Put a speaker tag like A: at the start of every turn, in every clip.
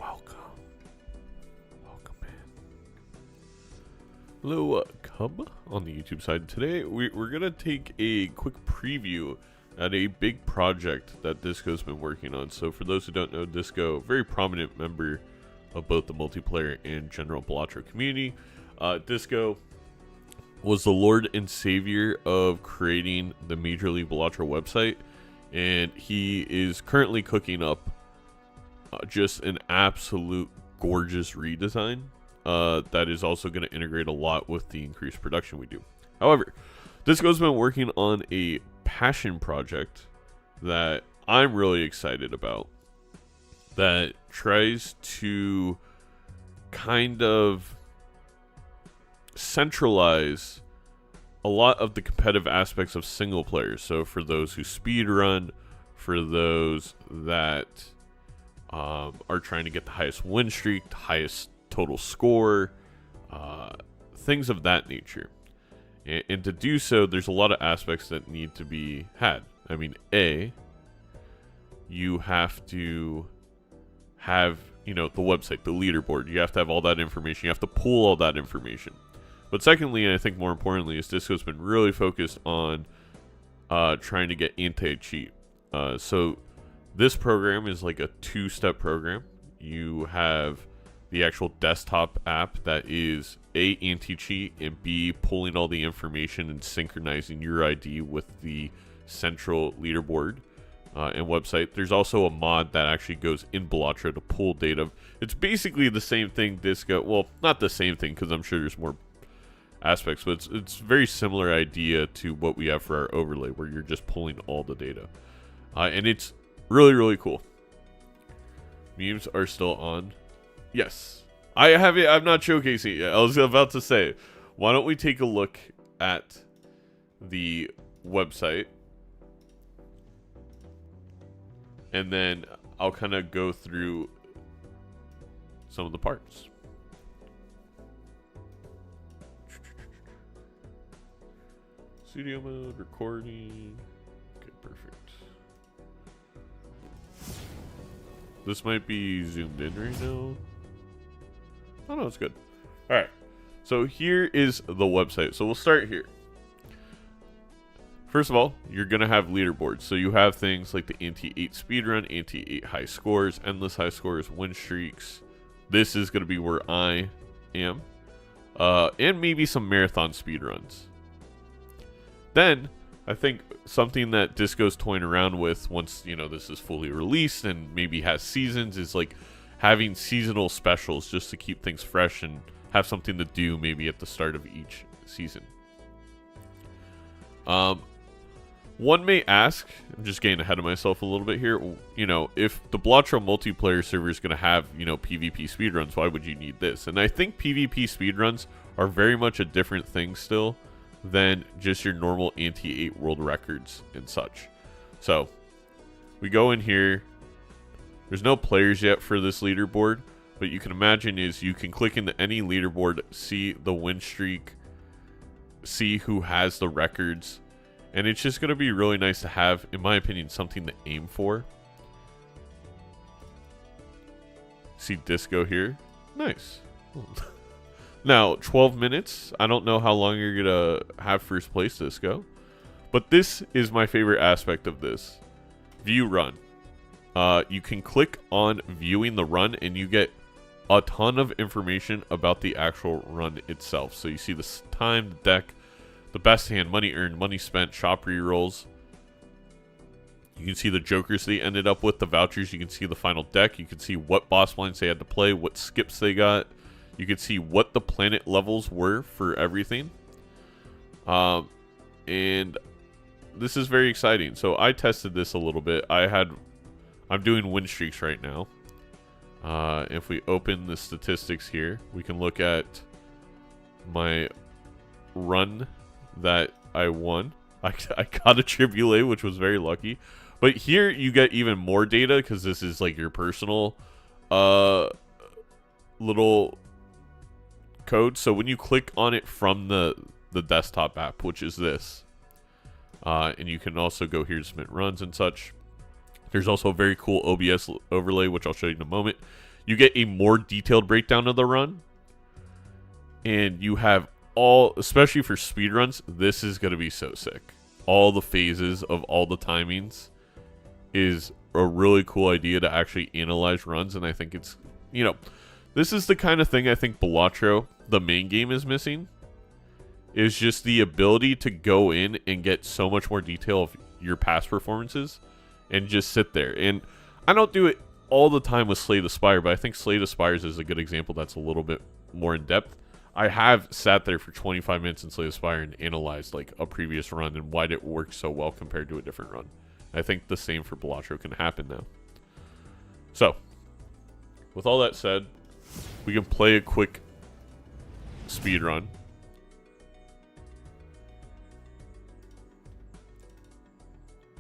A: Welcome. Welcome in. Hello, Cub on the YouTube side. Today, we're going to take a quick preview at a big project that Disco's been working on. So for those who don't know, Disco, very prominent member of both the multiplayer and general Balatro community. Disco was the lord and savior of creating the Major League Balatro website, and he is currently cooking up just an absolute gorgeous redesign that is also going to integrate a lot with the increased production we do. However, Disco's been working on a passion project that I'm really excited about that tries to kind of centralize a lot of the competitive aspects of single player. So for those who speedrun, for those that are trying to get the highest win streak, the highest total score, things of that nature. And to do so, there's a lot of aspects that need to be had. I mean, you have to have, the website, the leaderboard. You have to have all that information. You have to pull all that information. But secondly, and I think more importantly, is Disco's been really focused on trying to get anti-cheat. So this program is like a two-step program. You have the actual desktop app that is A, anti-cheat, and B, pulling all the information and synchronizing your ID with the central leaderboard and website. There's also a mod that actually goes in Balatro to pull data. It's basically the same thing Disco, well, not the same thing because I'm sure there's more aspects, but it's very similar idea to what we have for our overlay, where you're just pulling all the data. And it's really, really cool. Memes are still on. Yes. I'm not showcasing it yet. I was about to say, why don't we take a look at the website, and then I'll kind of go through some of the parts. Studio mode, recording. Okay, perfect. This might be zoomed in right now. Oh no, it's good. Alright, so here is the website. So we'll start here. First of all, you're going to have leaderboards. So you have things like the anti-8 speedrun, anti-8 high scores, endless high scores, win streaks. This is going to be where I am. And maybe some marathon speedruns. Then, I think something that Disco's toying around with once, this is fully released and maybe has seasons is like having seasonal specials just to keep things fresh and have something to do maybe at the start of each season. One may ask, I'm just getting ahead of myself a little bit here, if the Balatro multiplayer server is going to have, PvP speedruns, why would you need this? And I think PvP speedruns are very much a different thing still than just your normal anti-8 world records and such. So we go in here. There's no players yet for this leaderboard, but you can imagine is you can click into any leaderboard, see the win streak, see who has the records, and it's just going to be really nice to have, in my opinion, something to aim for. See Disco here. Nice. Now, 12 minutes. I don't know how long you're going to have first place, Disco. But this is my favorite aspect of this. View run. You can click on viewing the run, and you get a ton of information about the actual run itself. So you see the time, the deck, the best hand, money earned, money spent, shop rerolls. You can see the jokers they ended up with, the vouchers. You can see the final deck. You can see what boss blinds they had to play, what skips they got. You can see what the planet levels were for everything. And this is very exciting. So I tested this a little bit. I'm doing win streaks right now. If we open the statistics here, we can look at my run that I won. I got a AAA, which was very lucky. But here you get even more data because this is like your personal little code. So when you click on it from the desktop app, which is this, and you can also go here to submit runs and such. There's also a very cool OBS overlay, which I'll show you in a moment. you get a more detailed breakdown of the run, and you have all, especially for speedruns, this is going to be so sick. All the phases of all the timings is a really cool idea to actually analyze runs, and I think it's, you know, this is the kind of thing I think Balatro, the main game, is missing. Is just the ability to go in and get so much more detail of your past performances and just sit there. And I don't do it all the time with Slay the Spire, but I think Slay the Spires is a good example that's a little bit more in depth. I have sat there for 25 minutes in Slay the Spire and analyzed like a previous run and why it worked so well compared to a different run. I think the same for Balatro can happen now. So, with all that said, we can play a quick speed run.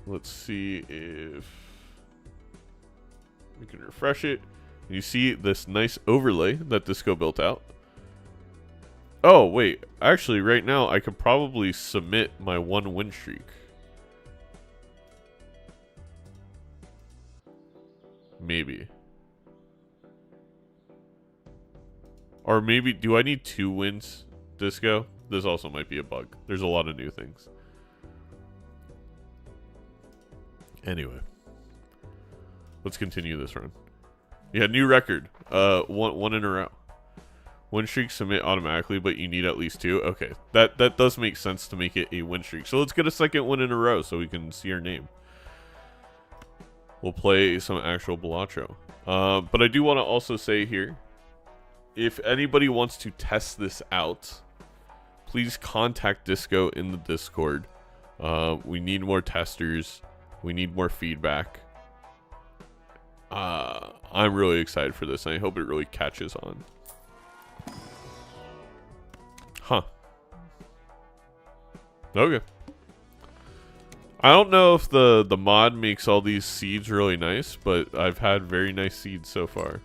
A: Let's see if we can refresh it. You see this nice overlay that Disco built out. Oh, wait. Actually, right now, I could probably submit my 1 win streak. Maybe. Or maybe, do I need 2 wins, Disco? This also might be a bug. There's a lot of new things. Anyway. Let's continue this run. Yeah, new record. One in a row. Win streak submit automatically, but you need at least 2. Okay, that does make sense to make it a win streak. So let's get a second win in a row so we can see our name. We'll play some actual Balatro. But I do want to also say here, if anybody wants to test this out, please contact Disco in the Discord. We need more testers. We need more feedback. I'm really excited for this, and I hope it really catches on. Huh. Okay. I don't know if the mod makes all these seeds really nice, but I've had very nice seeds so far.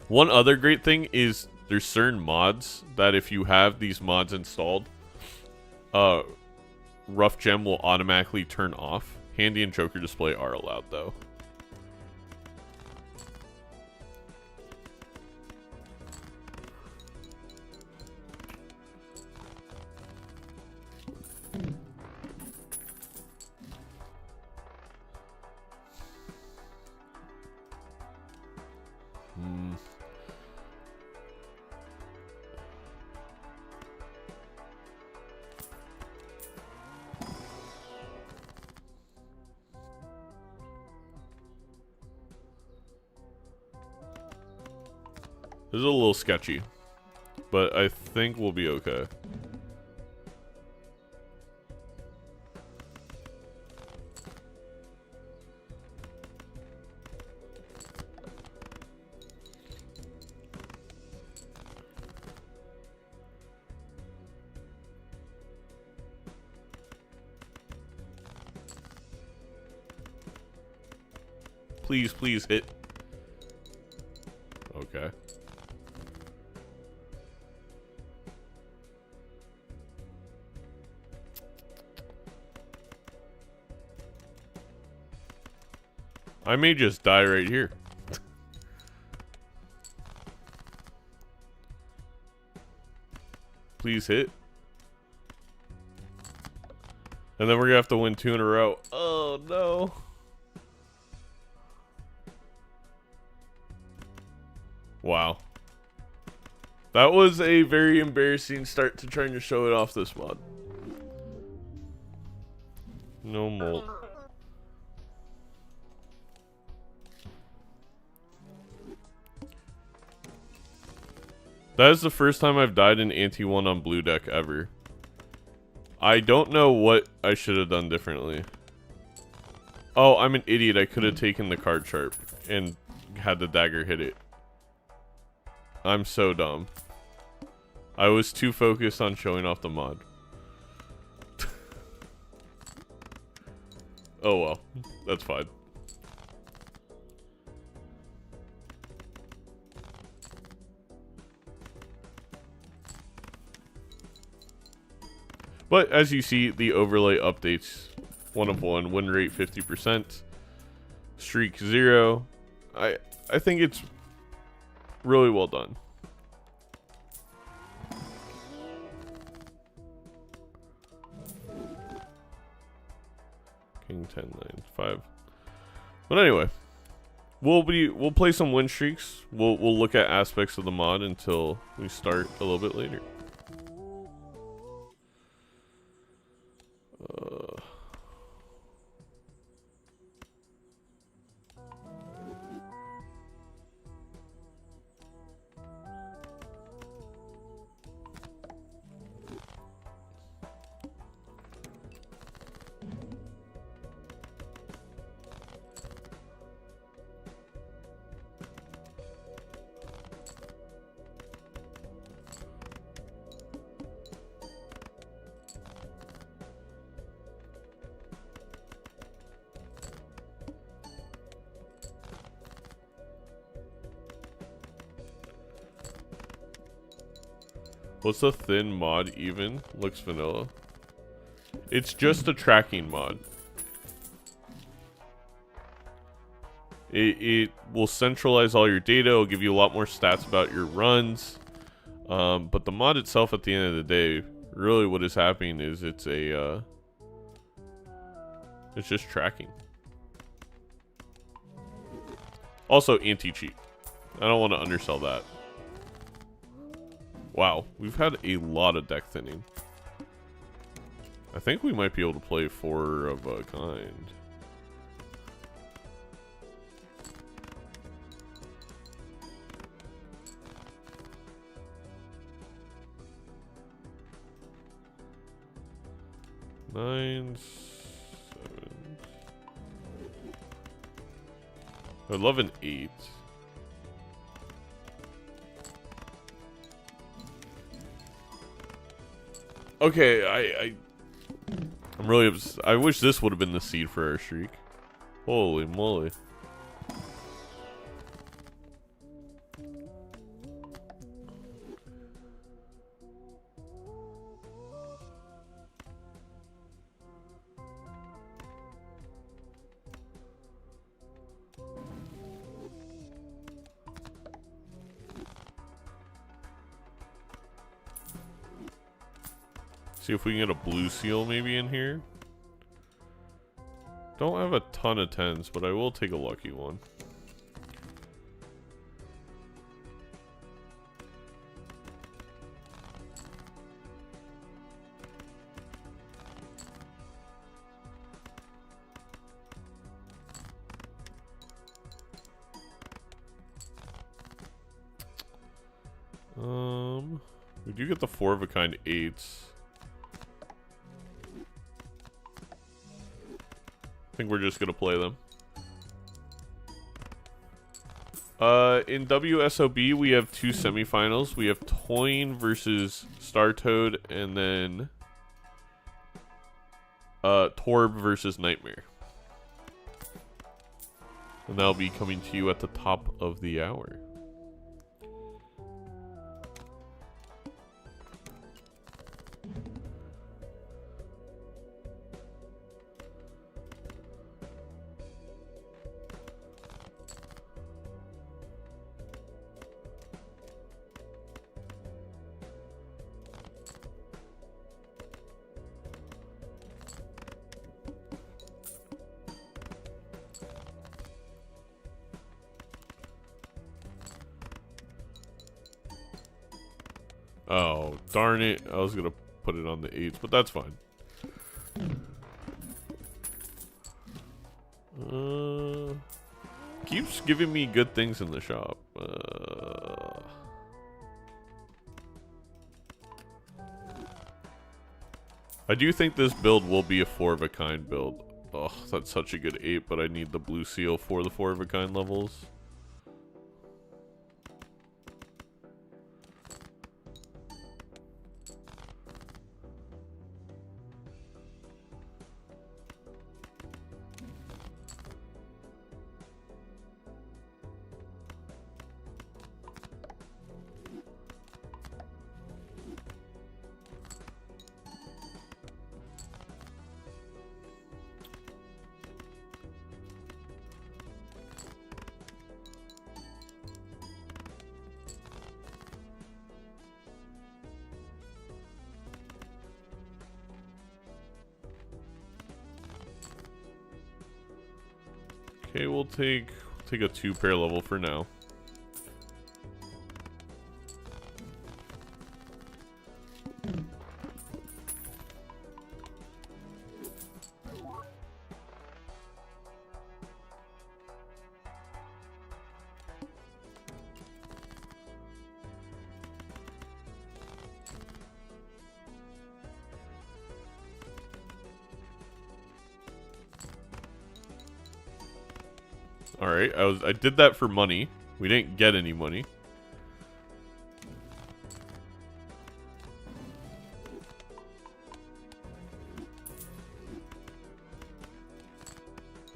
A: One other great thing is there's certain mods that if you have these mods installed, Rough Gem will automatically turn off. Handy and Joker Display are allowed though. This is a little sketchy, but I think we'll be okay. Please, please hit. Okay. I may just die right here. Please hit. And then we're gonna have to win 2 in a row. Oh no. Wow. That was a very embarrassing start to trying to show it off this mod. No mold. That is the first time I've died in Ante 1 on blue deck ever. I don't know what I should have done differently. Oh, I'm an idiot. I could have taken the card sharp and had the dagger hit it. I'm so dumb. I was too focused on showing off the mod. Oh well, that's fine. But as you see, the overlay updates 1 of 1, win rate 50%. Streak 0. I think it's really well done. King 10 9 5. But anyway, we'll play some win streaks. We'll look at aspects of the mod until we start a little bit later. What's the thin mod even? Looks vanilla. It's just a tracking mod. It will centralize all your data. It'll give you a lot more stats about your runs. But the mod itself, at the end of the day, really what is happening is it's just tracking. Also anti-cheat. I don't want to undersell that. Wow, we've had a lot of deck thinning. I think we might be able to play 4 of a kind. Nine, 7. I'd love an 8. Okay, I'm really upset. I wish this would have been the seed for our streak. Holy moly. See if we can get a blue seal maybe in here. Don't have a ton of 10s, but I will take a lucky one. We do get the 4 of a kind 8s. I think we're just gonna play them. In WSOB we have 2 semifinals. We have Toyn versus Star Toad, and then Torb versus Nightmare. And that'll be coming to you at the top of the hour. Oh, darn it. I was going to put it on the 8s, but that's fine. Keeps giving me good things in the shop. I do think this build will be a 4 of a kind build. Oh, that's such a good 8, but I need the blue seal for the 4 of a kind levels. Okay, we'll take a 2-pair level for now. Alright, I did that for money. We didn't get any money.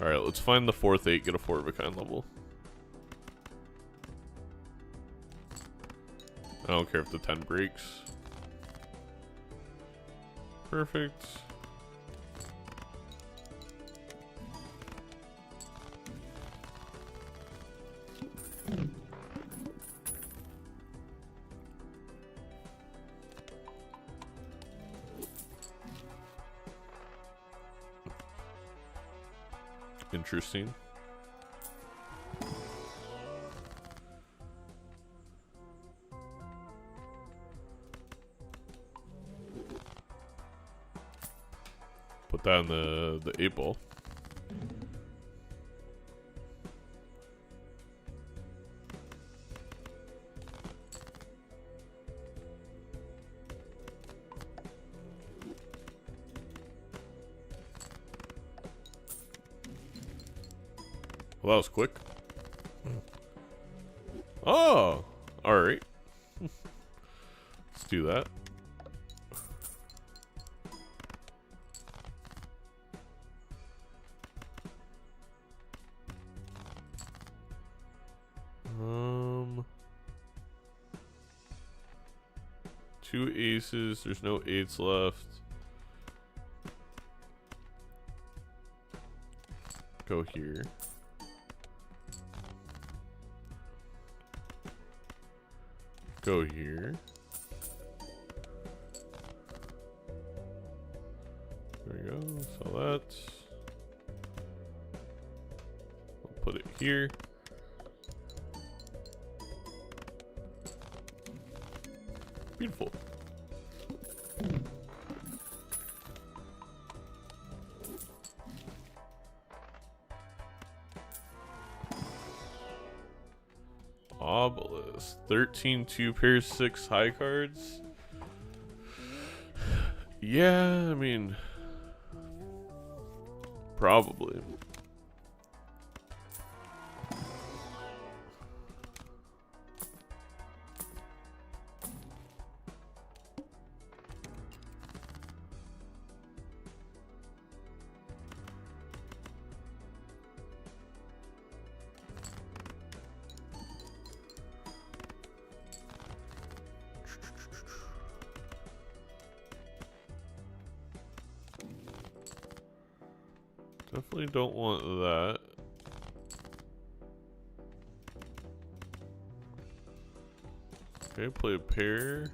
A: Alright, let's find the 4th 8, get a 4 of a kind level. I don't care if the 10 breaks. Perfect. Interesting. Put that in the 8 ball. Well, that was quick. Oh, all right. Let's do that. Two aces. There's no 8s left. Go here. Go here. There we go. So that. I'll put it here. Beautiful. Obelisk. 13 2-pairs, 6 high cards. Yeah, I mean, probably. Definitely don't want that. Okay, play a pair.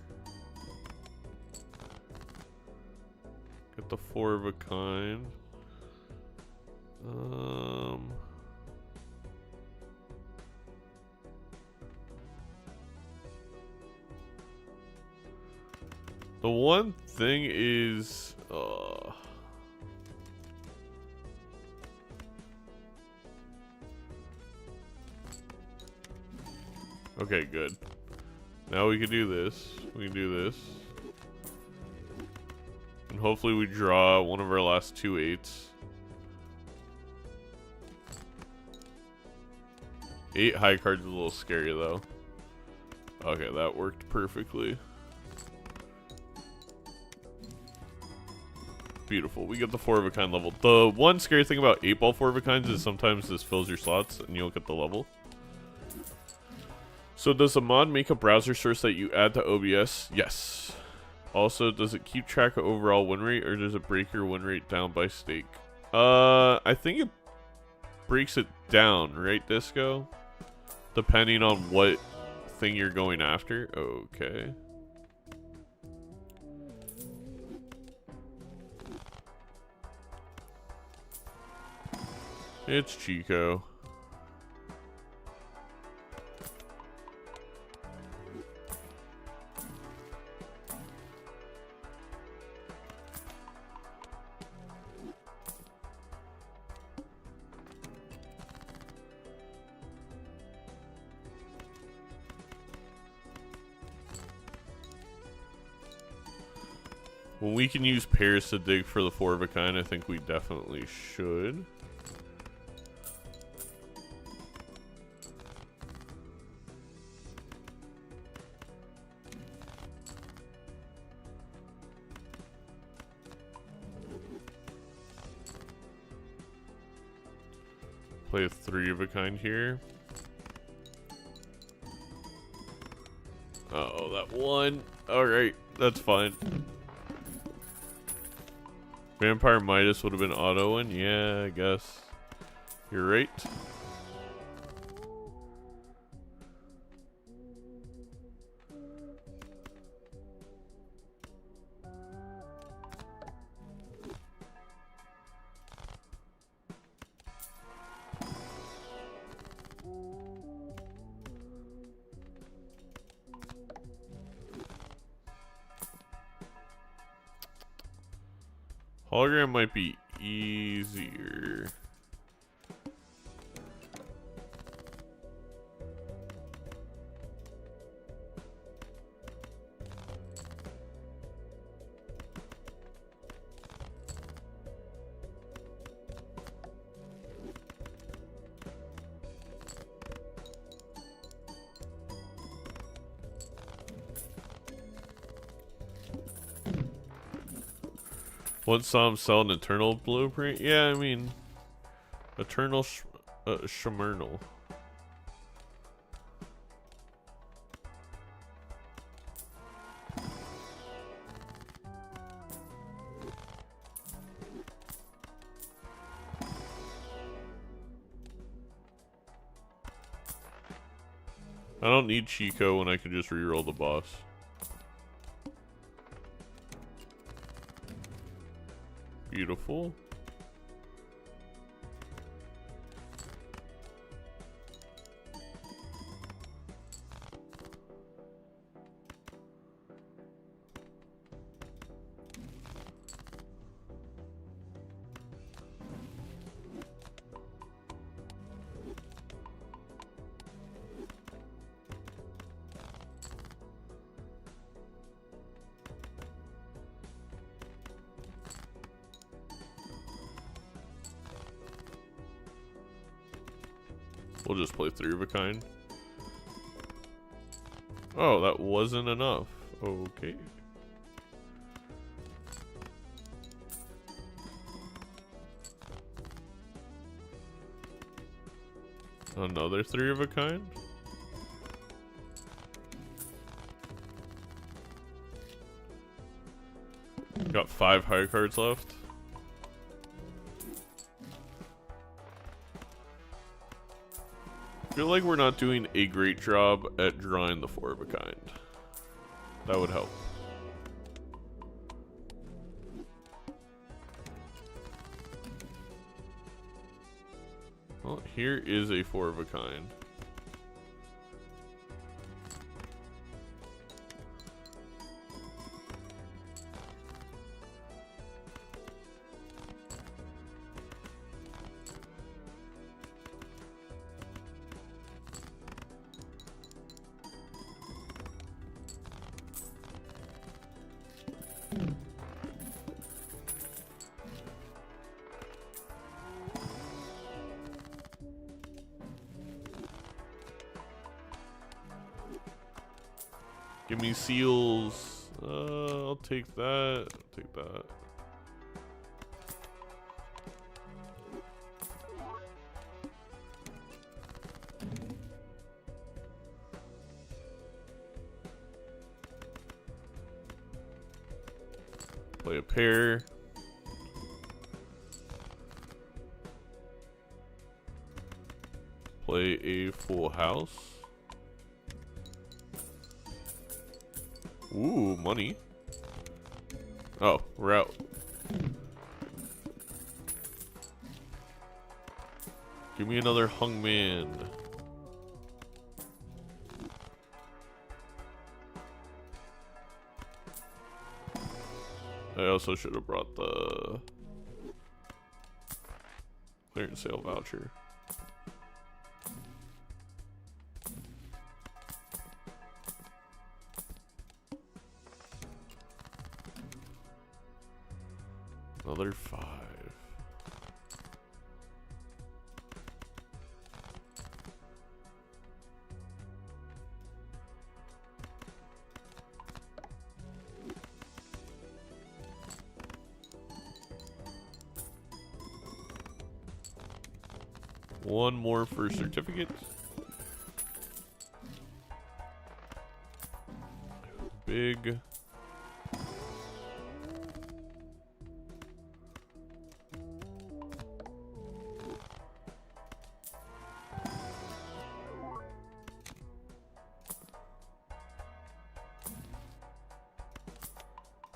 A: Get the 4 of a kind. The one thing is, okay, good. Now we can do this. We can do this. And hopefully we draw one of our last 2 8s. 8 high cards is a little scary though. Okay, that worked perfectly. Beautiful. We get the 4 of a kind level. The one scary thing about 8 ball 4 of a kinds is sometimes this fills your slots and you'll get the level. So does the mod make a browser source that you add to OBS? Yes. Also, does it keep track of overall win rate or does it break your win rate down by stake? I think it breaks it down, right, Disco? Depending on what thing you're going after. Okay. It's Chico. When we can use pairs to dig for the 4 of a kind, I think we definitely should. Play a 3 of a kind here. Uh-oh, that one. Alright, that's fine. Vampire Midas would have been autoing. Yeah, I guess. You're right. Hologram might be easier. Once saw him sell an Eternal Blueprint? Yeah, I mean, Eternal Shimernal. I don't need Chico when I can just reroll the boss. Beautiful. We'll just play 3 of a kind. Oh, that wasn't enough. Okay. Another 3 of a kind? Got 5 high cards left. I feel like we're not doing a great job at drawing the 4 of a kind. That would help. Well, here is a 4 of a kind. Give me seals. I'll take that. I'll take that. Play a pair. Play a full house. Ooh, money. Oh, we're out. Give me another hung man. I also should have brought the clearance sale voucher. another 5. One more for certificate. Big.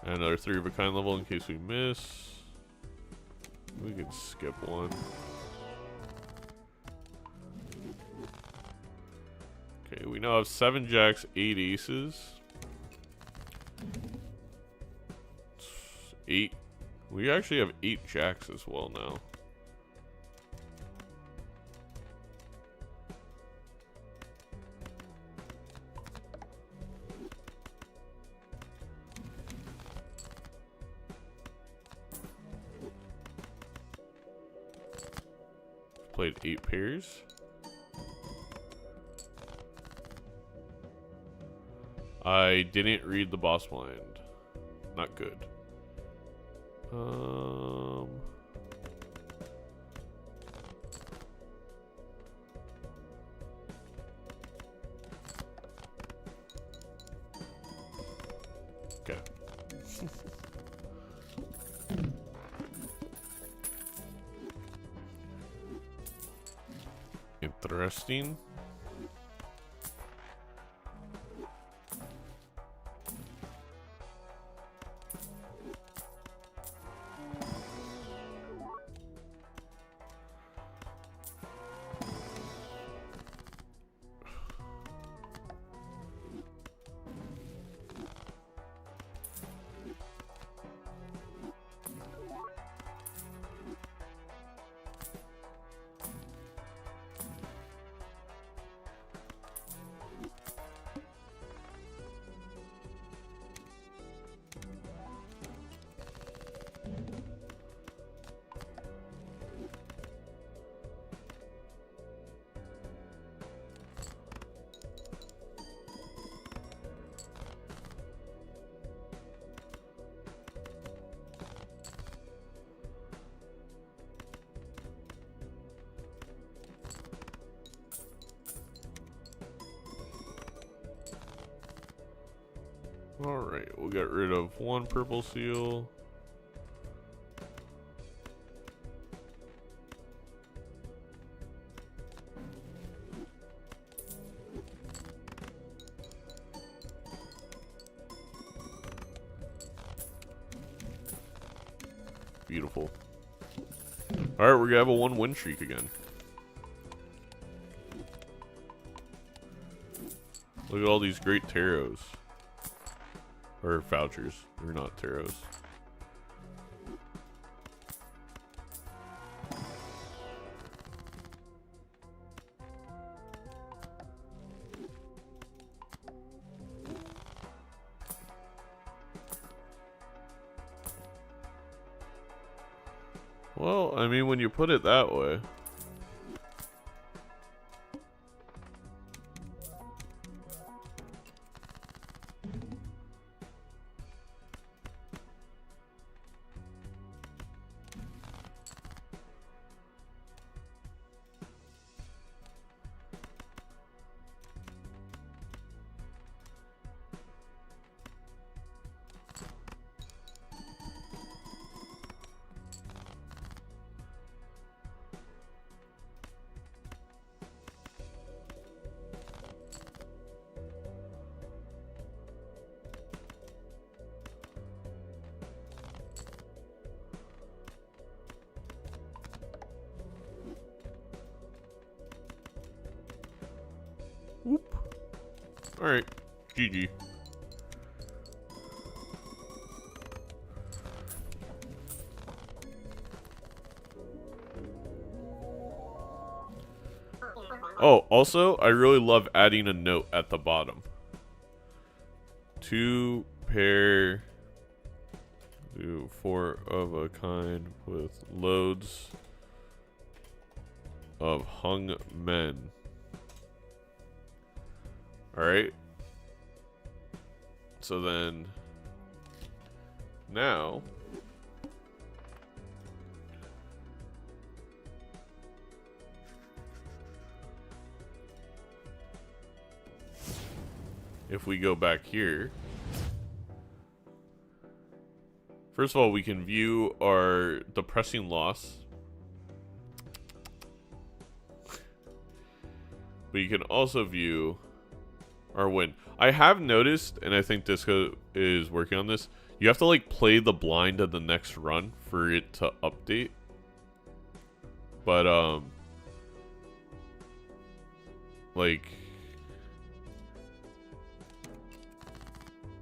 A: And another 3 of a kind level in case we miss. We can skip one. Okay, we now have 7 jacks, 8 aces. 8. We actually have 8 jacks as well now. Played 8 pairs. I didn't read the boss blind. Not good. Okay. Interesting. Alright, we'll get rid of 1 purple seal. Beautiful. Alright, we're gonna have a 1 win streak again. Look at all these great tarots. Or vouchers. They're not tarots. Well, I mean, when you put it that way. Whoop. Alright. GG. Oh, also, I really love adding a note at the bottom. 2 pair Do 4 of a kind with loads of hung men. Alright. So then, now, if we go back here, first of all, we can view our depressing loss. But you can also view our win. I have noticed, and I think Disco is working on this, you have to like play the blind of the next run for it to update. But like,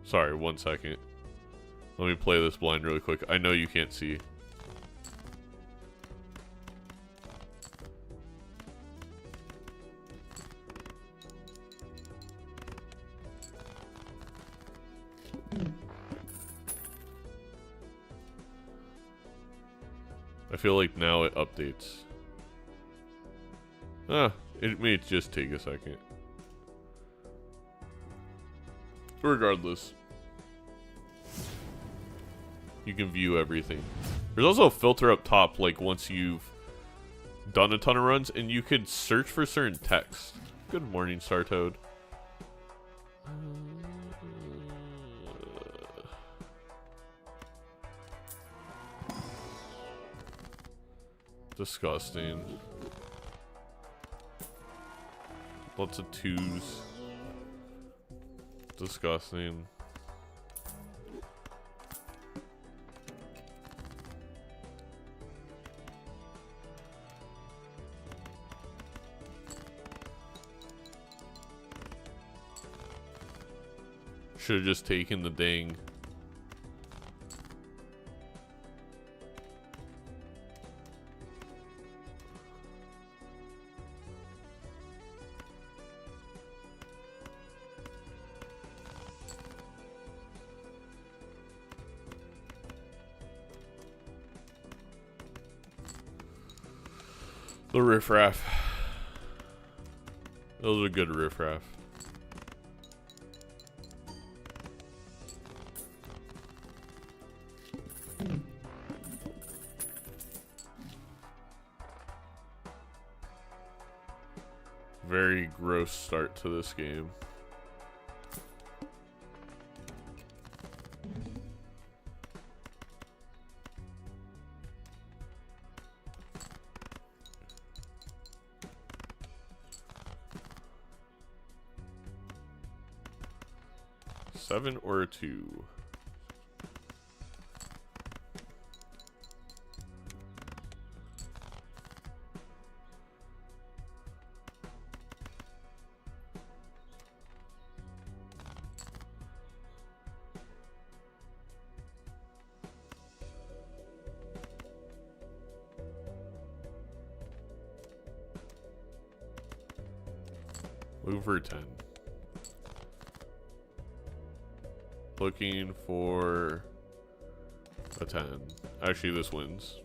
A: sorry, 1 second. Let me play this blind really quick. I know you can't see. I feel like now it updates. It may just take a second. Regardless, you can view everything. There's also a filter up top, like once you've done a ton of runs, and you can search for certain text. Good morning, Startoad. Disgusting. Lots of 2s. Disgusting. Should have just taken the dang. The riffraff. Those are good riffraff. Very gross start to this game. Seven or a 2. Over 10. Looking for a 10. Actually, this wins.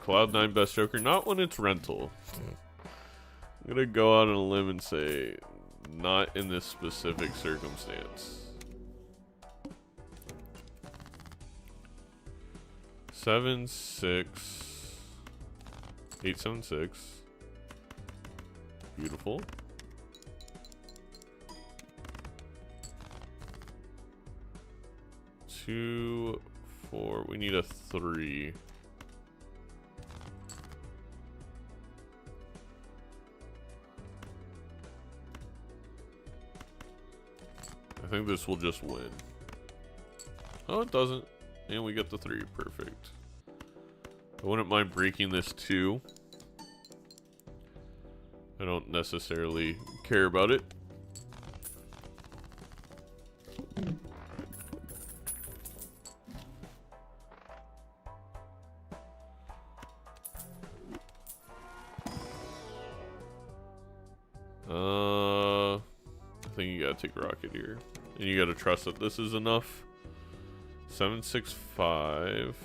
A: Cloud9 best Joker. Not when it's rental. I'm gonna go out on a limb and say not in this specific circumstance. 7, 6, 8, 7, 6. Beautiful. 2, 4. We need a 3. I think this will just win. Oh, it doesn't. And we get the 3. Perfect. I wouldn't mind breaking this 2. I don't necessarily care about it. I think you gotta take rocket here. And you gotta trust that this is enough. 765.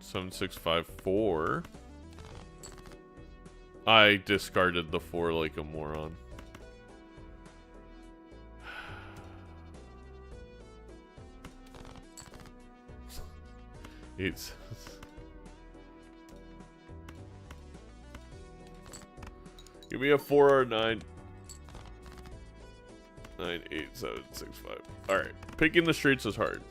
A: Seven, 6, 5, 4. I discarded the 4 like a moron. It's give me a 4 or 9. 9, 8, 7, 6, 5. Alright. Picking the straights is hard.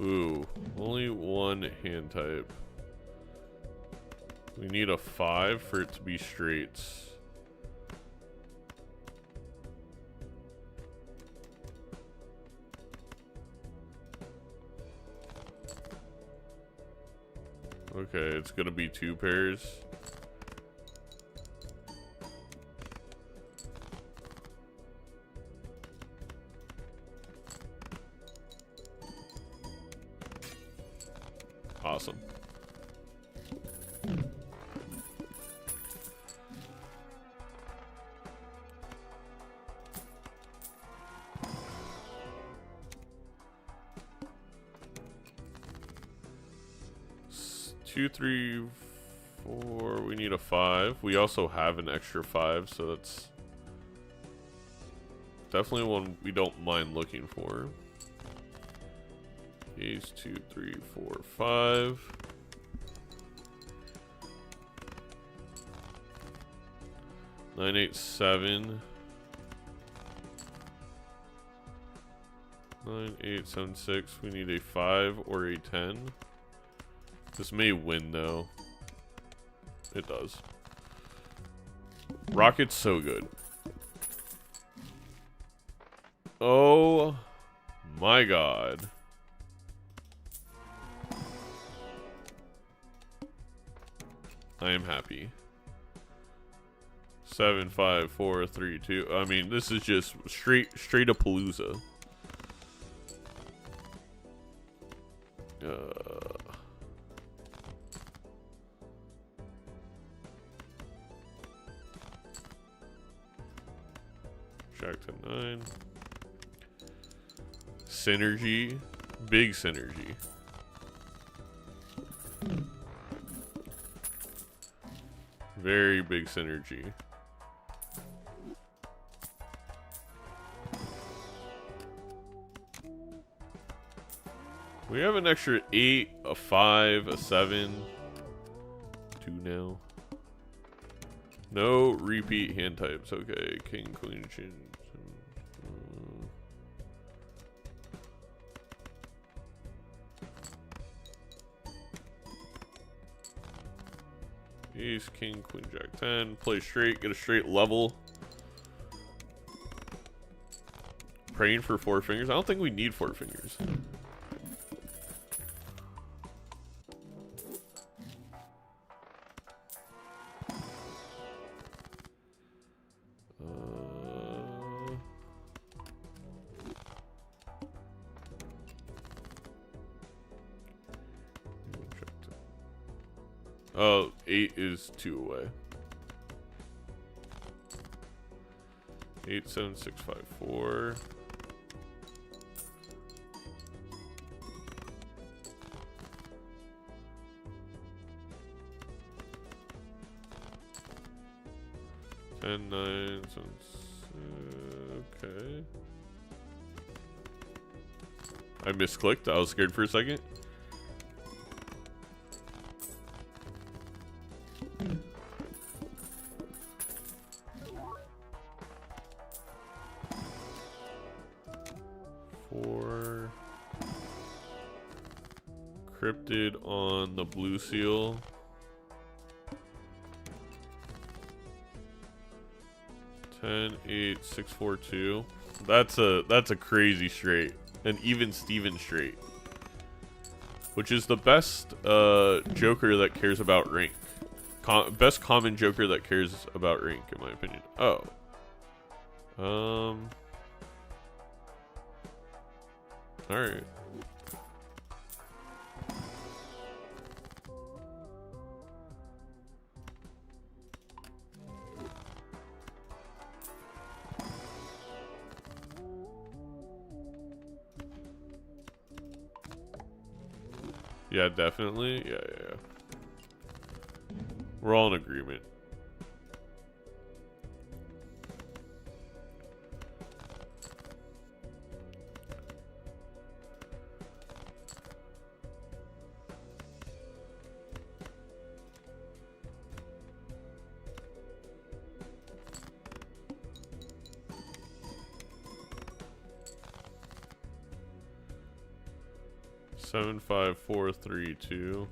A: Ooh, only one hand type. We need a 5 for it to be straights. Okay, it's gonna be 2 pairs. Awesome. Two, 3, 4. We need a 5. We also have an extra 5, so that's definitely one we don't mind looking for. Ace 2, 3, 4, 5. Nine, 8, 7. 9, 8, 7, 6. We need a 5 or a 10. This may win though. It does. Rocket's so good. Oh my god. I am happy. 7, 5, 4, 3, 2. I mean, this is just straight up palooza. Jack to 9. Synergy. Big synergy. Very big synergy. We have an extra 8, a 5, a 7. 2 now. No repeat hand types. Okay, king, queen, chin. Ace, king, queen, jack 10. Play straight, get a straight level. Praying for 4 fingers. I don't think we need 4 fingers. Oh, 8 is 2 away. 8, 7, 6, 5, 4. And 9, 7, okay. I misclicked. I was scared for a second. Cryptid on the blue seal. Ten, 8, 6, 4, 2. That's a crazy straight. An even Steven straight. which is the best Joker that cares about rank. Best common Joker that cares about rank, in my opinion. Oh. Alright. Yeah, definitely. Yeah. We're all in agreement. Seven, 5, 4, 3, 2.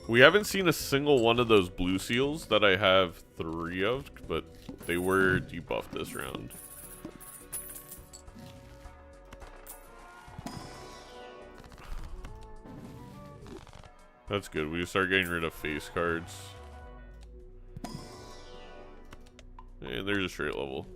A: We haven't seen a single one of those blue seals that I have 3 of, but they were debuffed this round. That's good. We start getting rid of face cards. And there's a straight level.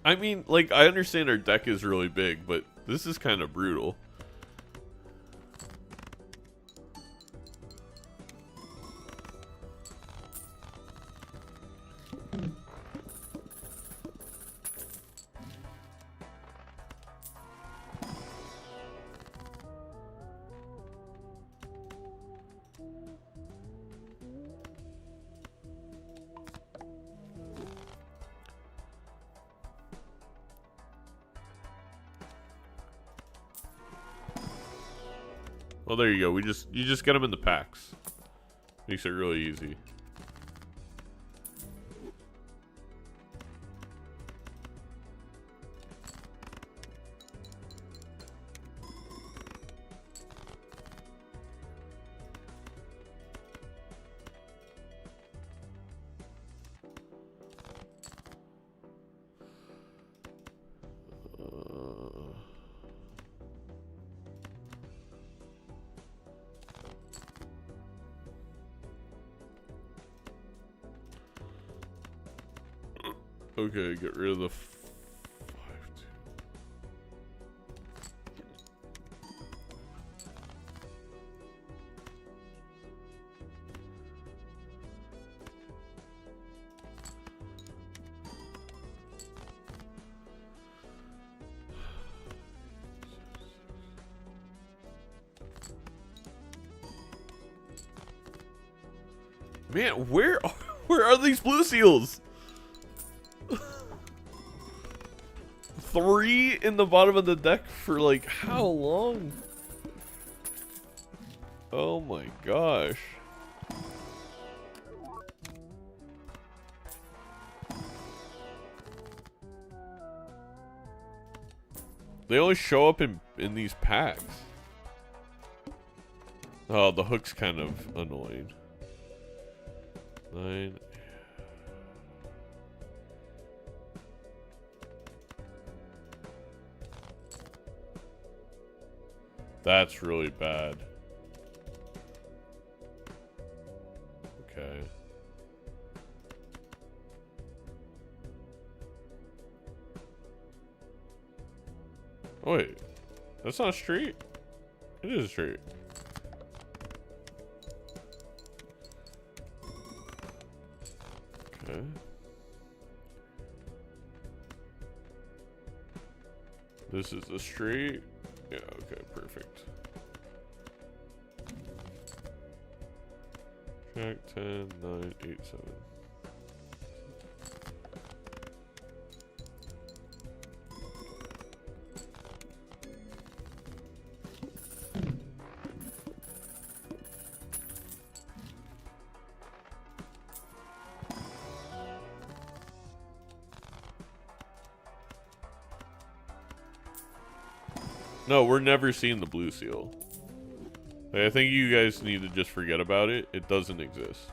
A: I mean, like, I understand our deck is really big, but this is kind of brutal. Well, there you go. You just get them in the packs. Makes it really easy. Okay, get rid of the 5, 2. Man, where are these blue seals? 3 in the bottom of the deck for like how long? Oh my gosh. They only show up in these packs. Oh, the hook's kind of annoying. 9. That's really bad. Okay. Oh, wait. That's not straight. It is straight. Okay. This is the straight. Yeah, okay, perfect. Jack 10, 9, 8, 7. No, we're never seeing the blue seal. Like, I think you guys need to just forget about it. It doesn't exist.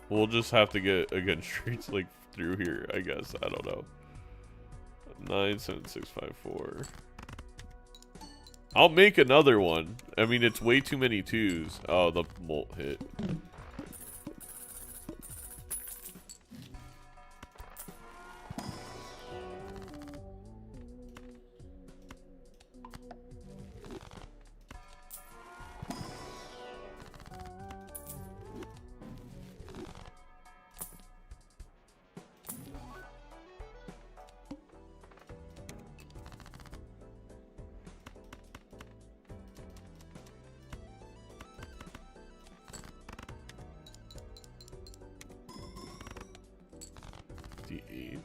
A: We'll just have to get, again, streets like through here, I guess. I don't know. 97654. I'll make another one. I mean, it's way too many twos. Oh, the molt hit. D8.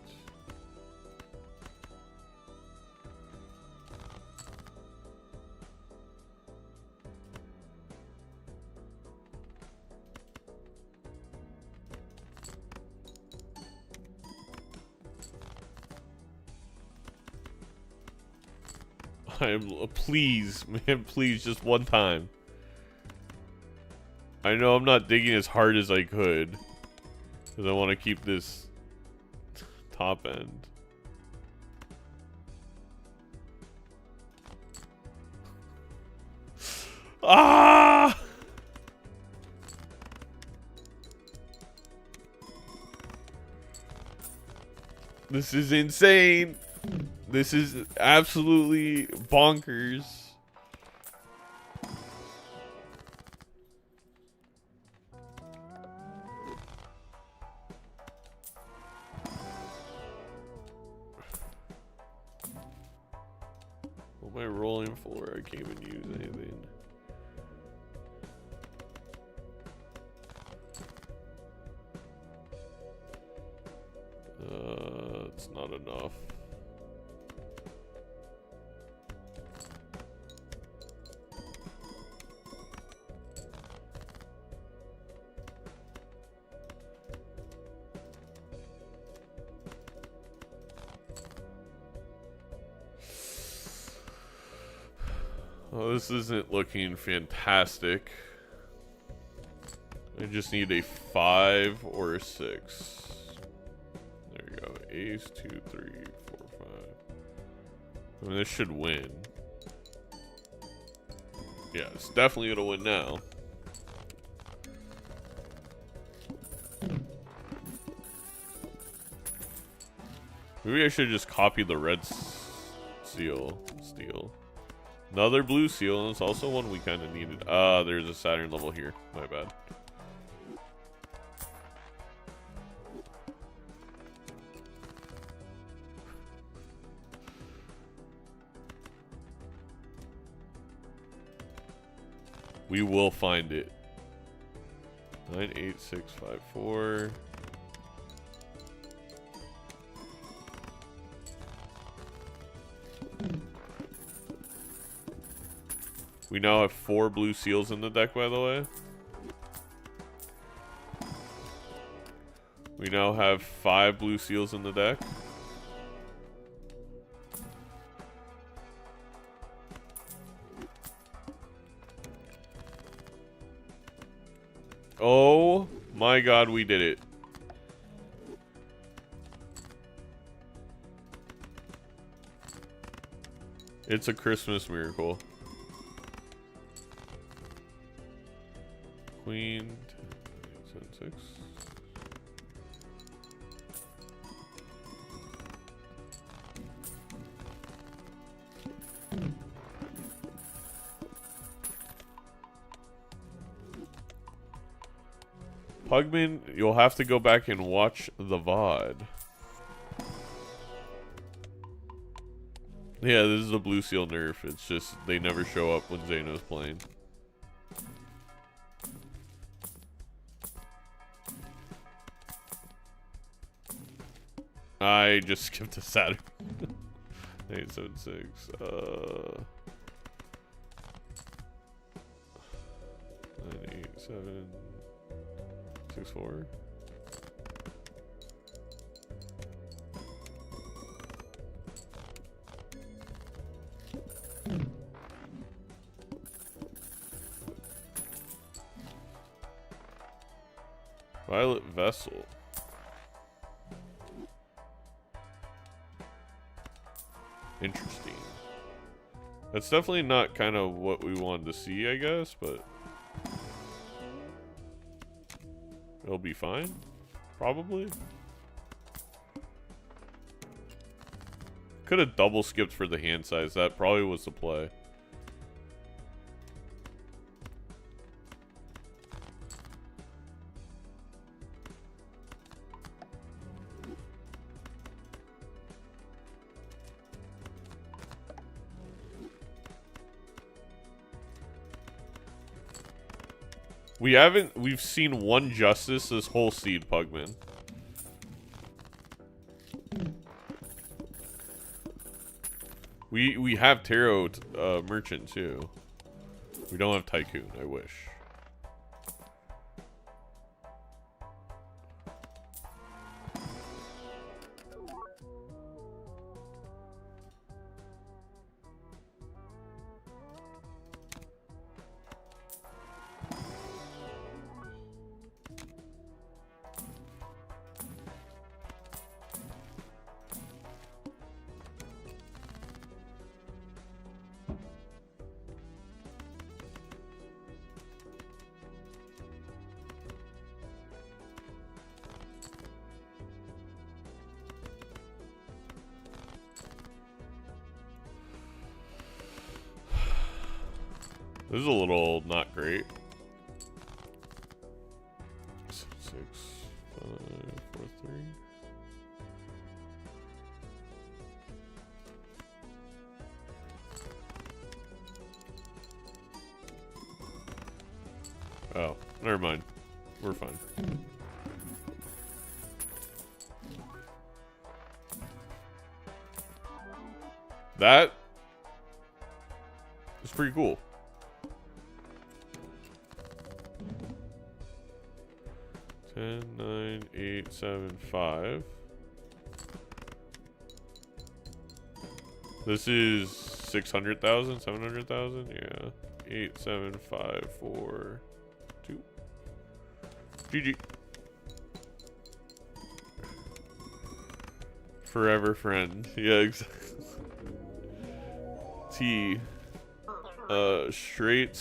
A: Please, man, please, just one time. I know I'm not digging as hard as I could, because I want to keep this top end. Ah! This is insane. This is absolutely bonkers. What am I rolling for? I can't even use anything. It's not enough. Oh, this isn't looking fantastic. I just need a 5 or a 6. There you go. Ace, 2, 3, 4, 5. I mean, this should win. Yeah, it's definitely gonna win now. Maybe I should just copy the red steel. Another blue seal, and it's also one we kind of needed. There's a Saturn level here. My bad. We will find it. 98654. We now have 4 blue seals in the deck, by the way. We now have 5 blue seals in the deck. Oh my god, we did it. It's a Christmas miracle. Queen, 7, 6. Pugman, you'll have to go back and watch the VOD. Yeah, this is a blue seal nerf. It's just they never show up when Zeno's playing. I just skipped a Saturn. 876. 98764. Violet Vessel. Interesting. That's definitely not kind of what we wanted to see, I guess, but it'll be fine. Probably. Could have double skipped for the hand size. That probably was the play. We've seen one justice this whole seed, Pugman. We have Tarot Merchant too. We don't have Tycoon, I wish. This is a little not great. 6, 5, 4, 3. Oh, never mind. We're fine. That is pretty cool. 10, 9, 8, 7, 5. This is 600,000, 700,000. Yeah. 8, 7, 5, 4, 2. GG. Forever friend. Yeah, exactly. T. Straight.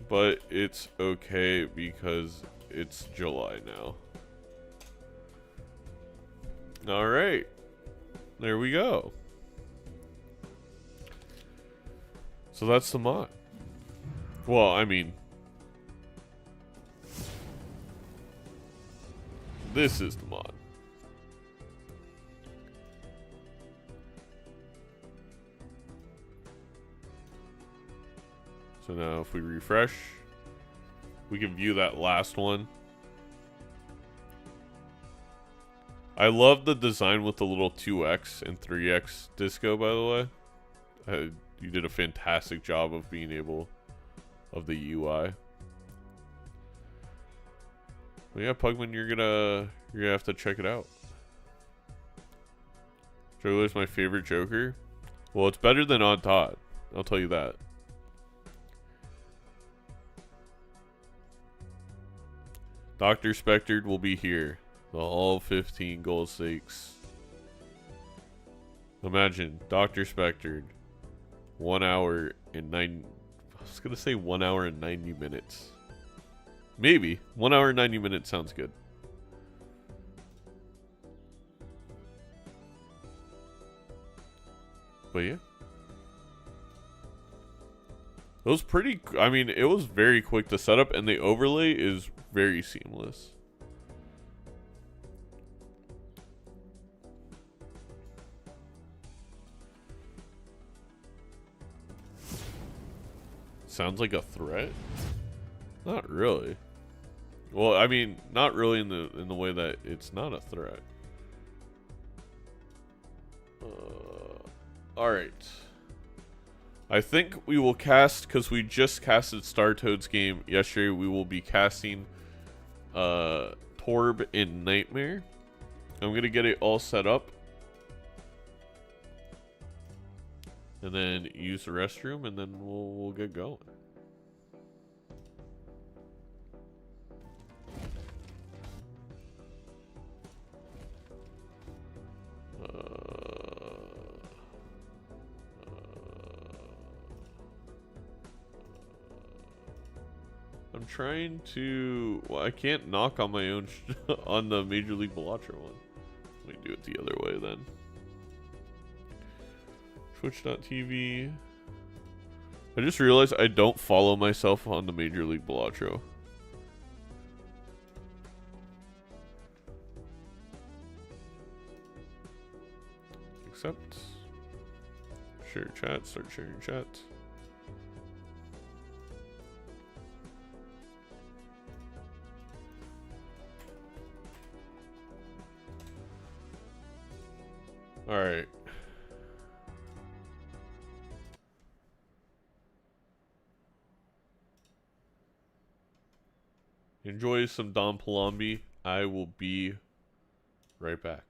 A: But it's okay because it's July now. All right. There we go. So that's the mod. Well, I mean, this is the mod. So now if we refresh, we can view that last one. I love the design with the little 2x and 3x disco, by the way. You did a fantastic job of being able, of the UI. Well, yeah, Pugman, you're gonna have to check it out. Joker's my favorite Joker. Well, it's better than On Todd. I'll tell you that. Dr. Spectred will be here. The all 15 gold stakes. Imagine Dr. Spectred. 1 hour and 9. I was gonna say 1 hour and 90 minutes. Maybe 1 hour and 90 minutes sounds good. But yeah, it was pretty. I mean, it was very quick to set up, and the overlay is very seamless. Sounds like a threat? Not really. Well, I mean, not really in the way that it's not a threat. All right. I think we will cast, because we just casted Startoad's game yesterday. We will be casting Torb in Nightmare. I'm gonna get it all set up, and then use the restroom, and then we'll get going. I'm trying to. Well, I can't knock on my own on the Major League Balatro one. Let me do it the other way then. Twitch.tv. I just realized I don't follow myself on the Major League Balatro. Accept. Share chat. Start sharing chat. All right. Enjoy some Don Palombi. I will be right back.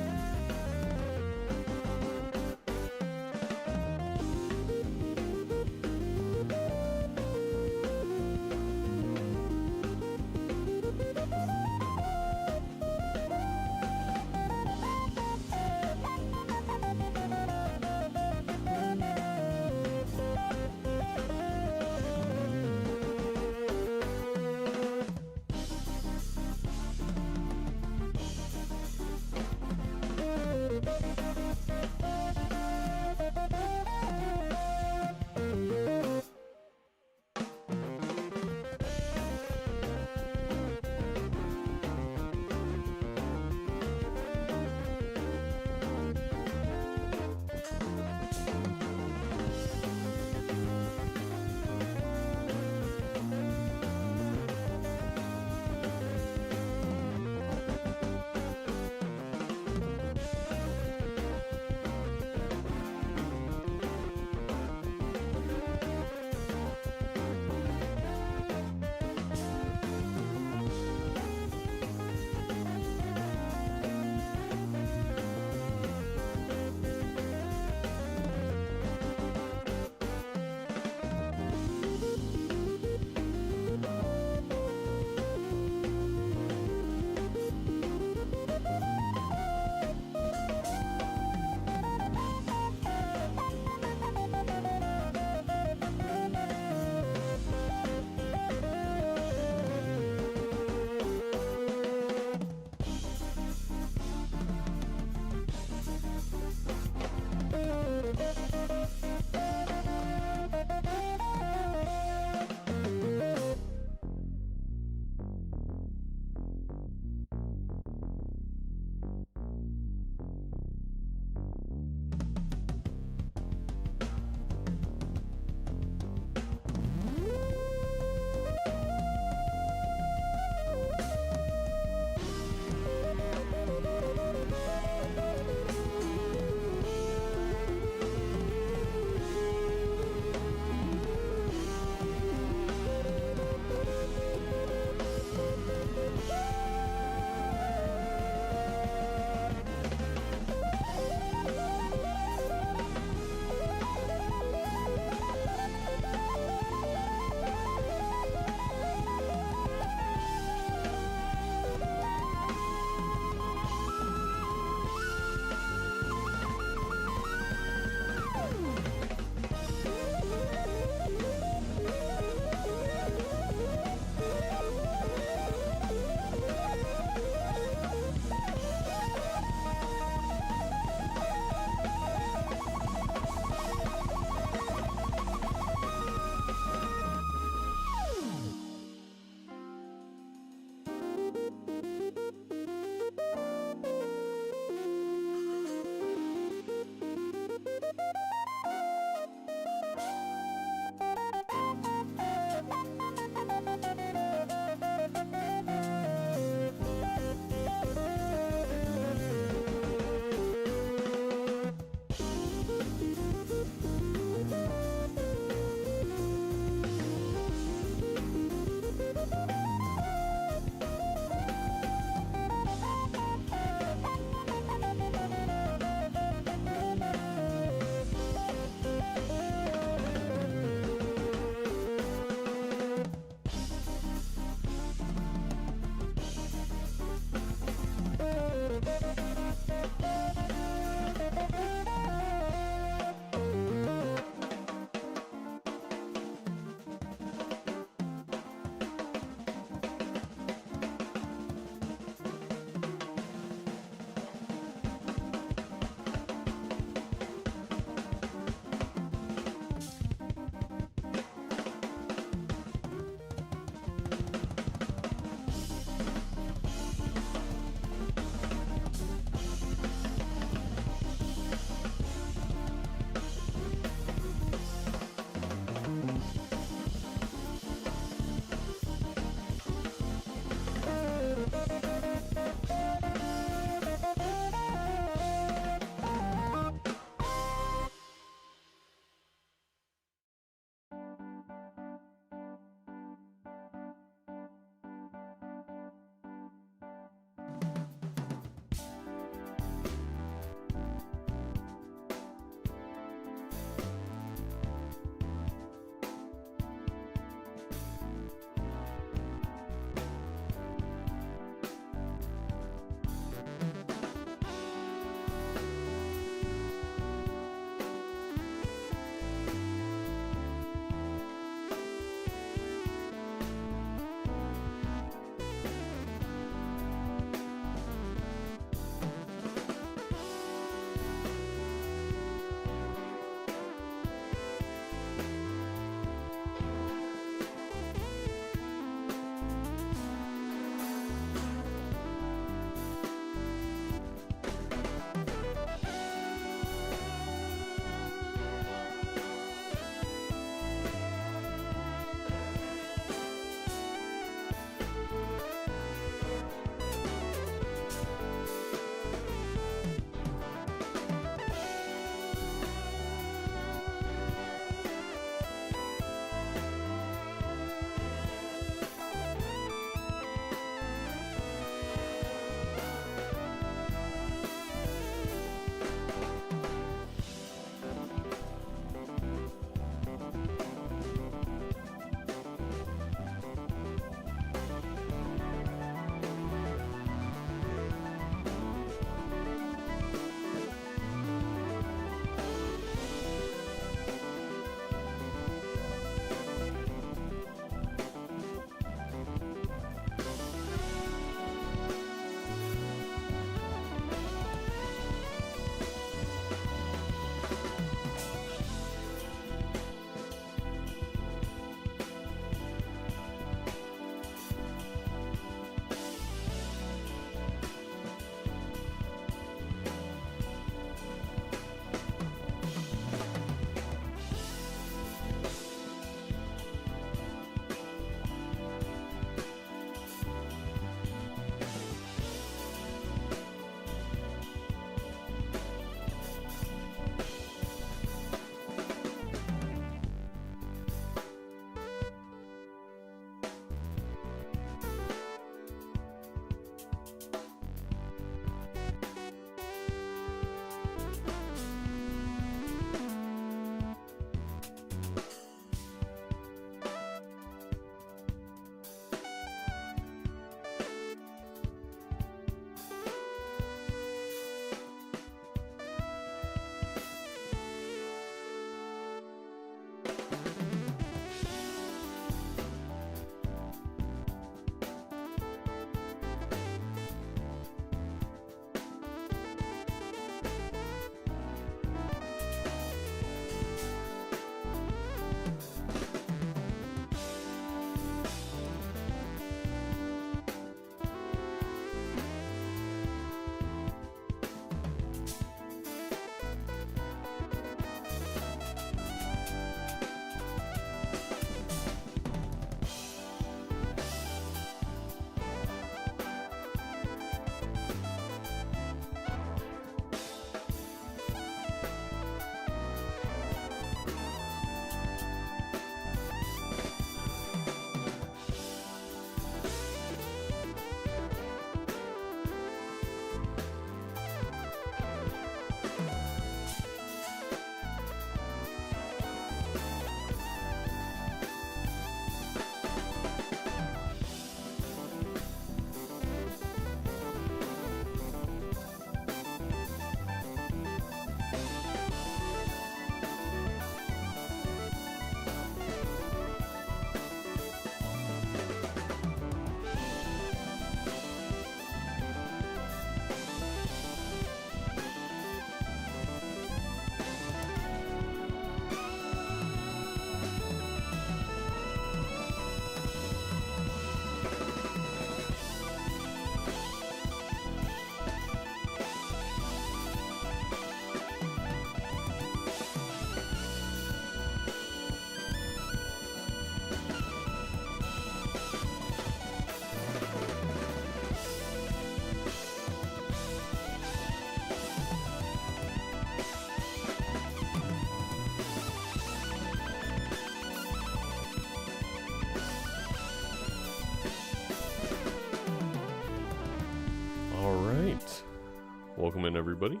A: Welcome in, everybody.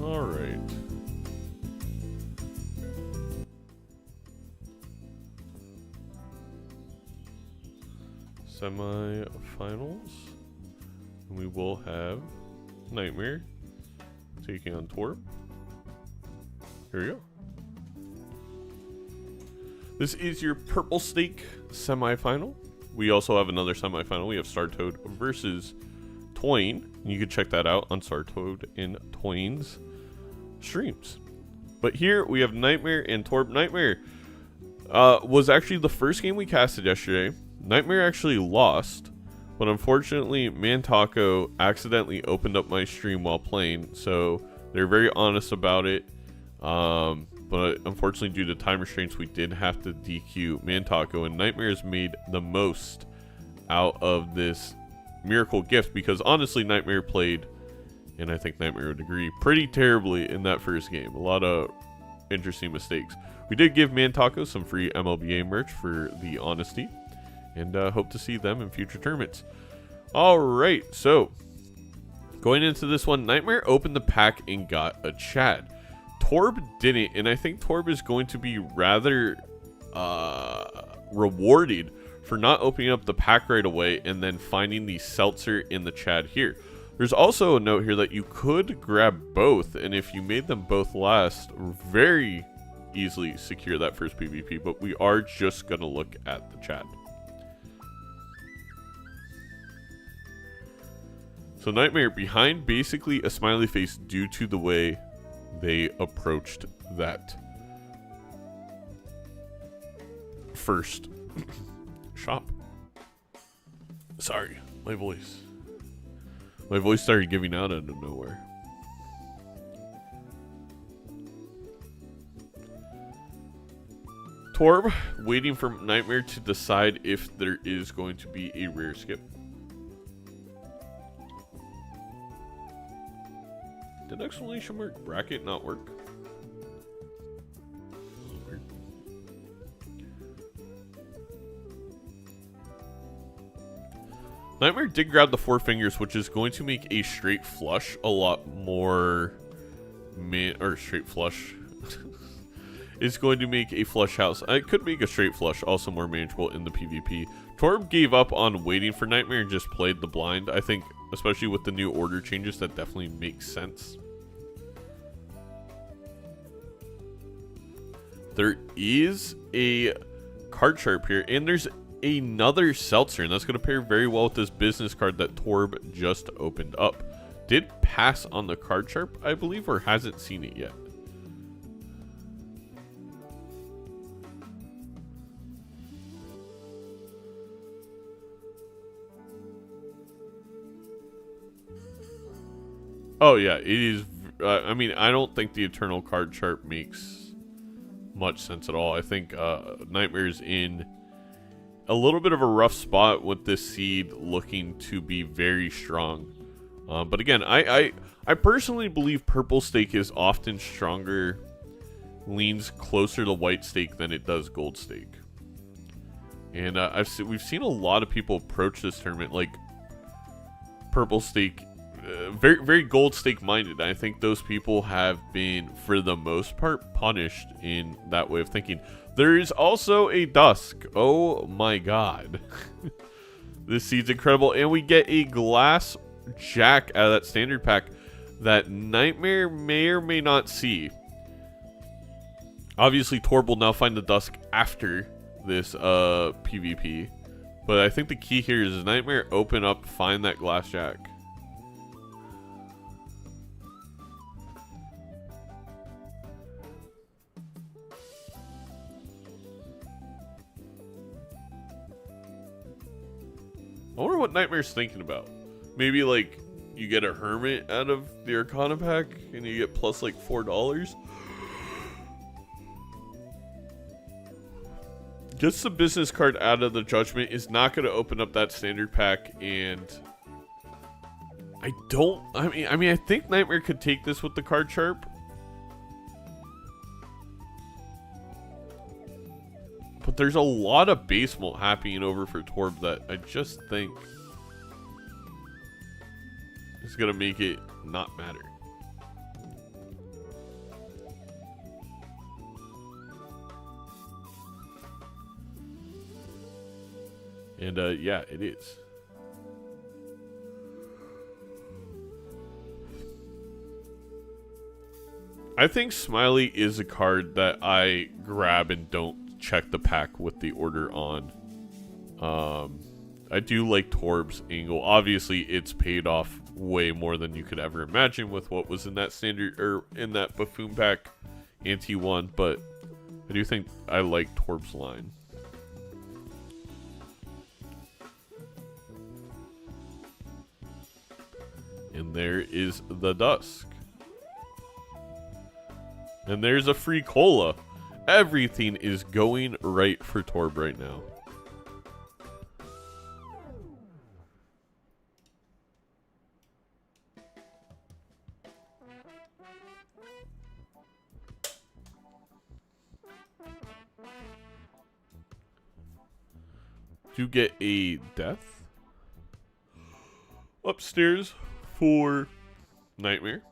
A: All right. Semi-finals. We will have Nightmare taking on Torb. Here we go. This is your Purple Stake semi-final. We also have another semi-final. We have Startoad versus Twain. You can check that out on Startoad and Twain's streams. But here we have Nightmare and Torb. Nightmare was actually the first game we casted yesterday. Nightmare actually lost, but unfortunately Mantaco accidentally opened up my stream while playing, so they're very honest about it. But unfortunately, due to time restraints, we did have to DQ Mantaco, and Nightmare has made the most out of this miracle gift, because honestly Nightmare played, and I think Nightmare would agree, pretty terribly in that first game. A lot of interesting mistakes. We did give Mantaco some free MLBA merch for the honesty, and hope to see them in future tournaments. Alright, so going into this one, Nightmare opened the pack and got a Chad. Torb didn't, and I think Torb is going to be rather rewarded for not opening up the pack right away and then finding the Seltzer in the Chad here. There's also a note here that you could grab both, and if you made them both last, very easily secure that first PvP, but we are just going to look at the Chad. So Nightmare behind basically a smiley face due to the way they approached that first shop. Sorry, my voice started giving out out of nowhere. Torb waiting for Nightmare to decide if there is going to be a rare skip. Did exclamation mark bracket not work? Weird. Nightmare did grab the 4 fingers, which is going to make a straight flush a lot more straight flush. It's going to make a flush house. I could make a straight flush also more manageable in the PvP. Torb gave up on waiting for Nightmare and just played the blind. I think, especially with the new order changes, that definitely makes sense. There is a card sharp here, and there's another Seltzer, and that's going to pair very well with this business card that Torb just opened up. Did pass on the card sharp, I believe, or hasn't seen it yet. Oh yeah, it is. I mean, I don't think the Eternal card chart makes much sense at all. I think Nightmare's in a little bit of a rough spot with this seed looking to be very strong. But again, I personally believe Purple Stake is often stronger, leans closer to White Stake than it does Gold Stake. And we've seen a lot of people approach this tournament like Purple Stake. Very, very Gold Stake minded. I think those people have been, for the most part, punished in that way of thinking. There is also a Dusk. Oh my god. This seed's incredible. And we get a Glass Jack out of that standard pack that Nightmare may or may not see. Obviously, Torb will now find the Dusk after this PvP. But I think the key here is Nightmare, open up, find that glass jack. I wonder what Nightmare's thinking about. Maybe like you get a Hermit out of the Arcana pack and you get plus like $4. Gets the business card out of the Judgment, is not going to open up that standard pack, and I think Nightmare could take this with the card sharp. But there's a lot of base molt happening over for Torb that I just think is going to make it not matter. And yeah, it is. I think Smiley is a card that I grab and don't check the pack with the order on. I do like Torb's angle. Obviously, it's paid off way more than you could ever imagine with what was in that standard or in that Buffoon pack anti one, but I do think I like Torb's line. And there is the Dusk. And there's a free cola. Everything is going right for Torb right now. You get a death upstairs for Nightmare.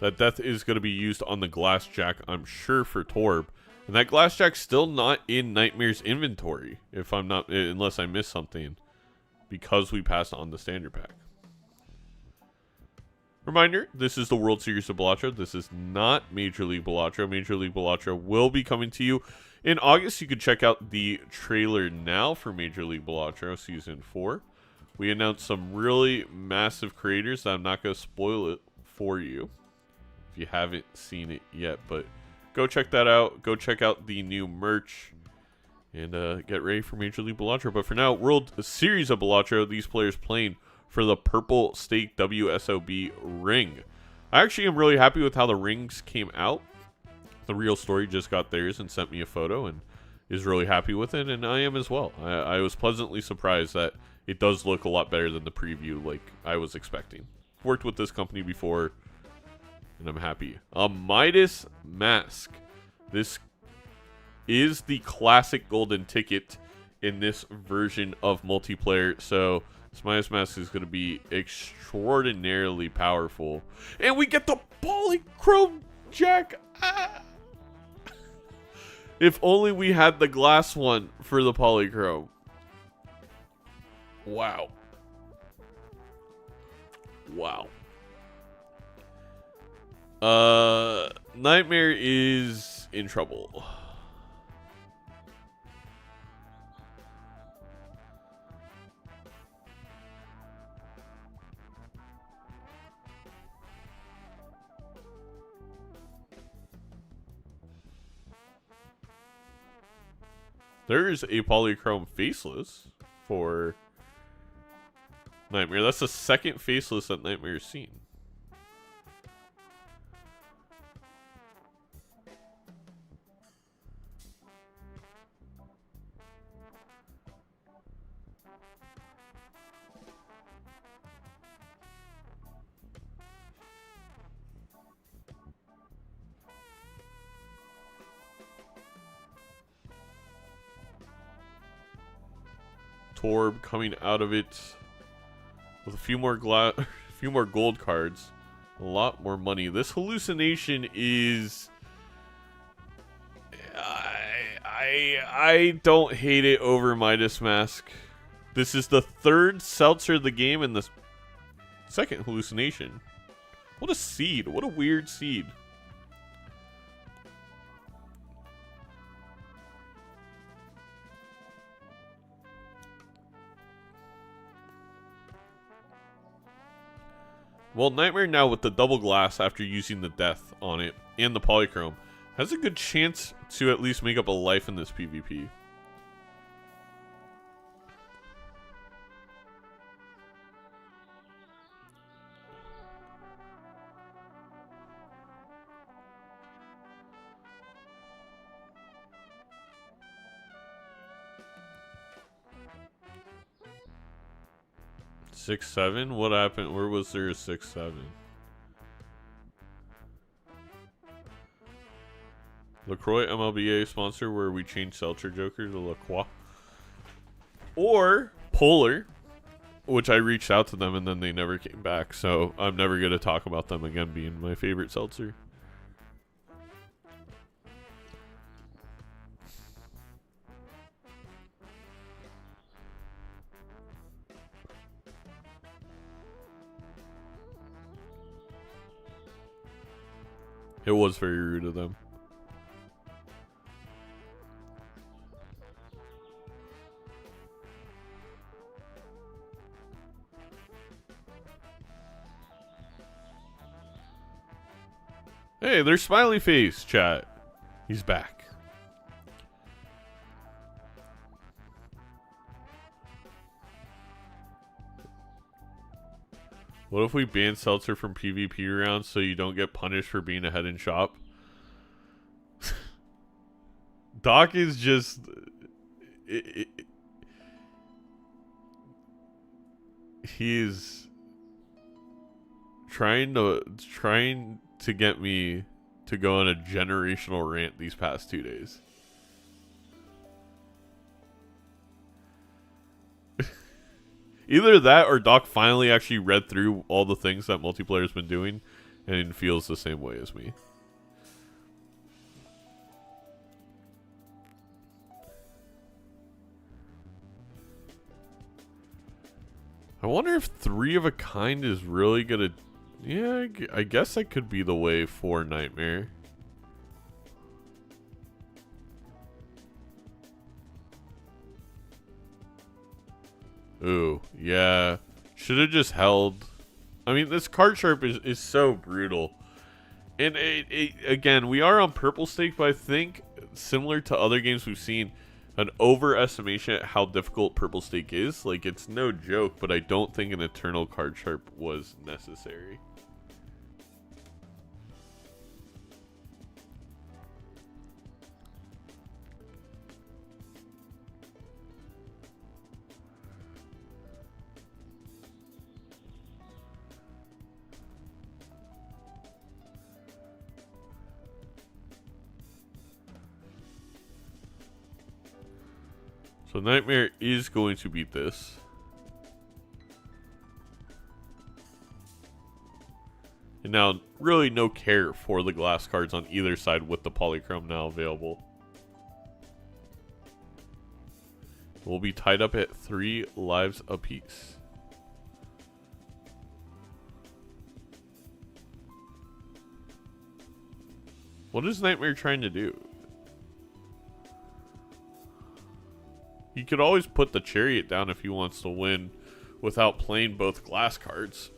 A: That death is going to be used on the Glass Jack, I'm sure, for Torb. And that Glass Jack's still not in Nightmare's inventory, if I'm not, unless I missed something, because we passed on the standard pack. Reminder, this is the World Series of Balatro. This is not Major League Balatro. Major League Balatro will be coming to you in August. You can check out the trailer now for Major League Balatro Season 4. We announced some really massive creators that I'm not going to spoil it for you if you haven't seen it yet. But go check that out. Go check out the new merch and get ready for Major League Balatro. But for now, World Series of Balatro, these players playing for the Purple Stake WSOB ring. I actually am really happy with how the rings came out. The Real Story just got theirs and sent me a photo and is really happy with it, and I am as well. I was pleasantly surprised that it does look a lot better than the preview like I was expecting. Worked with this company before, and I'm happy. A Midas Mask. This is the classic golden ticket in this version of multiplayer, so this Midas Mask is going to be extraordinarily powerful. And we get the Polychrome Jack. Ah! If only we had the glass one for the Polychrome. Wow. Wow. Nightmare is in trouble. There's a Polychrome Faceless for Nightmare. That's the second Faceless that Nightmare's seen. Torb coming out of it with a few more gold cards, a lot more money. This hallucination is I don't hate it over Midas Mask. This is the third seltzer of the game and the second hallucination. What a seed. What a weird seed. Well, Nightmare now with the double glass after using the death on it and the polychrome has a good chance to at least make up a life in this PvP. Six, 7? What happened? Where was there a 6, 7? LaCroix MLBA sponsor where we change Seltzer Joker to LaCroix. Or Polar, which I reached out to them and then they never came back. So I'm never going to talk about them again being my favorite seltzer. It was very rude of them. Hey, there's Smiley Face, chat. He's back. What if we ban Seltzer from PvP rounds so you don't get punished for being ahead in shop? Doc is just... he's trying to get me to go on a generational rant these past 2 days. Either that or Doc finally actually read through all the things that multiplayer's been doing and feels the same way as me. I wonder if 3 of a kind is really gonna... Yeah, I guess that could be the way for Nightmare. Ooh, yeah. Should have just held. I mean, this card sharp is so brutal. And again, we are on purple stake, but I think similar to other games we've seen, an overestimation at how difficult purple stake is. Like, it's no joke, but I don't think an eternal card sharp was necessary. So Nightmare is going to beat this. And now, really no care for the glass cards on either side with the polychrome now available. We'll be tied up at 3 lives apiece. What is Nightmare trying to do? He could always put the Chariot down if he wants to win without playing both glass cards.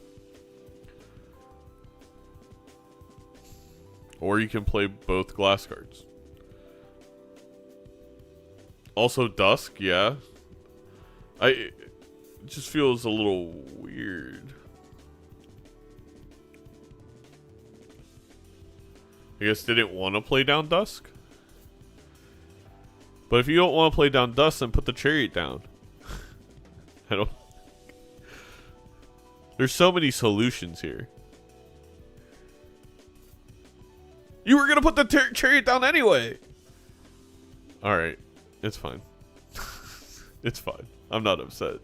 A: Or you can play both glass cards. Also Dusk, yeah. It just feels a little weird. I guess they didn't want to play down Dusk. But if you don't want to play down Dusk, then put the Chariot down. I don't... There's so many solutions here. You were going to put the Chariot down anyway. Alright. It's fine. It's fine. I'm not upset.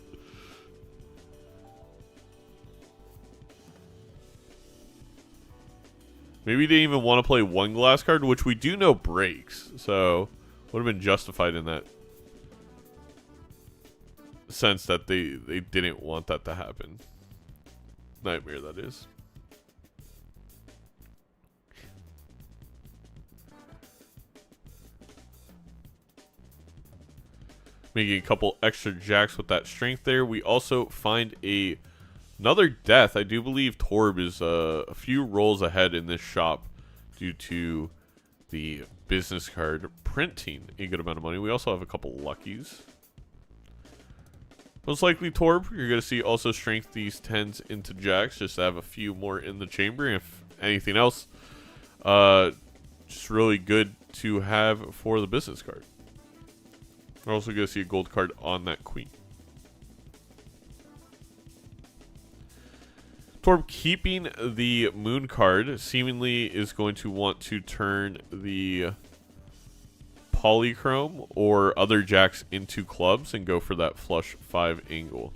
A: Maybe they didn't even want to play one glass card, which we do know breaks. So... would have been justified in that sense that they didn't want that to happen. Nightmare, that is. Making a couple extra jacks with that strength there. We also find a Another death. I do believe Torb is a few rolls ahead in this shop due to the business card printing a good amount of money. We also have a couple luckies. Most likely Torb, you're going to see also strength these 10s into jacks just to have a few more in the chamber. If anything else, just really good to have for the business card. We're also going to see a gold card on that queen. Torb keeping the moon card seemingly is going to want to turn the polychrome or other jacks into clubs and go for that flush 5 angle.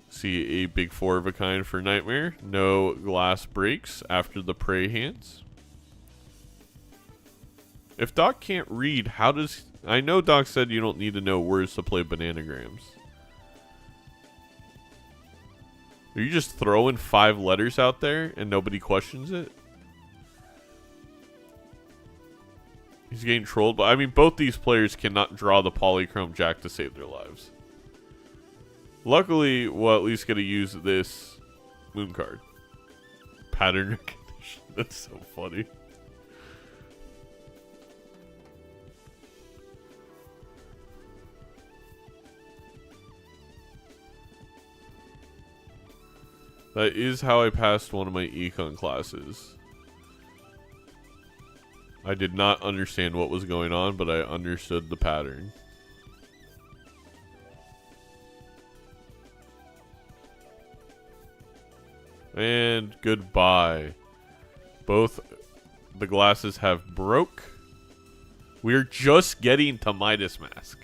A: See a big 4 of a kind for Nightmare. No glass breaks after the prey hands. If Doc can't read, how does... I know Doc said you don't need to know words to play bananagrams. Are you just throwing 5 letters out there and nobody questions it? He's getting trolled, but I mean, both these players cannot draw the polychrome jack to save their lives. Luckily, we'll at least get to use this moon card. Pattern recognition. That's so funny. That is how I passed one of my econ classes. I did not understand what was going on, but I understood the pattern. And goodbye. Both the glasses have broke. We're just getting to Midas Mask.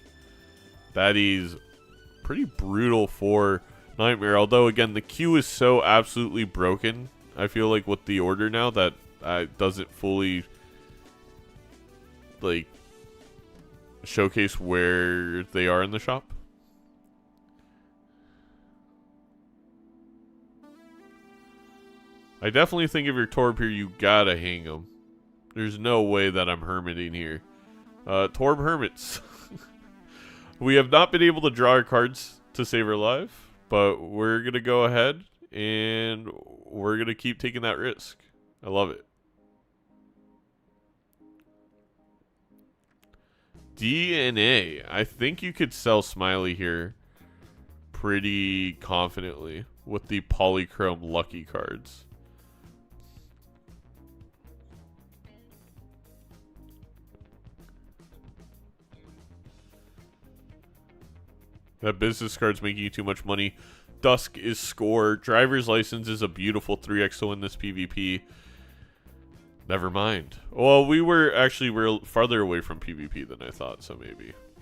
A: That is pretty brutal for Nightmare. Although, again, the queue is so absolutely broken, I feel like, with the order now that doesn't fully, like, showcase where they are in the shop. I definitely think if you're Torb here, you gotta hang him. There's no way that I'm hermiting here. Torb hermits. We have not been able to draw our cards to save our life, but we're gonna go ahead and we're gonna keep taking that risk. I love it. DNA. I think you could sell Smiley here pretty confidently with the polychrome lucky cards. That business card's making you too much money. Dusk is score. Driver's license is a beautiful 3x to win this PvP. Never mind. Well, we're farther away from PvP than I thought, so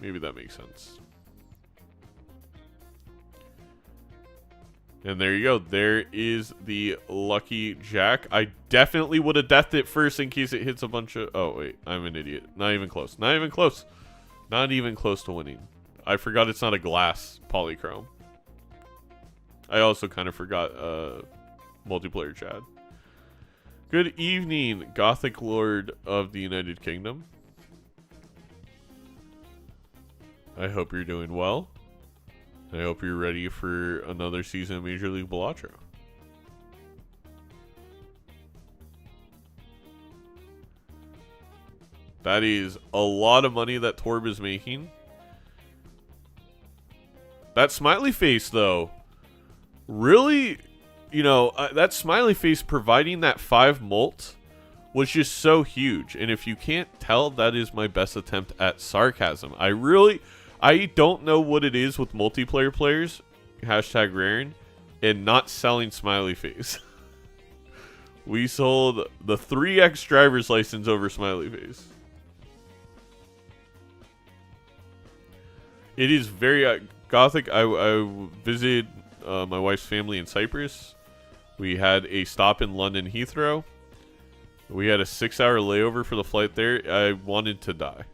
A: maybe that makes sense. And there you go. There is the lucky jack. I definitely would have deathed it first in case it hits a bunch of... Oh, wait. I'm an idiot. Not even close. Not even close. Not even close to winning. I forgot it's not a glass polychrome. I also kind of forgot multiplayer Chad. Good evening, Gothic Lord of the United Kingdom. I hope you're doing well. I hope you're ready for another season of Major League Balatro. That is a lot of money that Torb is making. That smiley face, though, really, you know, that smiley face providing that 5 molt was just so huge. And if you can't tell, that is my best attempt at sarcasm. I don't know what it is with multiplayer players, hashtag raring, and not selling smiley face. We sold the 3x driver's license over smiley face. It is very... Gothic, I visited my wife's family in Cyprus. We had a stop in London Heathrow. We had a 6-hour layover for the flight there. I wanted to die.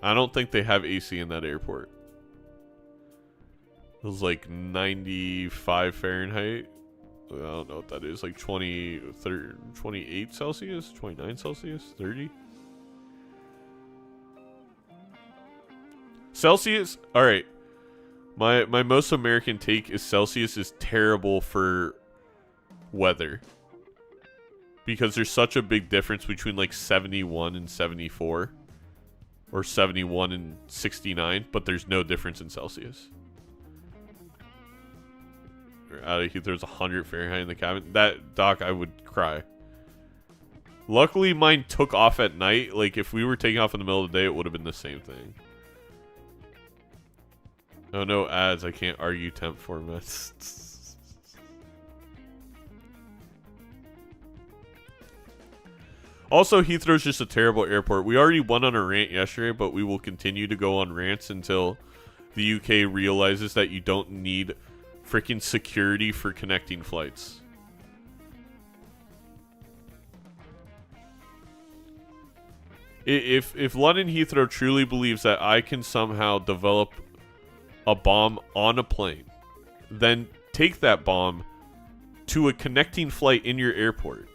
A: I don't think they have AC in that airport. It was like 95 Fahrenheit. I don't know what that is. Like 28 Celsius? 29 Celsius? 30? Celsius? Alright. My most American take is Celsius is terrible for weather. Because there's such a big difference between like 71 and 74. Or 71 and 69. But there's no difference in Celsius. There's 100 Fahrenheit in the cabin. That, Doc, I would cry. Luckily, mine took off at night. Like, if we were taking off in the middle of the day, it would have been the same thing. Oh, no ads. I can't argue temp formats. Also, Heathrow's just a terrible airport. We already went on a rant yesterday, but we will continue to go on rants until the UK realizes that you don't need freaking security for connecting flights. If London Heathrow truly believes that I can somehow develop a bomb on a plane, then take that bomb to a connecting flight in your airport.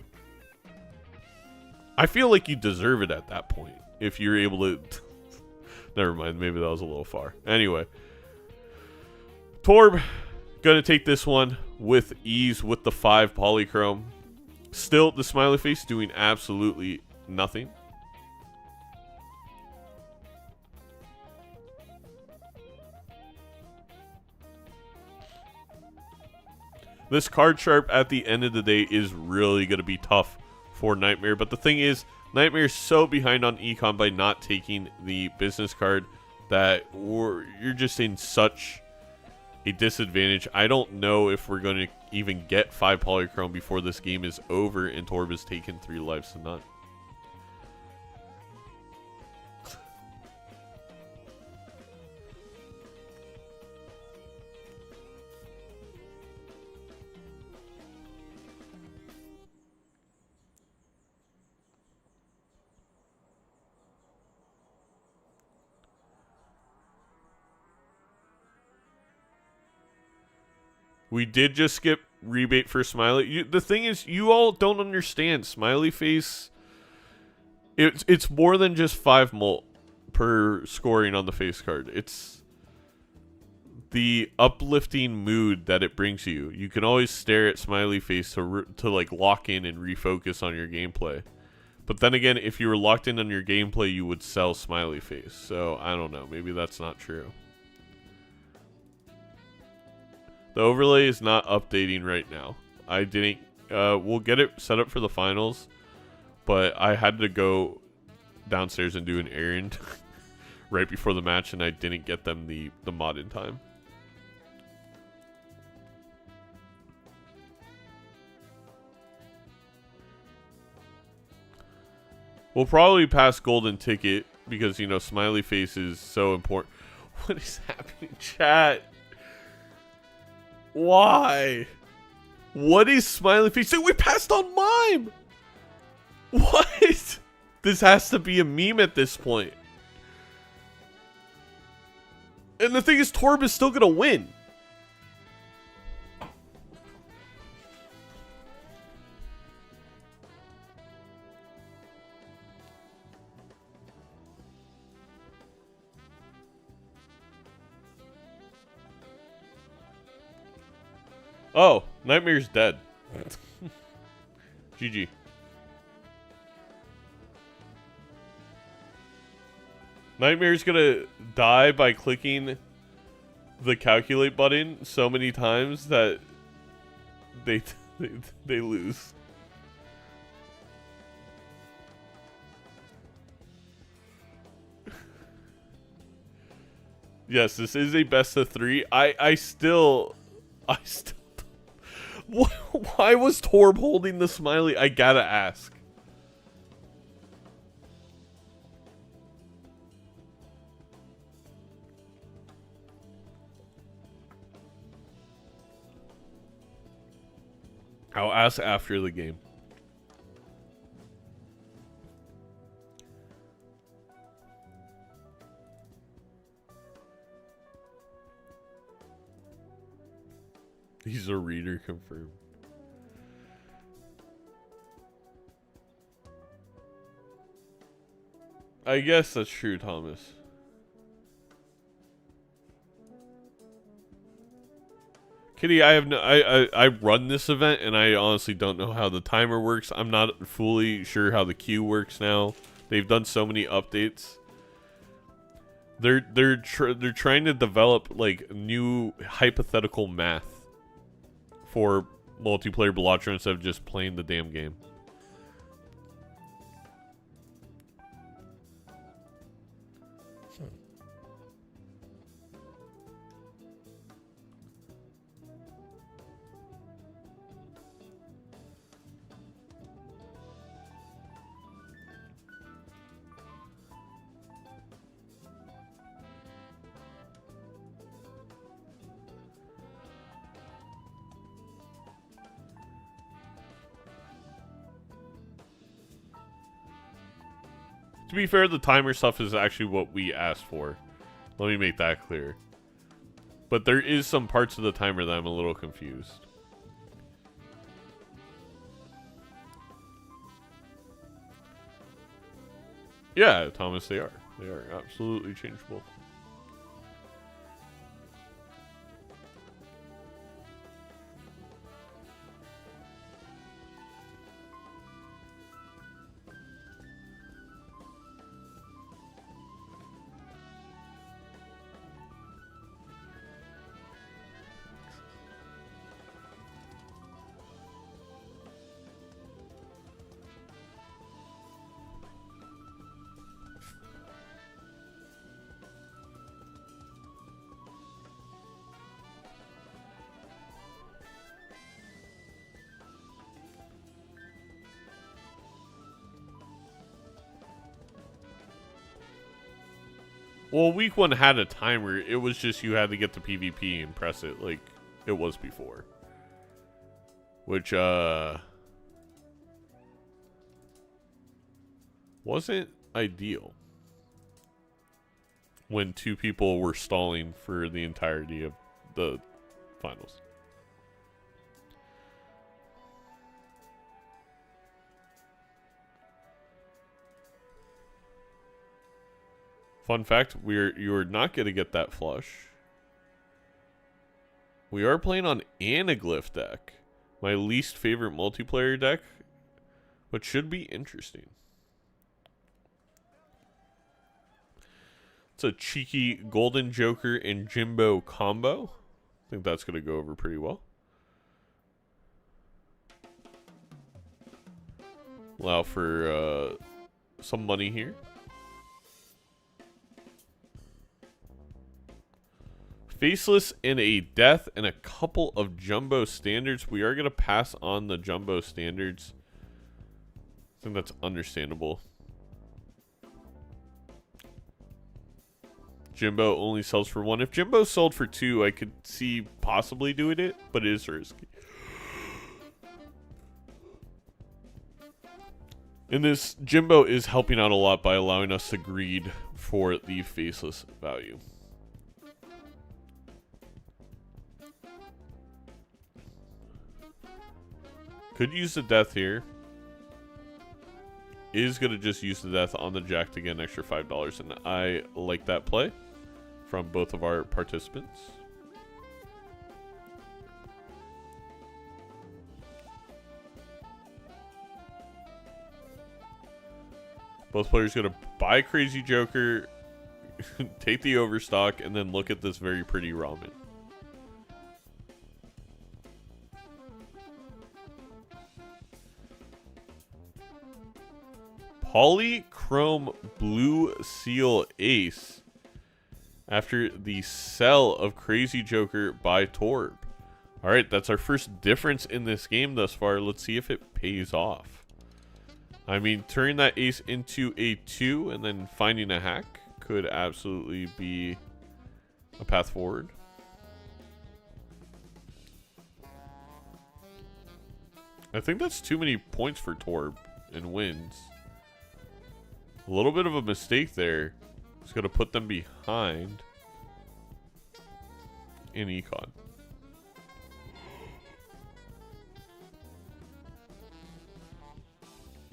A: I feel like you deserve it at that point if you're able to... Never mind, maybe that was a little far. Anyway. Torb, gonna take this one with ease with the 5 polychrome. Still, the smiley face doing absolutely nothing. This card sharp at the end of the day is really going to be tough for Nightmare. But the thing is, Nightmare is so behind on Econ by not taking the business card that you're just in such a disadvantage. I don't know if we're going to even get 5 polychrome before this game is over and Torb has taken 3 lives to none. We did just skip rebate for Smiley. The thing is, you all don't understand. Smiley face, it's more than just 5 mult per scoring on the face card. It's the uplifting mood that it brings you. You can always stare at Smiley face to like lock in and refocus on your gameplay. But then again, if you were locked in on your gameplay, you would sell Smiley face. So I don't know. Maybe that's not true. The overlay is not updating right now. I didn't... we'll get it set up for the finals. But I had to go downstairs and do an errand right before the match. And I didn't get them the mod in time. We'll probably pass golden ticket. Because, you know, smiley face is so important. What is happening, chat? Why? What is smiley face? We passed on mime. What? This has to be a meme at this point. And the thing is, Torb is still gonna win. Oh, Nightmare's dead. GG. Nightmare's gonna die by clicking the calculate button so many times that they lose. Yes, this is a best of 3. I still why was Torb holding the smiley? I gotta ask. I'll ask after the game. He's a reader, confirmed. I guess that's true, Thomas. Kitty, I have no. I run this event, and I honestly don't know how the timer works. I'm not fully sure how the queue works now. They've done so many updates. They're trying to develop like new hypothetical math for multiplayer Balatro instead of just playing the damn game. To be fair, the timer stuff is actually what we asked for. Let me make that clear. But there is some parts of the timer that I'm a little confused. Yeah, Thomas, they are. They are absolutely changeable. Well, week 1 had a timer. It was just you had to get the PvP and press it like it was before. Which, wasn't ideal. When 2 people were stalling for the entirety of the finals. Fun fact, you're not going to get that flush. We are playing on Anaglyph deck. My least favorite multiplayer deck. But should be interesting. It's a cheeky Golden Joker and Jimbo combo. I think that's going to go over pretty well. Allow for some money here. Faceless and a death and a couple of jumbo standards. We are going to pass on the jumbo standards. I think that's understandable. Jimbo only sells for 1. If Jimbo sold for 2, I could see possibly doing it, but it is risky. And this Jimbo is helping out a lot by allowing us to greed for the faceless value. Could use the death here. Is going to just use the death on the jack to get an extra $5. And I like that play from both of our participants. Both players going to buy Crazy Joker, take the overstock, and then look at this very pretty ramen. Polychrome Blue Seal Ace after the sell of Crazy Joker by Torb. Alright, that's our first difference in this game thus far. Let's see if it pays off. I mean, turning that ace into a 2 and then finding a hack could absolutely be a path forward. I think that's too many points for Torb and wins. A little bit of a mistake there. It's going to put them behind in econ.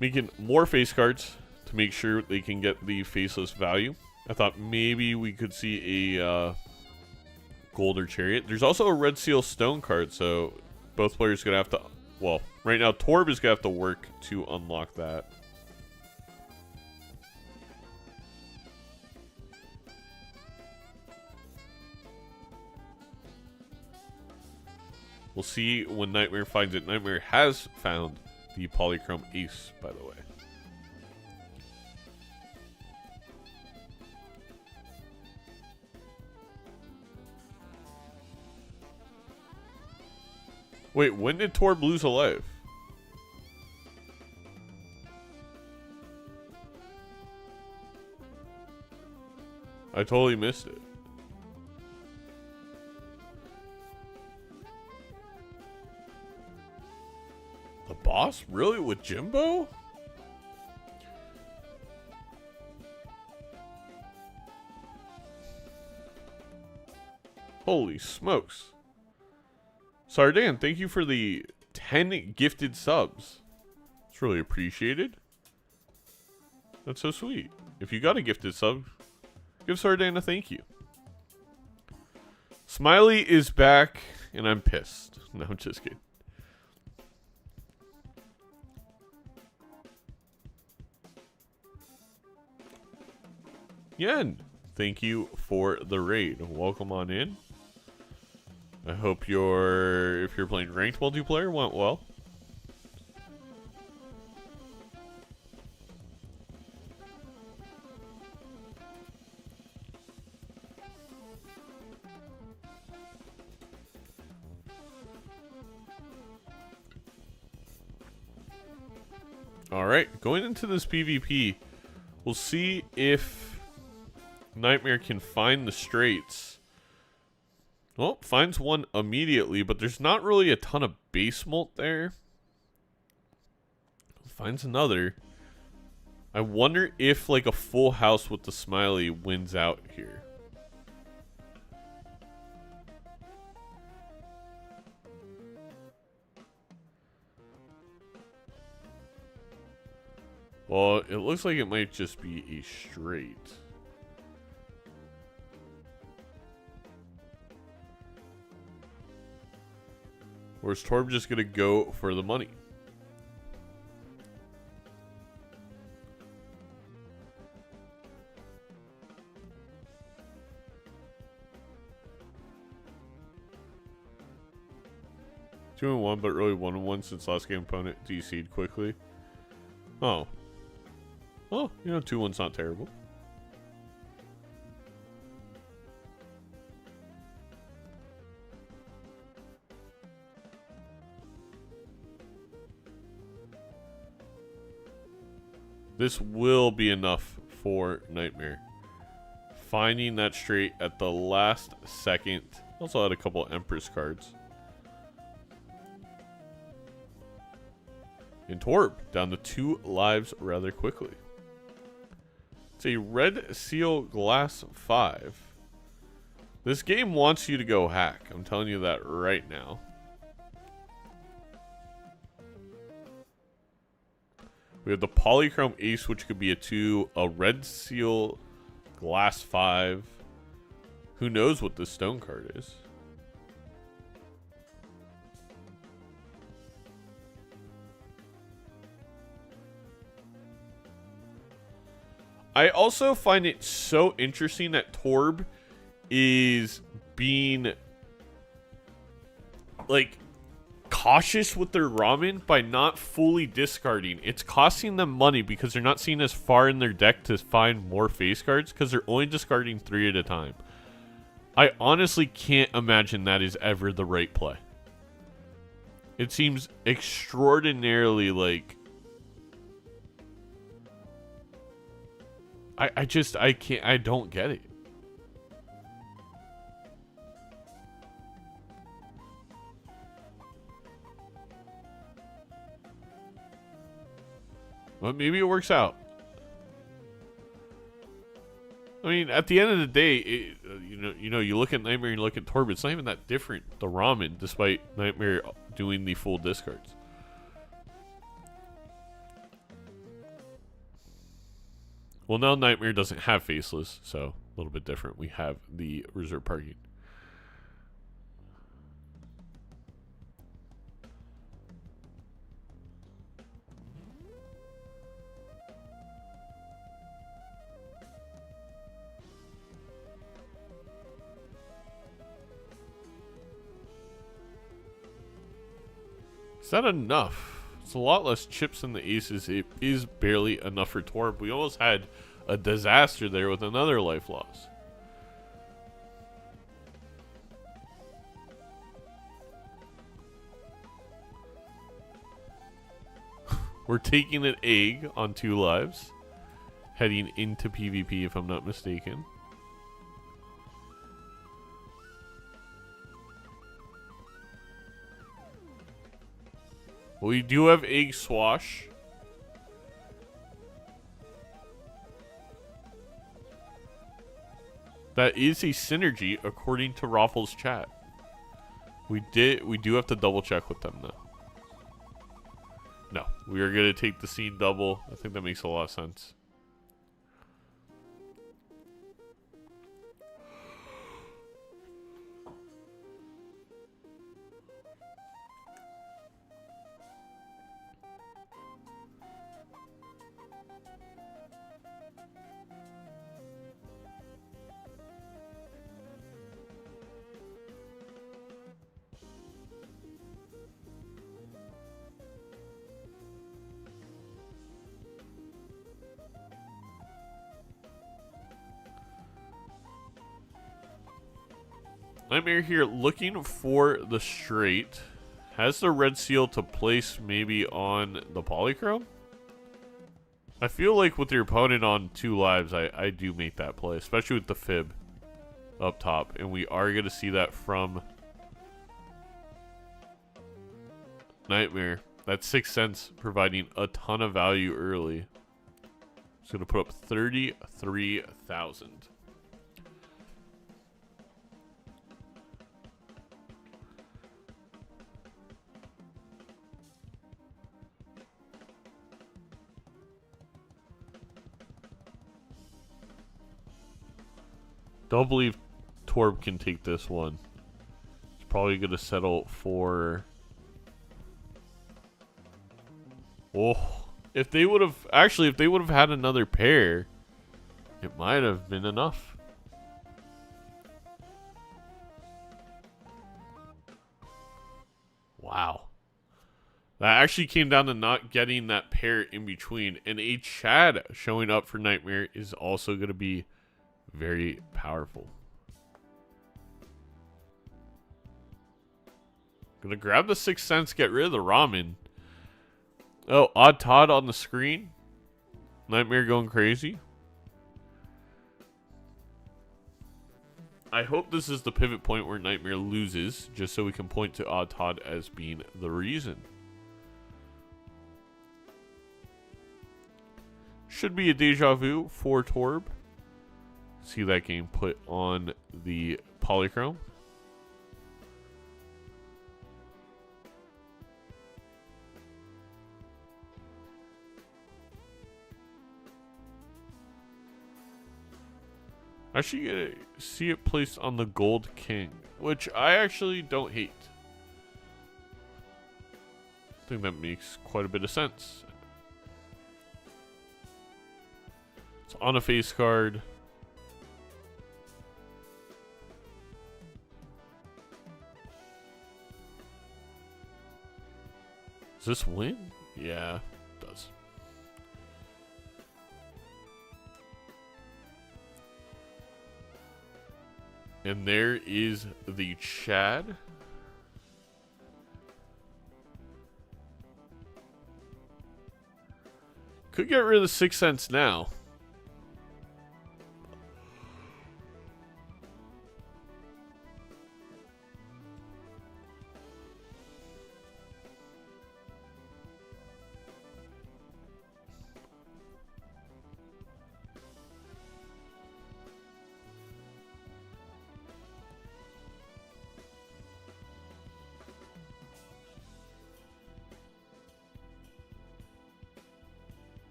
A: Making more face cards to make sure they can get the faceless value. I thought maybe we could see a gold or chariot. There's also a red seal stone card, so both players are going to have to... Well, right now, Torb is going to have to work to unlock that. We'll see when Nightmare finds it. Nightmare has found the Polychrome Ace, by the way. Wait, when did Torb lose a life? I totally missed it. The boss? Really? With Jimbo? Holy smokes. Sardan, thank you for the 10 gifted subs. It's really appreciated. That's so sweet. If you got a gifted sub, give Sardan a thank you. Smiley is back, and I'm pissed. No, I'm just kidding. Yen, thank you for the raid. Welcome on in. I hope if you're playing ranked multiplayer, went well. Alright, going into this PvP, we'll see if Nightmare can find the straights. Well, finds one immediately, but there's not really a ton of base molt there. Finds another. I wonder if like a full house with the Smiley wins out here. Well, it looks like it might just be a straight. Or is Torb just going to go for the money? Two and one, but really 1-1 since last game opponent DC'd quickly. Oh. Well, you know, 2-1's not terrible. This will be enough for Nightmare. Finding that straight at the last second. Also had a couple Empress cards. And Torb down to 2 lives rather quickly. It's a red seal glass 5. This game wants you to go hack. I'm telling you that right now. We have the Polychrome Ace, which could be a 2, a red seal glass 5. Who knows what this stone card is? I also find it so interesting that Torb is being like cautious with their ramen by not fully discarding. It's costing them money because they're not seeing as far in their deck to find more face cards because they're only discarding 3 at a time. I honestly can't imagine that is ever the right play. It seems extraordinarily like I don't get it. Well, maybe it works out. I mean, at the end of the day, you look at Nightmare and you look at Torb. It's not even that different. The ramen, despite Nightmare doing the full discards. Well, now Nightmare doesn't have Faceless, so a little bit different. We have the reserve parking. Is that enough? It's a lot less chips than the aces. It is barely enough for Torb. We almost had a disaster there with another life loss. We're taking an egg on 2 lives. Heading into PvP if I'm not mistaken. We do have egg swash. That is a synergy according to Raffles chat. We do have to double check with them though. No, we are going to take the scene double. I think that makes a lot of sense. Nightmare here looking for the straight. Has the red seal to place maybe on the polychrome? I feel like with your opponent on 2 lives, I do make that play, especially with the fib up top. And we are going to see that from Nightmare. That 6 cents providing a ton of value early. It's going to put up 33,000. Don't believe Torb can take this one. He's probably going to settle for... Oh, if they would have... Actually, if they would have had another pair, it might have been enough. Wow. That actually came down to not getting that pair in between. And a Chad showing up for Nightmare is also going to be very powerful. Gonna grab the 6 cents, get rid of the ramen. Oh, Odd Todd on the screen. Nightmare going crazy. I hope this is the pivot point where Nightmare loses, just so we can point to Odd Todd as being the reason. Should be a deja vu for Torb. See that game put on the polychrome. Actually gonna see it placed on the gold king, which I actually don't hate. I think that makes quite a bit of sense. It's on a face card. Does this win? Yeah, it does. And there is the Chad. Could get rid of the 6 cents now.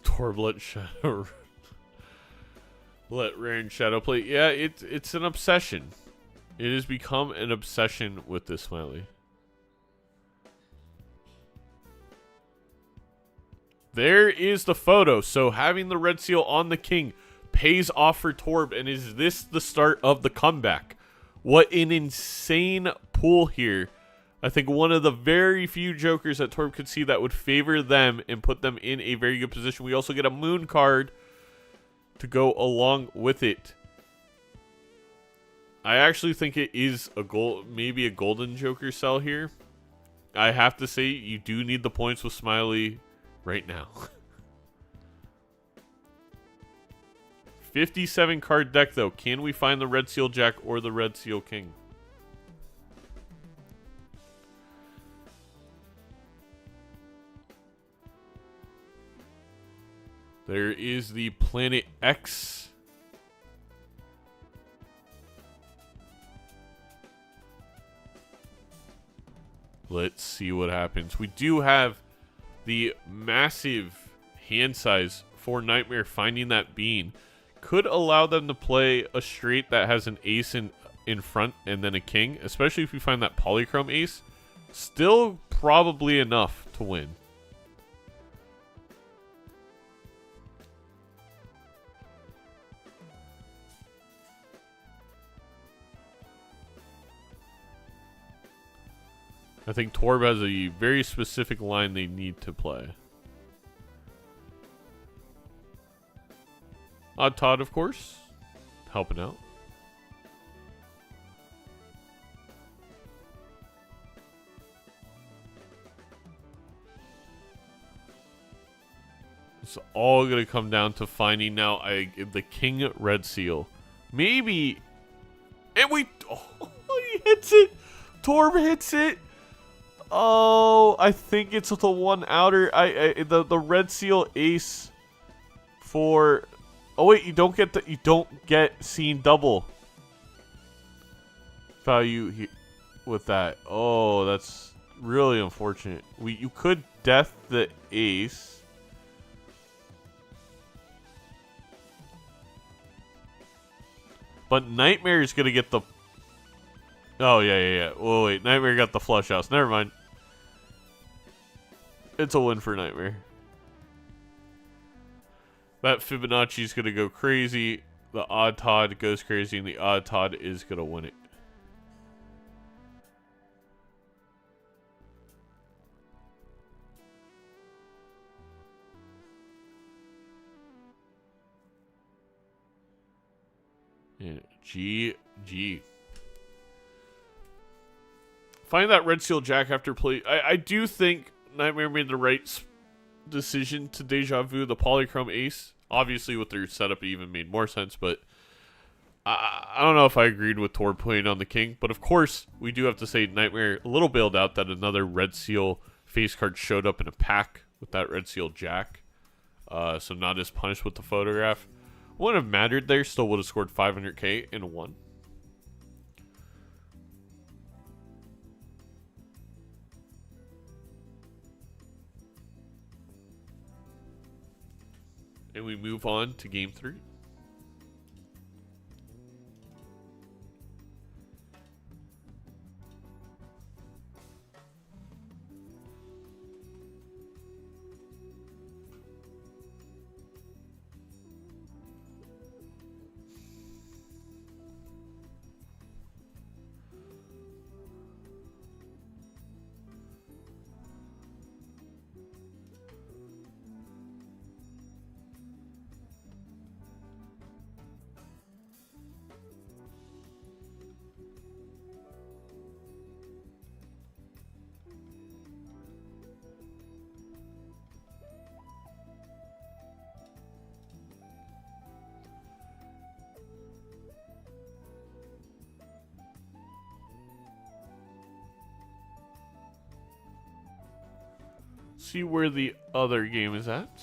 A: Torb let Shadow let Rare and Shadow play. Yeah, it's an obsession. It has become an obsession with this Smiley. There is the photo. So having the red seal on the king pays off for Torb. And is this the start of the comeback? What an insane pull here. I think one of the very few jokers that Torb could see that would favor them and put them in a very good position. We also get a moon card to go along with it. I actually think it is a maybe a golden joker sell here. I have to say, you do need the points with Smiley right now. 57 card deck though. Can we find the red seal jack or the red seal king? There is the Planet X. Let's see what happens. We do have the massive hand size for Nightmare finding that bean. Could allow them to play a straight that has an ace in front and then a king, especially if you find that polychrome ace. Still probably enough to win. I think Torb has a very specific line they need to play. Odd Todd, of course, helping out. It's all going to come down to finding now the King Red Seal. Maybe. And we. Oh, he hits it. Torb hits it. Oh, I think it's the one outer. The red seal ace for. Oh wait, you don't get seen double value with that. Oh, that's really unfortunate. You could death the ace. But Nightmare is gonna get the. Oh yeah. Oh wait, Nightmare got the flush house. Never mind. It's a win for Nightmare. That Fibonacci is going to go crazy. The Odd Todd goes crazy, and the Odd Todd is going to win it. And GG. Find that red seal jack after play. I do think Nightmare made the right decision to Deja Vu the polychrome ace. Obviously, with their setup, it even made more sense, but I don't know if I agreed with Torb playing on the king. But of course, we do have to say Nightmare a little bailed out that another red seal face card showed up in a pack with that red seal jack. So not as punished with the photograph. Wouldn't have mattered there. Still would have scored 500k in a 1. And we move on to game 3. See where the other game is at.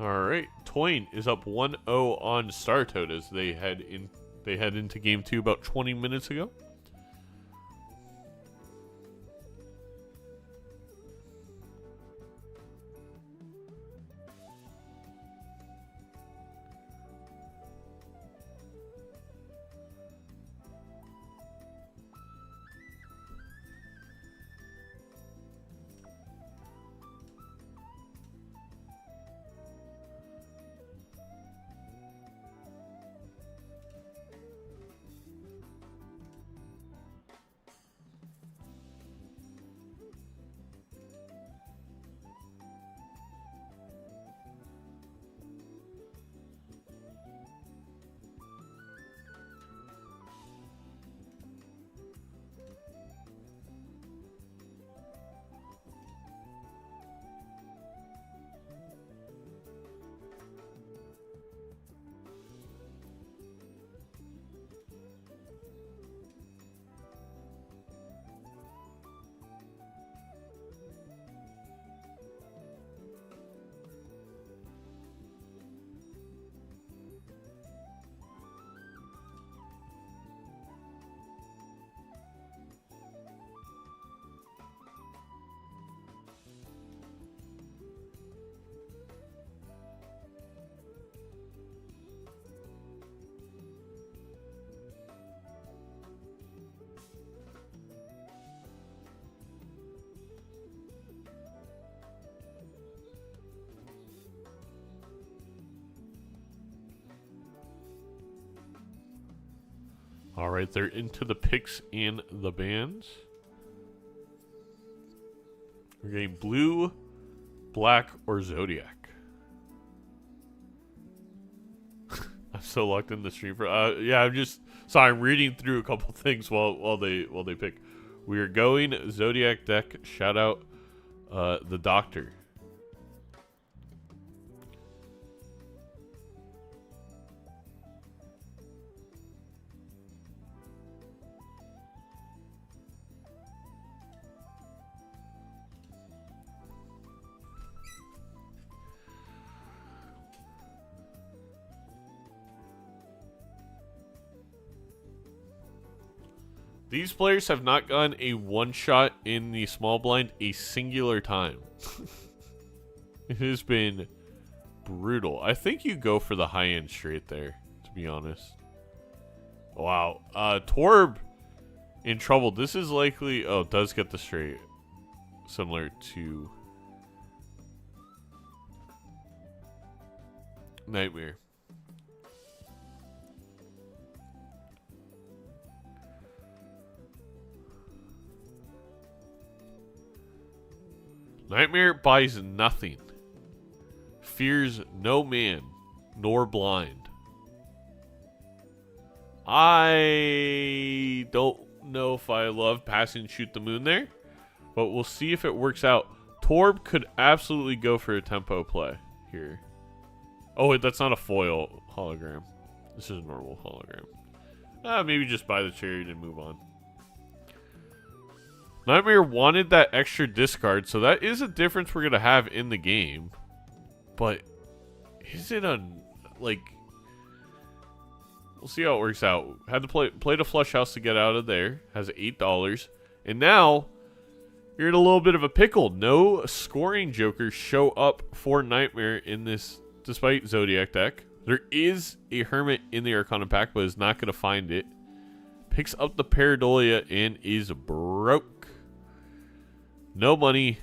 A: All right, Toyn is up 1-0 on Startoad as they head into game 2 about 20 minutes ago. All right, they're into the picks and the bands. We're getting blue, black, or zodiac. I'm so locked in the stream for. Yeah, I'm just sorry. I'm reading through a couple things while they pick. We are going zodiac deck. Shout out, the doctor. These players have not gotten a one-shot in the small blind a singular time. It has been brutal. I think you go for the high-end straight there, to be honest. Wow. Torb in trouble. This is likely... Oh, it does get the straight. Similar to Nightmare. Nightmare buys nothing, fears no man, nor blind. I don't know if I love passing shoot the moon there, but we'll see if it works out. Torb could absolutely go for a tempo play here. Oh, wait, that's not a foil hologram. This is a normal hologram. Maybe just buy the chariot and move on. Nightmare wanted that extra discard, so that is a difference we're going to have in the game. But is it a, like... We'll see how it works out. Had to play the flush house to get out of there. Has $8. And now, you're in a little bit of a pickle. No scoring jokers show up for Nightmare in this, despite Zodiac deck. There is a Hermit in the Arcana pack, but is not going to find it. Picks up the Pareidolia and is broke. No money,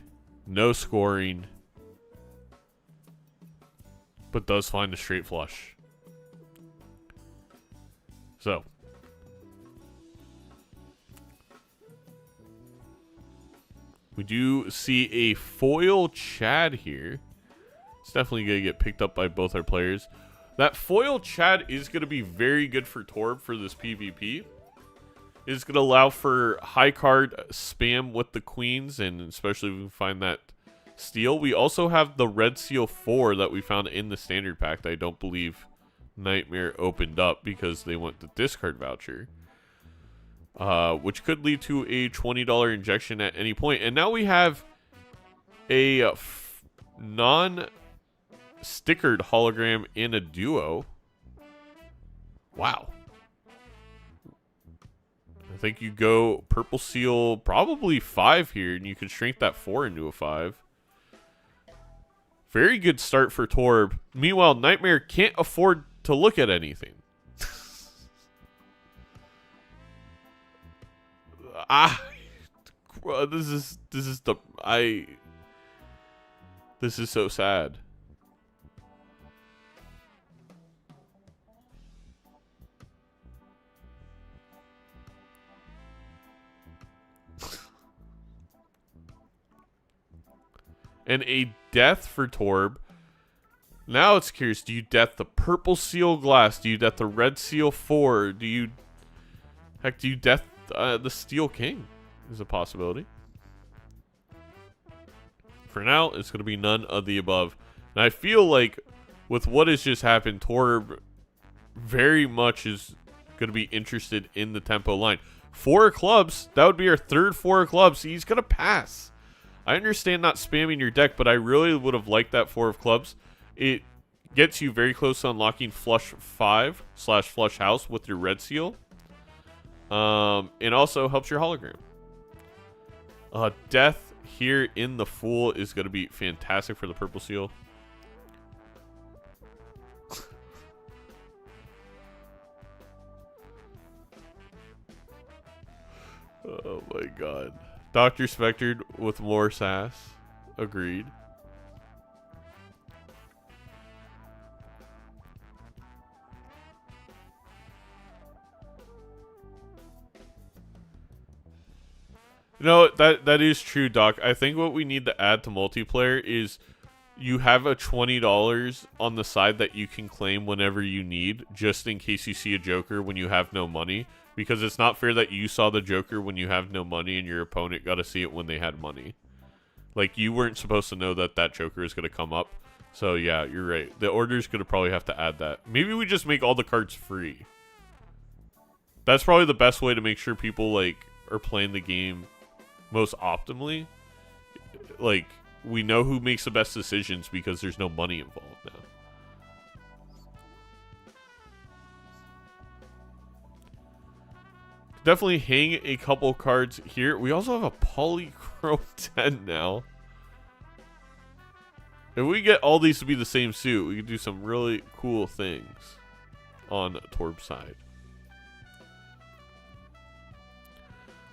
A: no scoring, but does find a straight flush. So, we do see a foil Chad here. It's definitely going to get picked up by both our players. That foil Chad is going to be very good for Torb for this PvP. It's going to allow for high card spam with the queens, and especially if we find that steal. We also have the Red Seal 4 that we found in the standard pack that I don't believe Nightmare opened up because they went the discard voucher. Which could lead to a $20 injection at any point. And now we have a non-stickered hologram in a duo. Wow. I think you go Purple Seal, probably 5 here, and you can shrink that 4 into a 5. Very good start for Torb. Meanwhile, Nightmare can't afford to look at anything. This is so sad. And a death for Torb. Now it's curious. Do you death the Purple Seal Glass? Do you death the Red Seal 4? Do you... Heck, do you death the Steel King? Is a possibility. For now, it's going to be none of the above. And I feel like with what has just happened, Torb very much is going to be interested in the tempo line. 4 clubs. That would be our third 4 clubs. He's going to pass. I understand not spamming your deck, but I really would have liked that 4 of clubs. It gets you very close to unlocking flush 5 / flush house with your Red Seal. And also helps your hologram. Death here in the Fool is going to be fantastic for the Purple Seal. Oh my god. Dr. Spectred with more sass. Agreed. No, that is true, Doc. I think what we need to add to multiplayer is you have a $20 on the side that you can claim whenever you need, just in case you see a Joker when you have no money. Because it's not fair that you saw the Joker when you have no money and your opponent got to see it when they had money. Like, you weren't supposed to know that that Joker is going to come up. So, yeah, you're right. The order's going to probably have to add that. Maybe we just make all the cards free. That's probably the best way to make sure people, like, are playing the game most optimally. Like, we know who makes the best decisions because there's no money involved now. Definitely hang a couple cards here. We also have a Polychrome 10 now. If we get all these to be the same suit, we can do some really cool things on Torb's side.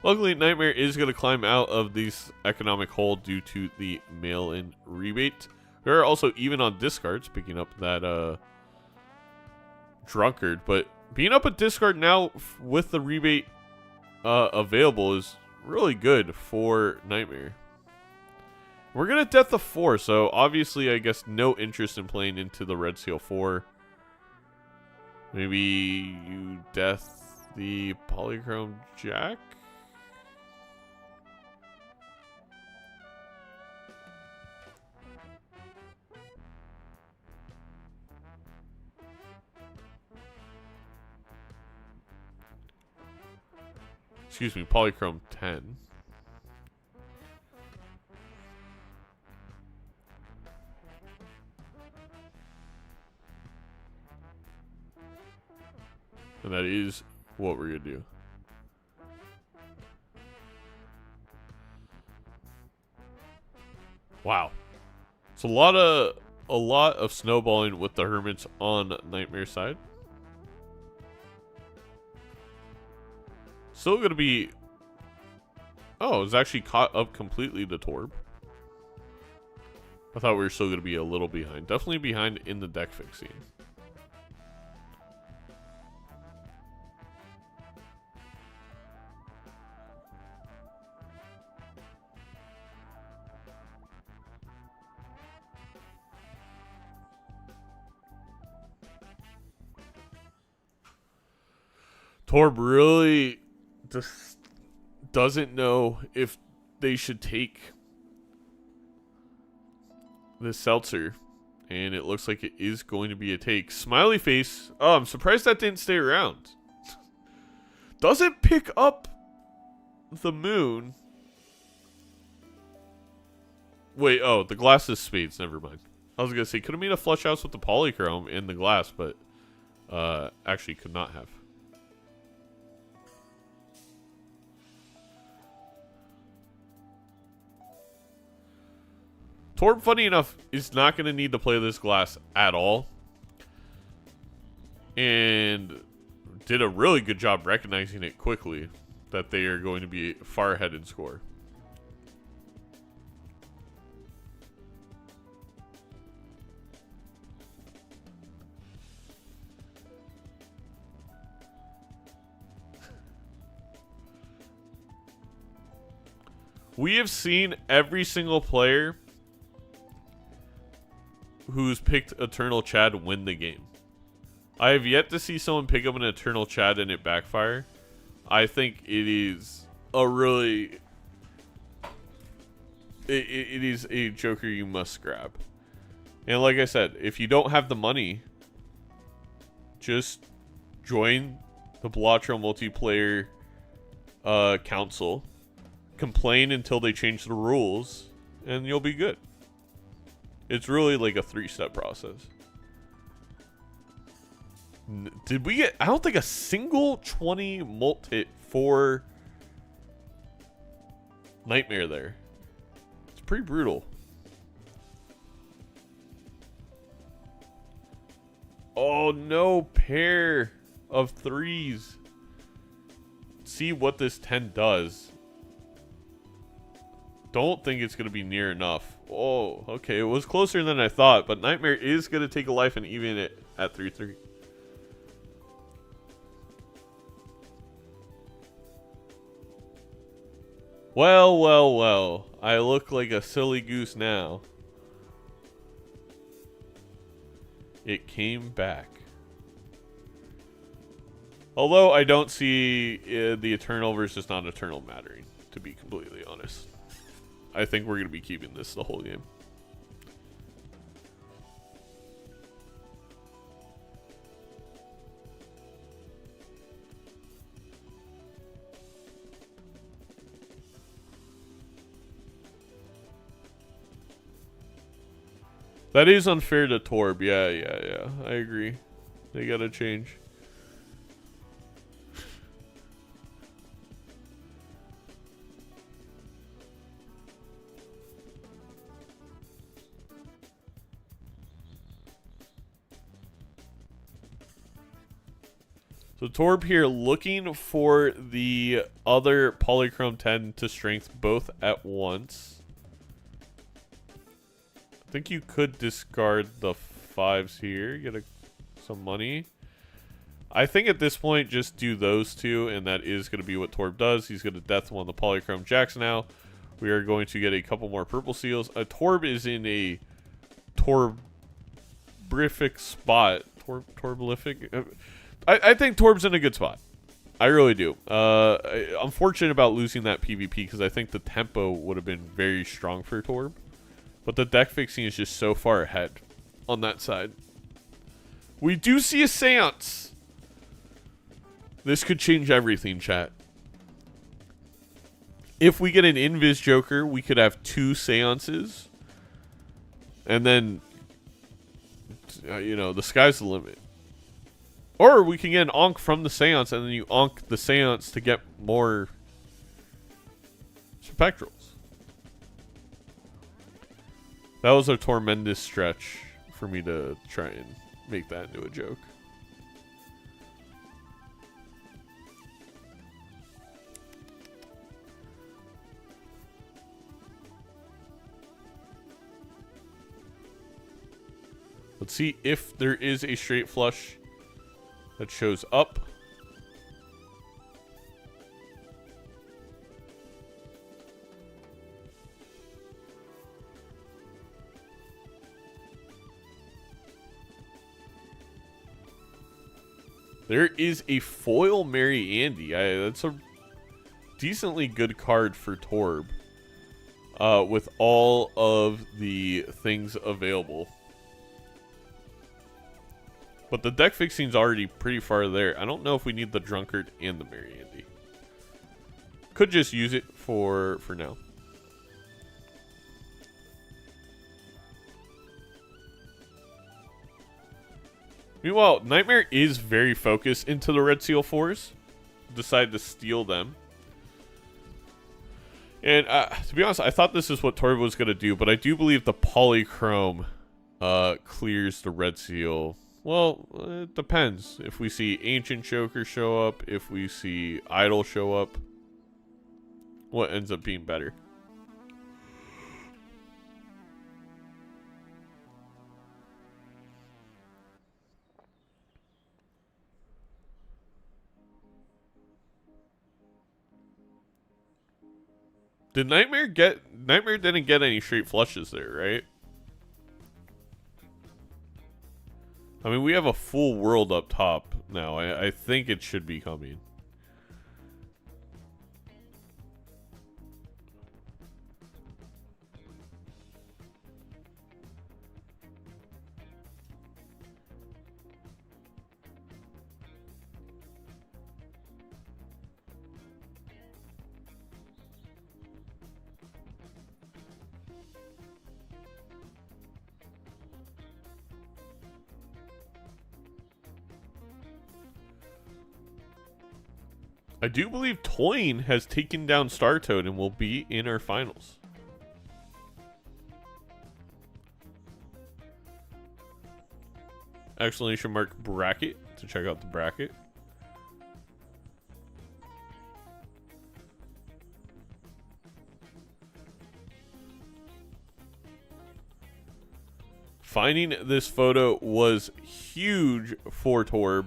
A: Luckily, Nightmare is going to climb out of this economic hole due to the mail-in rebate. We are also even on discards, picking up that Drunkard. But being up a discard now with the rebate available is really good for Nightmare. We're going to Death the 4, so obviously I guess no interest in playing into the Red Seal 4. Maybe you Death the Polychrome Jack? Excuse me, Polychrome 10. And that is what we're gonna do. Wow. It's a lot of snowballing with the Hermits on Nightmare side. Still gonna be... Oh, it's actually caught up completely to Torb. I thought we were still gonna be a little behind. Definitely behind in the deck fixing. Torb really just doesn't know if they should take this Seltzer. And it looks like it is going to be a take. Smiley face. Oh, I'm surprised that didn't stay around. Doesn't pick up the moon. Wait, oh, the glass is spades. Never mind. I was going to say, could have made a flush house with the polychrome in the glass, but actually could not have. Torb, funny enough, is not going to need to play this glass at all. And did a really good job recognizing it quickly that they are going to be far ahead in score. We have seen every single player who's picked Eternal Chad win the game. I have yet to see someone pick up an Eternal Chad and it backfire. I think it is a really... It is a Joker you must grab. And like I said, if you don't have the money, just join the Balatro Multiplayer Council. Complain until they change the rules, and you'll be good. It's really like a 3-step process. Did we get... I don't think a single 20 mult hit for Nightmare there. It's pretty brutal. Oh, no pair of 3s. See what this 10 does. Don't think it's going to be near enough. Oh, okay. It was closer than I thought, but Nightmare is going to take a life and even it at 3-3. Well, well, well. I look like a silly goose now. It came back. Although I don't see the eternal versus non-eternal mattering, to be completely honest. I think we're going to be keeping this the whole game. That is unfair to Torb. Yeah. I agree. They gotta change. So Torb here looking for the other Polychrome 10 to strength both at once. I think you could discard the 5s here, get some money. I think at this point just do those two, and that is going to be what Torb does. He's going to death one the Polychrome Jacks now. We are going to get a couple more purple seals. Torb is in a Torbrific spot. Torblific? I think Torb's in a good spot. I really do. I'm fortunate about losing that PvP because I think the tempo would have been very strong for Torb. But the deck fixing is just so far ahead on that side. We do see a seance. This could change everything, chat. If we get an Invis Joker, we could have 2 seances. And then, you know, the sky's the limit. Or we can get an Ankh from the seance, and then you Ankh the seance to get more spectrals. That was a tremendous stretch for me to try and make that into a joke. Let's see if there is a straight flush that shows up. There is a foil Mary Andy. That's a decently good card for Torb. With all of the things available. But the deck fixing's already pretty far there. I don't know if we need the Drunkard and the Mary Andy. Could just use it for now. Meanwhile, Nightmare is very focused into the Red Seal 4s. Decide to steal them. And to be honest, I thought this is what Torb was going to do, but I do believe the Polychrome clears the Red Seal. Well, it depends. If we see Ancient Choker show up, if we see Idol show up, what ends up being better? Did Nightmare didn't get any straight flushes there, right? I mean, we have a full world up top now. I think it should be coming. I do believe Toyn has taken down Star Toad and will be in our finals. Exclamation mark bracket to check out the bracket. Finding this photo was huge for Torb.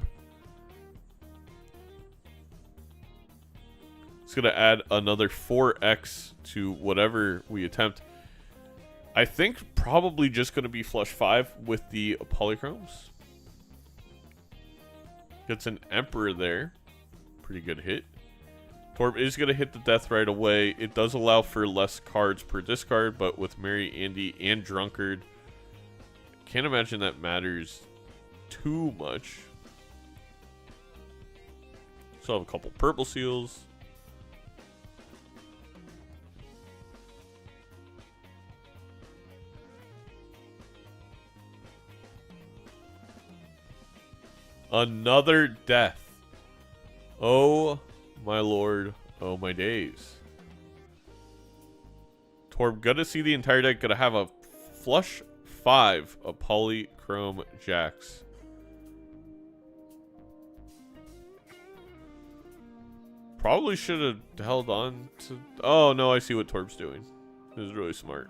A: going to add another 4x to whatever we attempt. I think probably just going to be flush 5 with the polychromes. Gets an Emperor there. Pretty good hit. Torb is going to hit the death right away. It does allow for less cards per discard, but with Merry Andy and Drunkard, can't imagine that matters too much. So I have a couple purple seals. Another death. Oh my lord. Oh my days. Torb, gonna see the entire deck. Gonna have a flush 5 of polychrome jacks. Probably should have held on to... Oh, no, I see what Torb's doing. This is really smart.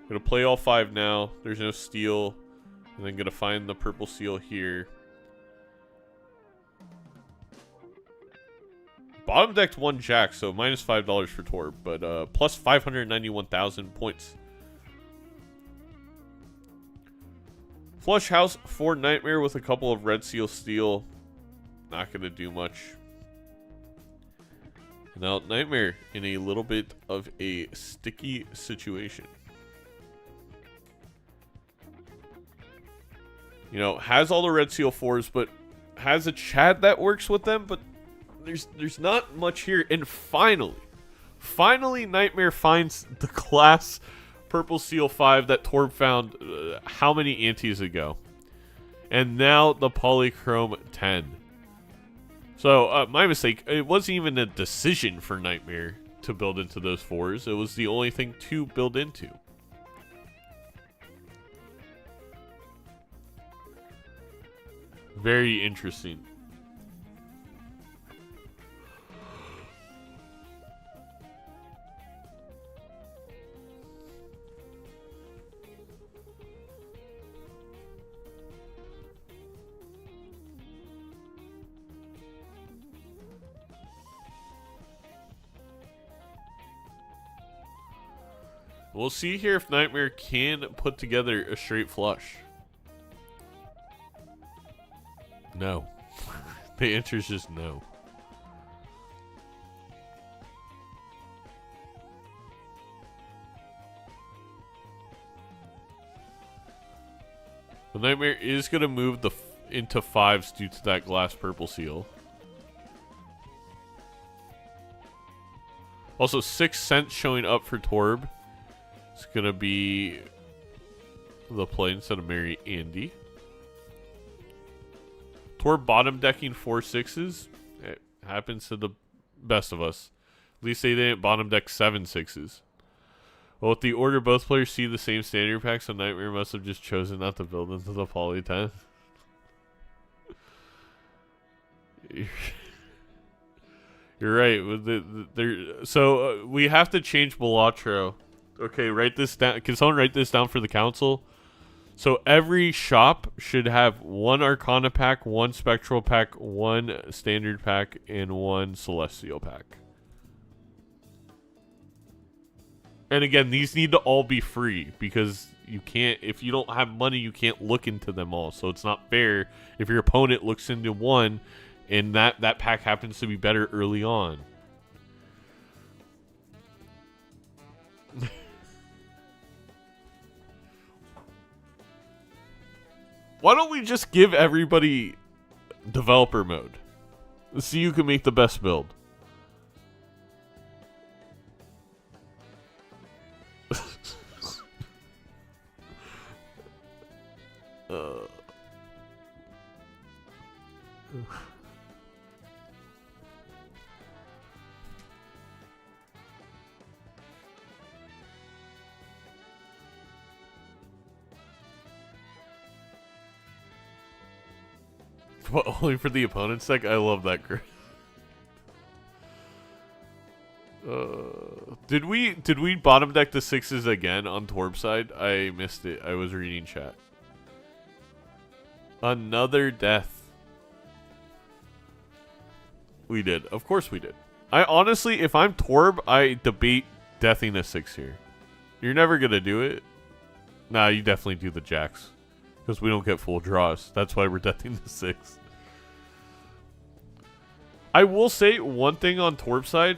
A: Gonna play all 5 now. There's no steal. And then gonna find the purple seal here. Bottom decked 1 jack, so minus $5 for Torb, but plus 591,000 points. Flush house for Nightmare with a couple of red seal steal. Not gonna do much. Now Nightmare in a little bit of a sticky situation. You know, has all the red seal 4s, but has a Chad that works with them, but there's not much here. And finally Nightmare finds the class purple seal 5 that Torb found how many antes ago. And now the polychrome 10. So, my mistake. It wasn't even a decision for Nightmare to build into those 4s. It was the only thing to build into. Very interesting. We'll see here if Nightmare can put together a straight flush. No. The answer is just no. The Nightmare is going to move into 5s due to that glass purple seal. Also, 6 cents showing up for Torb. It's going to be the play instead of Merry Andy. Torb bottom decking 4 6s. It happens to the best of us. At least they didn't bottom deck 7 6s. Well, with the order, both players see the same standard pack, so Nightmare must have just chosen not to build into the poly 10. You're right. So we have to change Balatro. Okay, write this down. Can someone write this down for the council? So every shop should have 1 Arcana pack, 1 Spectral pack, 1 Standard pack, and 1 Celestial pack. And again, these need to all be free because you can't, if you don't have money, you can't look into them all. So it's not fair if your opponent looks into one and that pack happens to be better early on. Why don't we just give everybody developer mode? So you can make the best build. What, only for the opponent's deck? I love that. Did we bottom deck the 6s again on Torb's side? I missed it. I was reading chat. Another death. We did. Of course we did. I honestly, if I'm Torb, I debate deathing a 6 here. You're never going to do it. Nah, you definitely do the jacks. Because we don't get full draws. That's why we're deathing the 6. I will say one thing on Torb's side.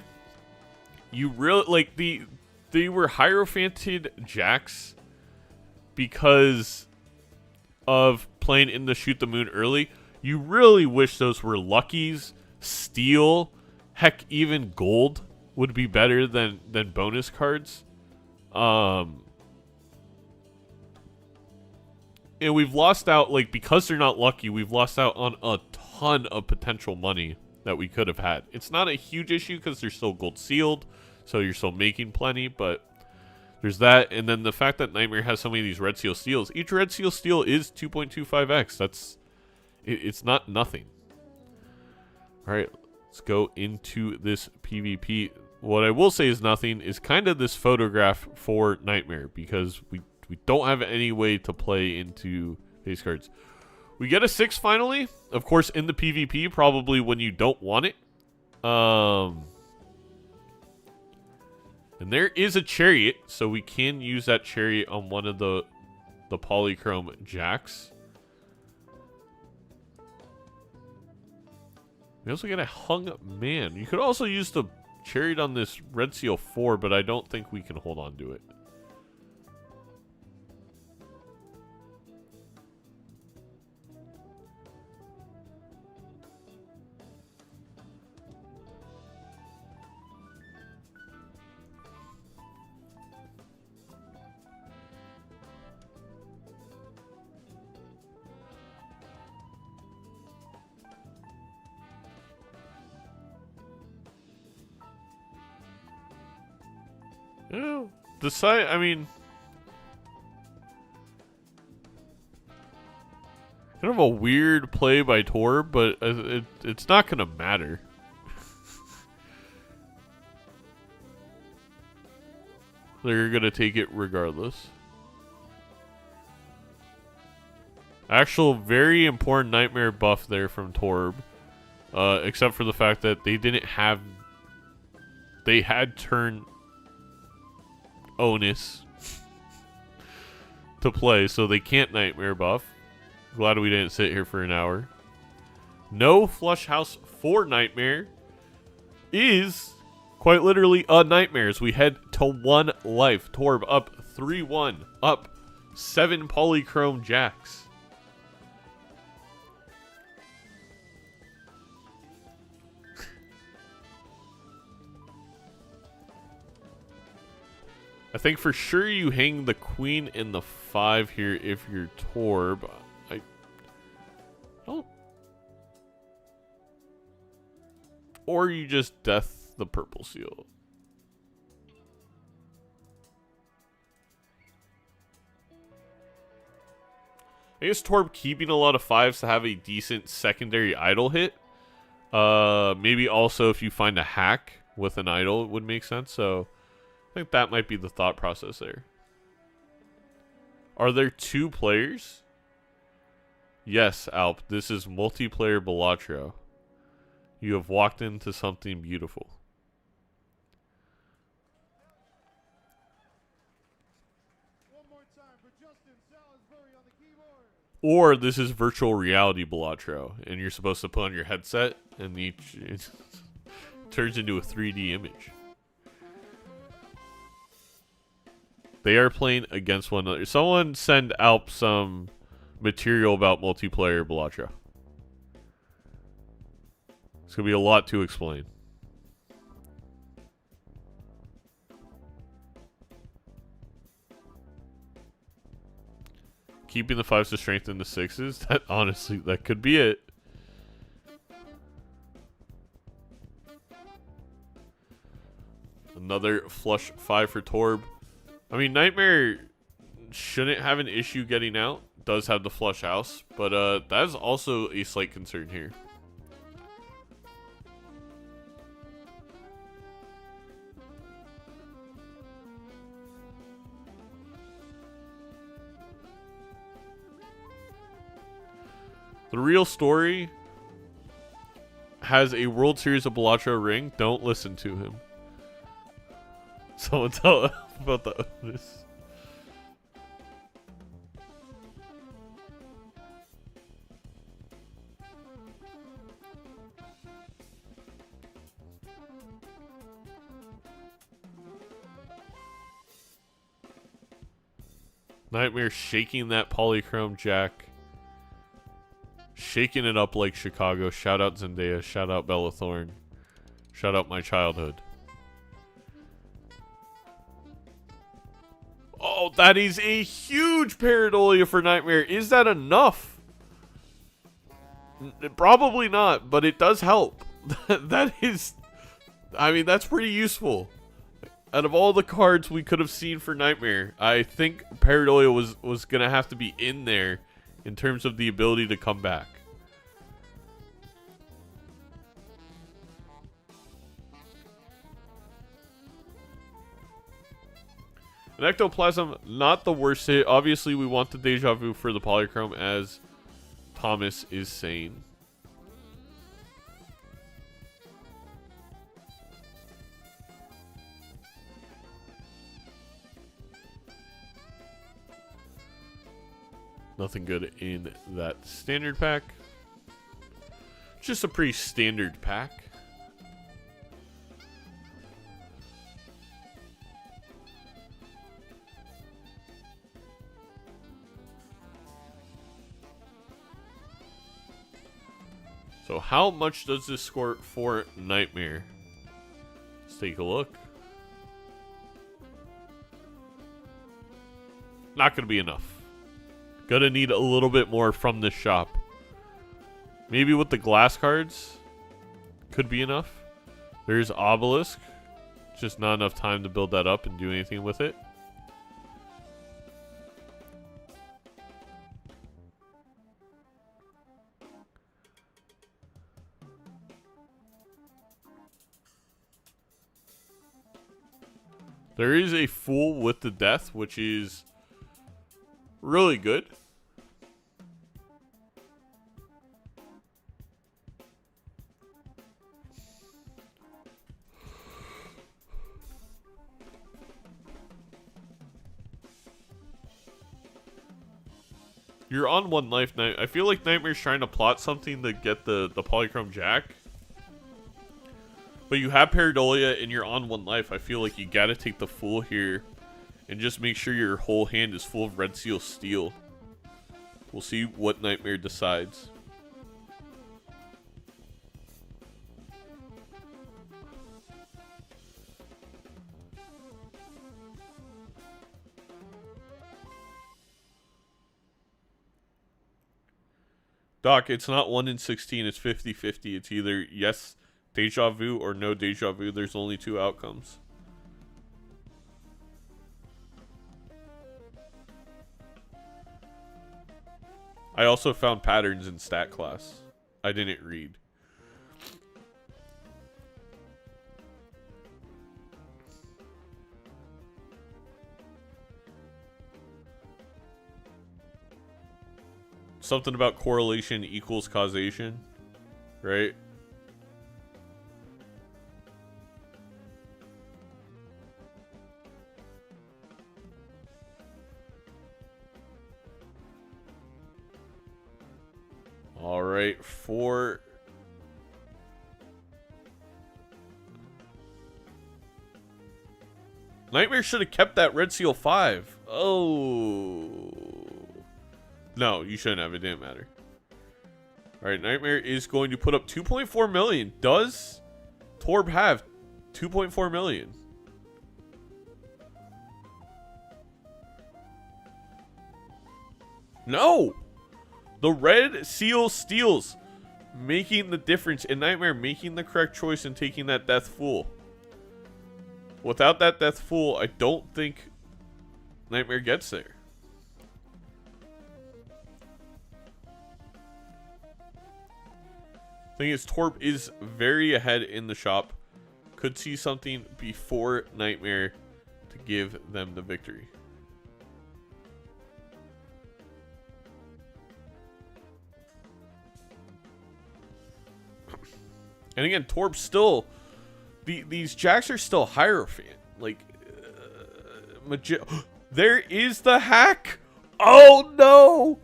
A: You really, like, they were Hierophanted jacks because of playing in the Shoot the Moon early. You really wish those were luckies, steel, heck, even gold would be better than bonus cards. And we've lost out, like, because they're not lucky, we've lost out on a ton of potential money that we could have had. It's not a huge issue because they're still gold sealed, so you're still making plenty, but there's that. And then the fact that Nightmare has so many of these Red Seal steals. Each Red Seal steal is 2.25x. It's not nothing. All right, let's go into this PvP. What I will say is nothing is kind of this photograph for Nightmare because we don't have any way to play into base cards. We get a 6 finally. Of course, in the PvP, probably when you don't want it. And there is a Chariot, so we can use that Chariot on one of the Polychrome jacks. We also get a Hung Man. You could also use the Chariot on this Red Seal 4, but I don't think we can hold on to it. Yeah, the site, I mean, kind of a weird play by Torb, but it's not going to matter. They're going to take it regardless. Actual very important Nightmare buff there from Torb. Except for the fact that they didn't have... They had turn onus to play, so they can't Nightmare buff. Glad we didn't sit here for an hour. No Flush House for Nightmare is quite literally a nightmare as we head to 1 life. Torb up 3-1, up 7 Polychrome jacks. I think for sure you hang the Queen in the 5 here if you're Torb. I don't. Or you just death the purple seal. I guess Torb keeping a lot of 5s to have a decent secondary idol hit. Maybe also if you find a hack with an idol, it would make sense. So I think that might be the thought process there. Are there 2 players? Yes, Alp. This is multiplayer Balatro. You have walked into something beautiful.
B: One more time for Justin Salisbury on the keyboard.
A: Or this is virtual reality Balatro, and you're supposed to put on your headset, and it turns into a 3D image. They are playing against one another. Someone send Alp some material about multiplayer Balatro. It's going to be a lot to explain. Keeping the 5s to strengthen the 6s. That honestly, that could be it. Another flush 5 for Torb. I mean, Nightmare shouldn't have an issue getting out. Does have the flush house, but that is also a slight concern here. The real story has a World Series of Balatro ring. Don't listen to him. Someone tell about the Otis. Nightmare shaking that polychrome jack. Shaking it up like Chicago. Shout out Zendaya. Shout out Bella Thorne. Shout out my childhood. Oh, that is a huge pareidolia for Nightmare. Is that enough? Probably not, but it does help. That is... I mean, that's pretty useful. Out of all the cards we could have seen for Nightmare, I think Pareidolia was going to have to be in there in terms of the ability to come back. An Ectoplasm, not the worst hit. Obviously, we want the Deja Vu for the Polychrome, as Thomas is saying. Nothing good in that standard pack. Just a pretty standard pack. So how much does this score for Nightmare? Let's take a look. Not going to be enough. Gonna need a little bit more from this shop. Maybe with the glass cards. Could be enough. There's Obelisk. Just not enough time to build that up and do anything with it. There is a Fool with the Death, which is really good. You're on 1 life. I feel like Nightmare's trying to plot something to get the Polychrome Jack. But you have Pareidolia and you're on 1 life. I feel like you gotta take the Fool here. And just make sure your whole hand is full of Red Seal Steel. We'll see what Nightmare decides. Doc, it's not 1 in 16. It's 50-50. It's either yes, Deja Vu, or no Deja Vu. There's only 2 outcomes. I also found patterns in stat class. I didn't read. Something about correlation equals causation, right? All right, for Nightmare should have kept that Red Seal 5. Oh. No, you shouldn't have. It didn't matter. All right, Nightmare is going to put up 2.4 million. Does Torb have 2.4 million? No. The Red Seal steals, making the difference, and Nightmare making the correct choice and taking that Death Fool. Without that Death Fool, I don't think Nightmare gets there. Thing is, Torb is very ahead in the shop. Could see something before Nightmare to give them the victory. And again, Torb still... These Jacks are still Hierophant. Like... There is the hack! Oh no!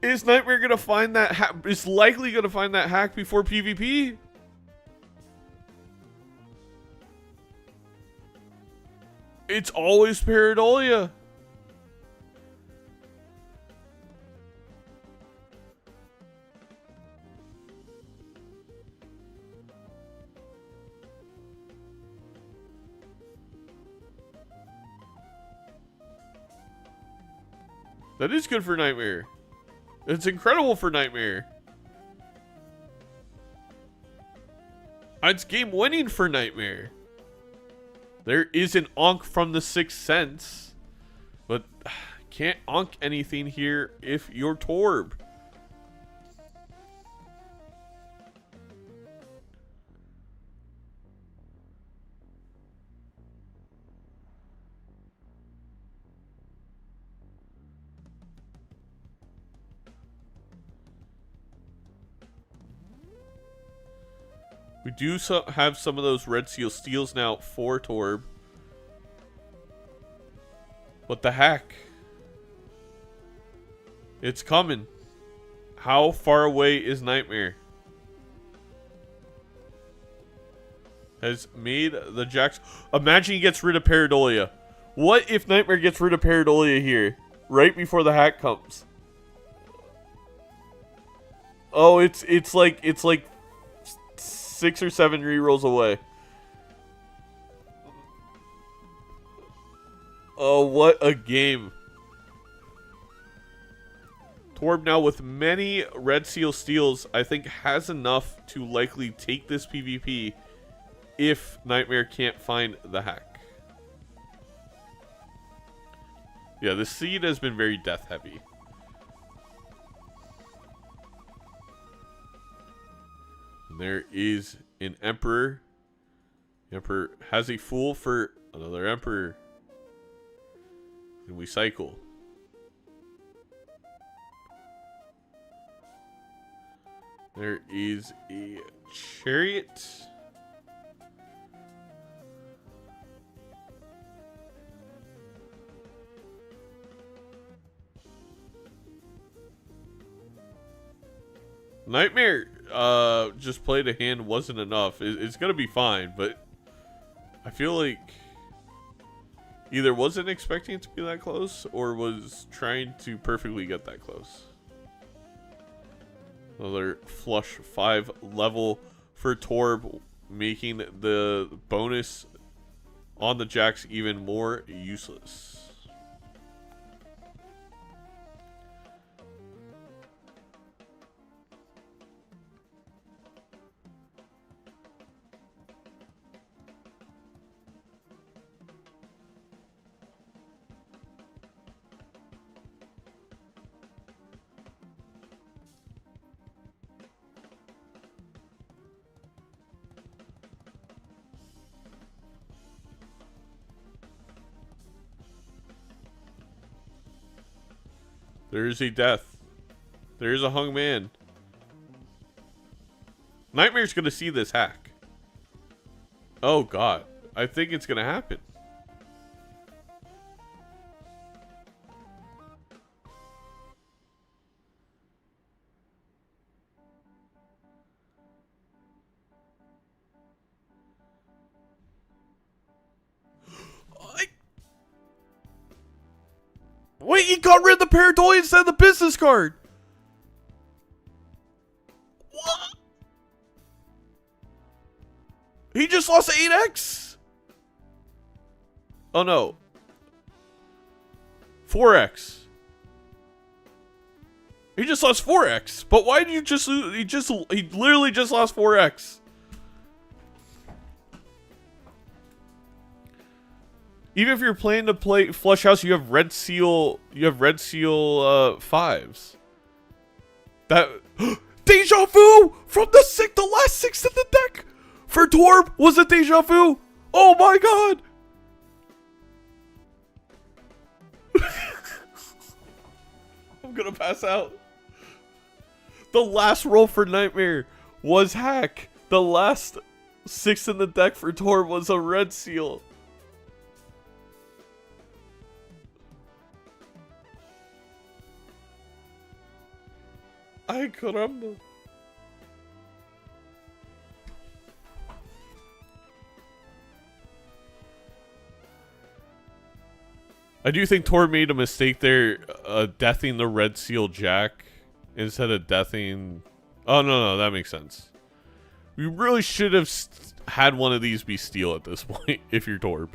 A: Is Nightmare gonna find that hack? Is likely gonna find that hack before PvP? It's always Pareidolia. That is good for Nightmare. It's incredible for Nightmare. It's game winning for Nightmare. There is an Onk from the Sixth Sense. But can't Onk anything here if you're Torb. We do have some of those Red Seal steals now for Torb. But the hack. It's coming. How far away is Nightmare? Has made the Jacks... Imagine he gets rid of Pareidolia. What if Nightmare gets rid of Pareidolia here? Right before the hack comes. Oh, it's like 6 or 7 rerolls away. Oh, what a game. Torb now with many Red Seal steals, I think has enough to likely take this PvP if Nightmare can't find the hack. Yeah, the seed has been very death heavy. There is an Emperor. The Emperor has a Fool for another Emperor. And we cycle. There is a Chariot. Nightmare just played a hand wasn't enough. It's gonna be fine, but I feel like either wasn't expecting it to be that close or was trying to perfectly get that close. Another flush 5 level for Torb, making the bonus on the Jacks even more useless. There is a death. There is a hung man. Nightmare's gonna see this hack. Oh god. I think it's gonna happen. Wait, he got rid of the Pareidolia instead of the business card. What? He just lost 8x? Oh no. 4x. He just lost 4x. But why did you just lose? He literally just lost 4x. Even if you're planning to play Flush House, you have Red Seal. You have Red Seal 5s. That Deja Vu from the last 6 in the deck for Torb was a Deja Vu. Oh my god! I'm gonna pass out. The last roll for Nightmare was hack. The last 6 in the deck for Torb was a red seal. Ay, caramba. I do think Tor made a mistake there, deathing the red seal jack instead of deathing. Oh no, that makes sense. We really should have had one of these be steel at this point if you're Torb.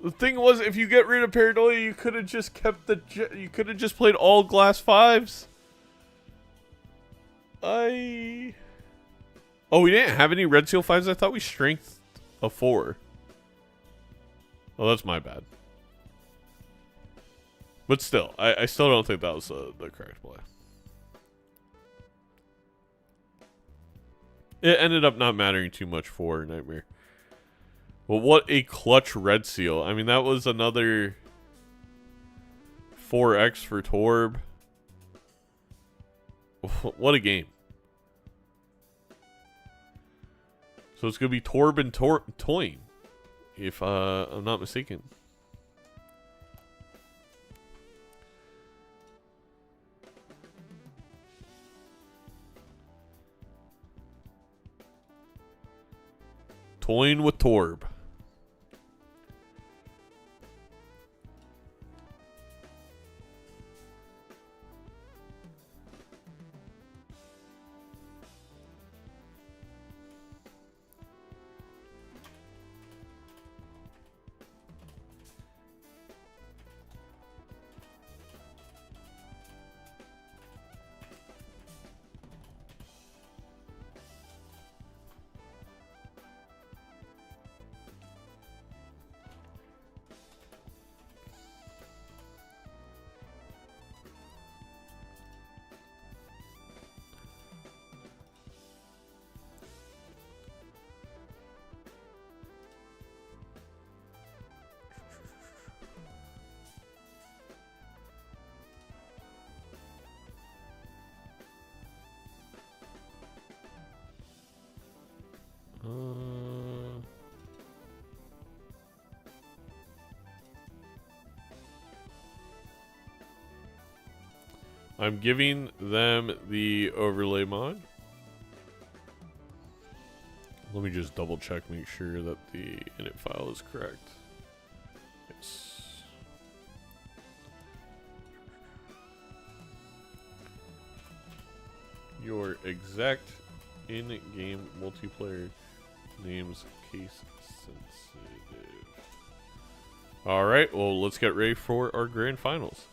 A: The thing was, if you get rid of Paranoia, you could have just kept you could have just played all glass 5s. Oh, we didn't have any red seal 5s? I thought we strength a 4. Oh, that's my bad. But still, I still don't think that was the correct play. It ended up not mattering too much for Nightmare. Well, what a clutch red seal. I mean, that was another 4x for Torb. What a game. So it's going to be Torb and Toyne, if I'm not mistaken. Toyne with Torb. I'm giving them the overlay mod. Let me just double check, make sure that the init file is correct. Yes. Your exact in-game multiplayer names case sensitive. Alright, well, let's get ready for our grand finals.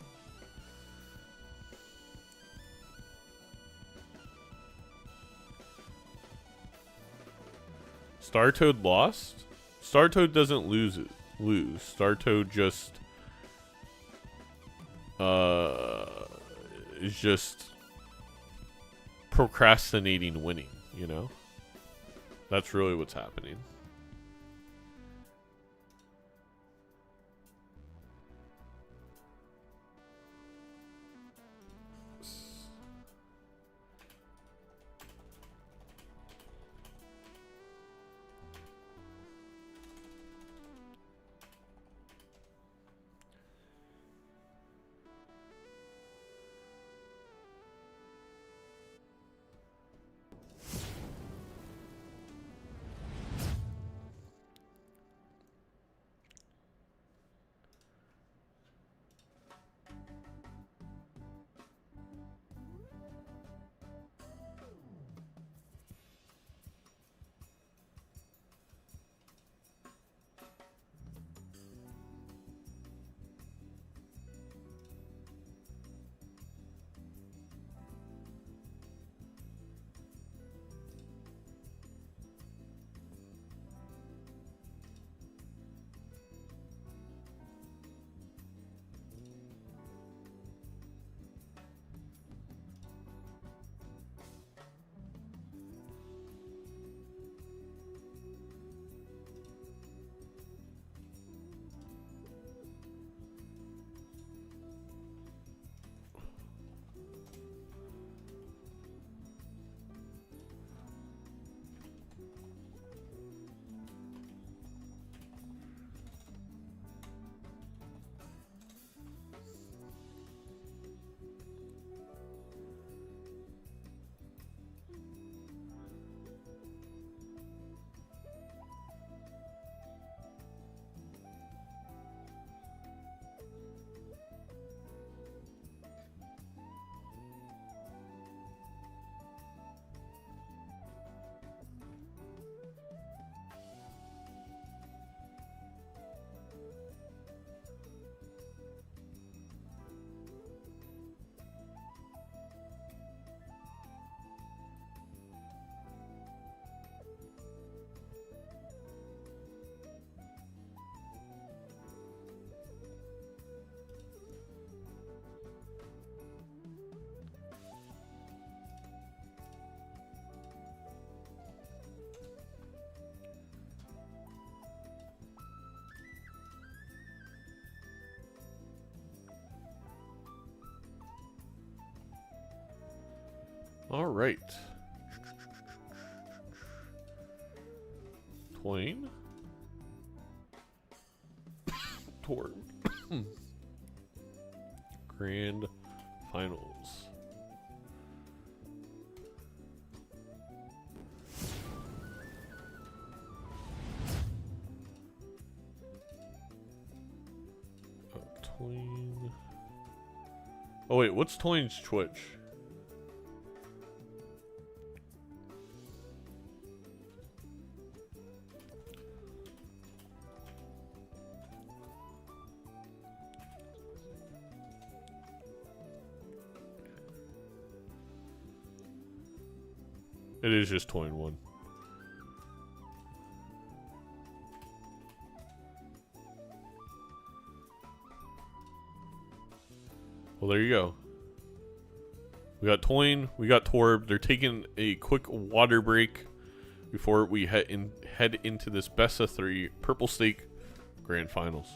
A: Startoad lost? Startoad doesn't lose. Startoad just is just procrastinating winning, you know? That's really what's happening. All right. Twain. Torb. Grand Finals. Twain. Oh wait, what's Twain's Twitch? It is just Twain 1. Well, there you go. We got Twain, we got Torb. They're taking a quick water break before we head into this best of 3 Purple Stake Grand Finals.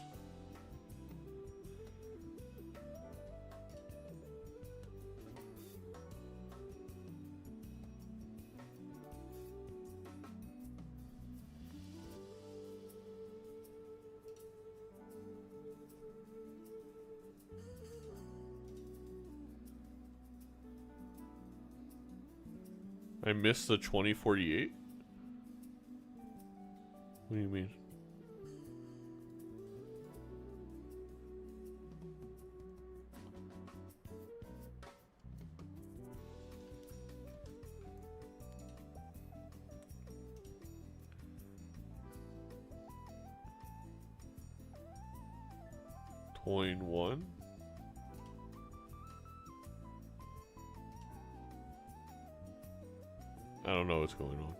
A: I missed the 2048? What do you mean? Twain 1? I don't know what's going on.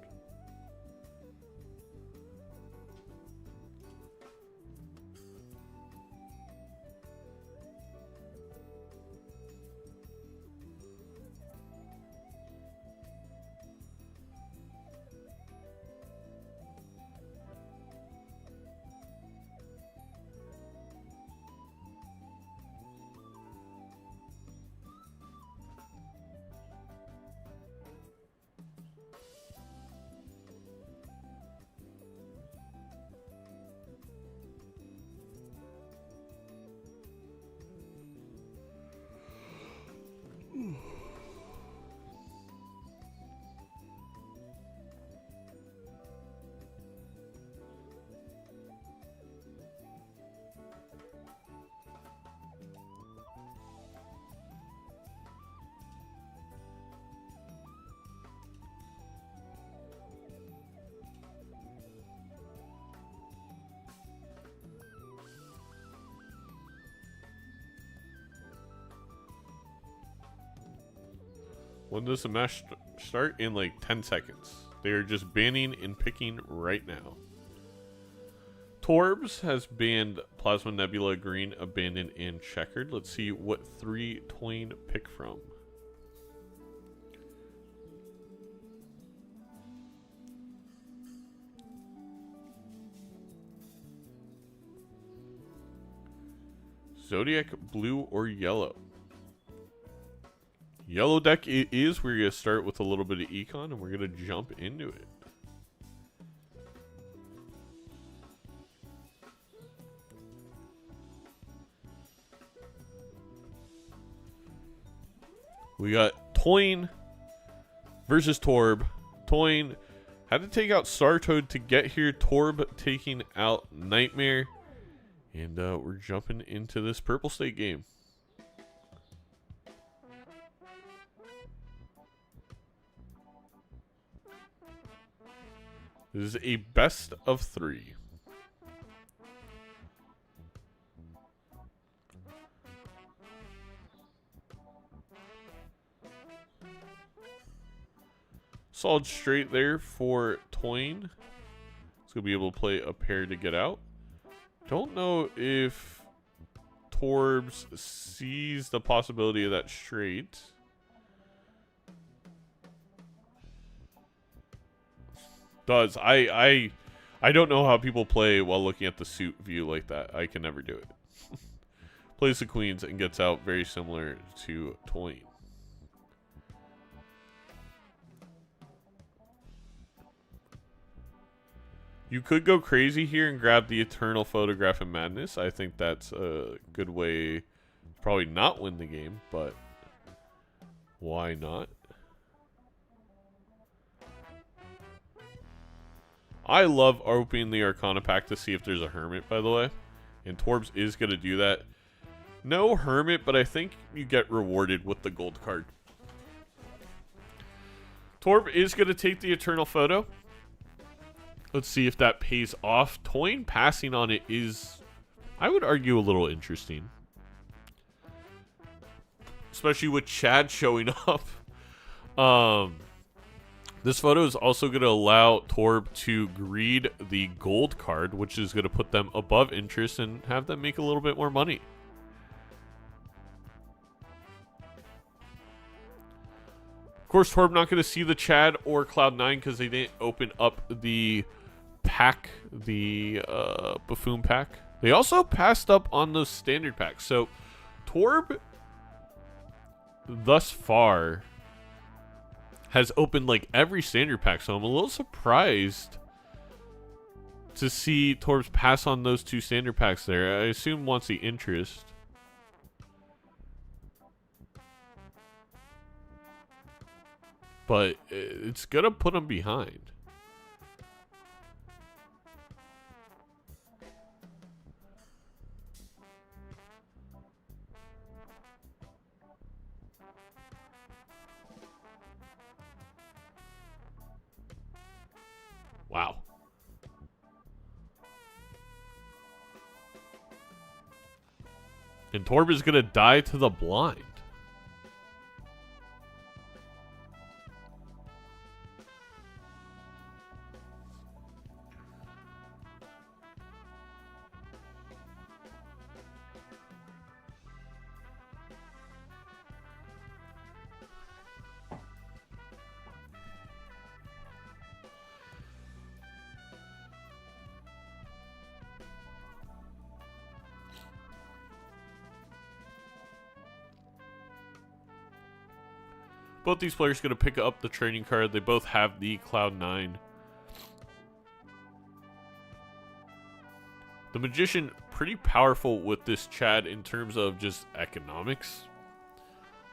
A: When does the match start? In like 10 seconds. They are just banning and picking right now. Torbs has banned Plasma Nebula, Green, Abandoned, and Checkered. Let's see what 3 Twain pick from. Zodiac, blue, or yellow? Yellow deck it is. We're going to start with a little bit of econ and we're going to jump into it. We got Twain versus Torb. Twain had to take out Sartoad to get here. Torb taking out Nightmare. And we're jumping into this Purple State game. This is a best of 3. Solid straight there for Twain. He's going to be able to play a pair to get out. Don't know if Torbs sees the possibility of that straight. Does. I don't know how people play while looking at the suit view like that. I can never do it. Plays the queens and gets out very similar to Twain. You could go crazy here and grab the Eternal Photograph of Madness. I think that's a good way. Probably not win the game, but why not? I love opening the Arcana pack to see if there's a Hermit, by the way. And Torbs is going to do that. No Hermit, but I think you get rewarded with the gold card. Torb is going to take the Eternal Photo. Let's see if that pays off. Toyn passing on it is, I would argue, a little interesting. Especially with Chad showing up. This photo is also going to allow Torb to greed the gold card, which is going to put them above interest and have them make a little bit more money. Of course, Torb not going to see the Chad or Cloud9 because they didn't open up the pack, the Buffoon pack. They also passed up on those standard packs. So, Torb, thus far, has opened like every standard pack. So, I'm a little surprised to see Torbs pass on those 2 standard packs there. I assume wants the interest. But it's going to put him behind. Wow. And Torb is going to die to the blind. Both these players are going to pick up the trading card. They both have the Cloud9. The Magician, pretty powerful with this Chad in terms of just economics.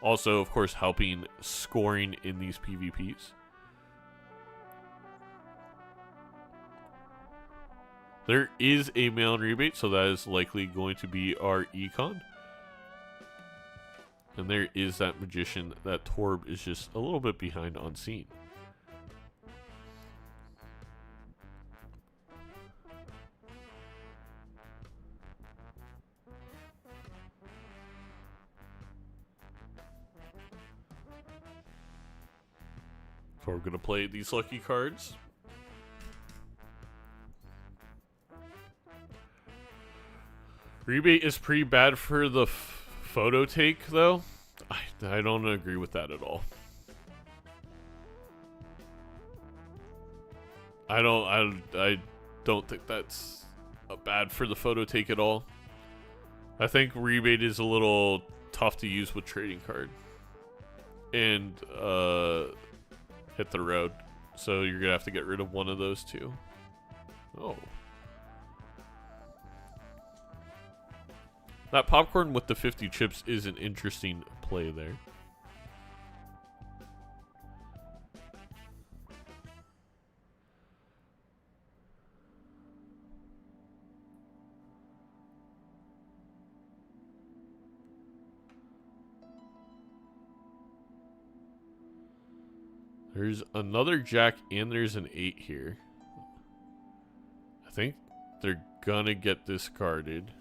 A: Also, of course, helping scoring in these PvPs. There is a mail-in rebate, so that is likely going to be our econ. And there is that Magician that Torb is just a little bit behind on scene. Torb gonna play these lucky cards. Rebate is pretty bad for the photo take, though. I don't agree with that at all. I don't think that's bad for the photo take at all. I think rebate is a little tough to use with trading card and hit the road. So you're gonna have to get rid of one of those two. Oh. That popcorn with the 50 chips is an interesting play there. There's another jack and there's an 8 here. I think they're gonna get discarded.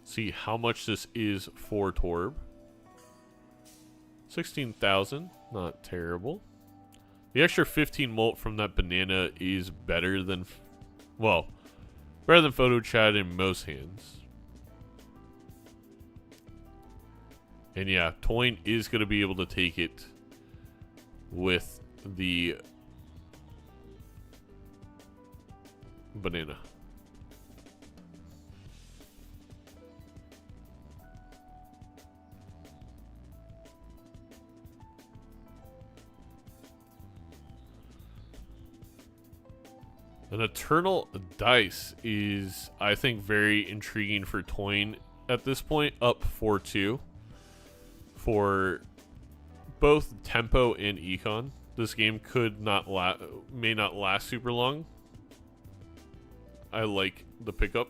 A: See how much this is for Torb. 16,000, not terrible. The extra 15 molt from that banana is better than, well, better than Photo Chat in most hands. And yeah, Toyn is going to be able to take it with the banana. An Eternal Dice is, I think, very intriguing for Toyn at this point, up 4-2 for both tempo and econ. This game may not last super long. I like the pickup.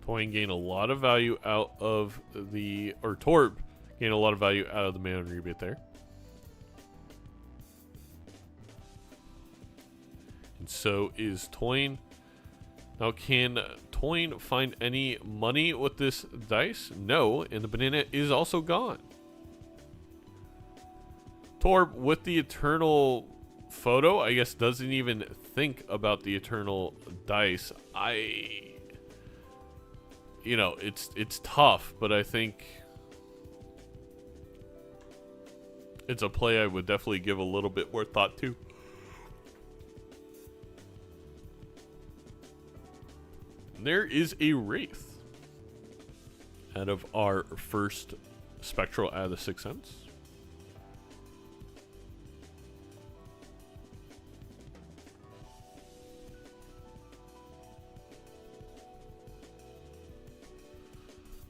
A: Toyn gain a lot of value out of the, or Torb gain a lot of value out of the mana rebate there. And so is Toyn. Now, can Toyn find any money with this dice? No, and the banana is also gone. Torb, with the Eternal photo, I guess doesn't even think about the Eternal dice. You know, it's tough, but I think it's a play I would definitely give a little bit more thought to. And there is a Wraith out of our first Spectral out of the 6 cents.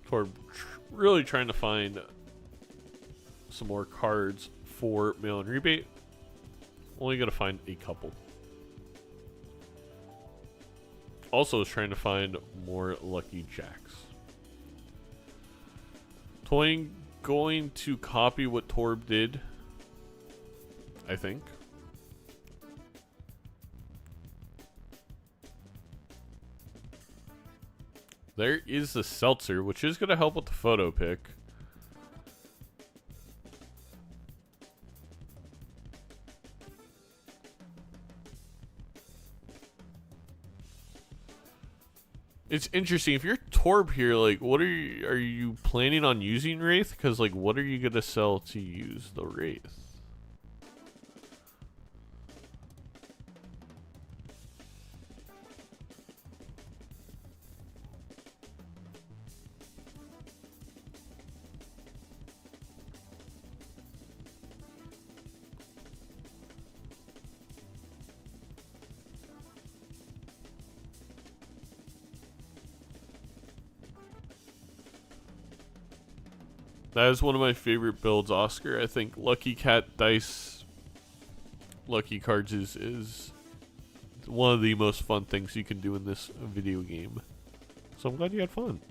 A: Toward really trying to find some more cards for mail and rebate. Only gonna find a couple. Also is trying to find more lucky jacks. Toyn going to copy what Torb did, I think. There is the Seltzer, which is going to help with the photo pick. It's interesting. If you're Torb here, like, what are you planning on using Wraith? Because, like, what are you going to sell to use the Wraith? That is one of my favorite builds, Oscar. I think Lucky Cat Dice Lucky Cards is one of the most fun things you can do in this video game. So I'm glad you had fun.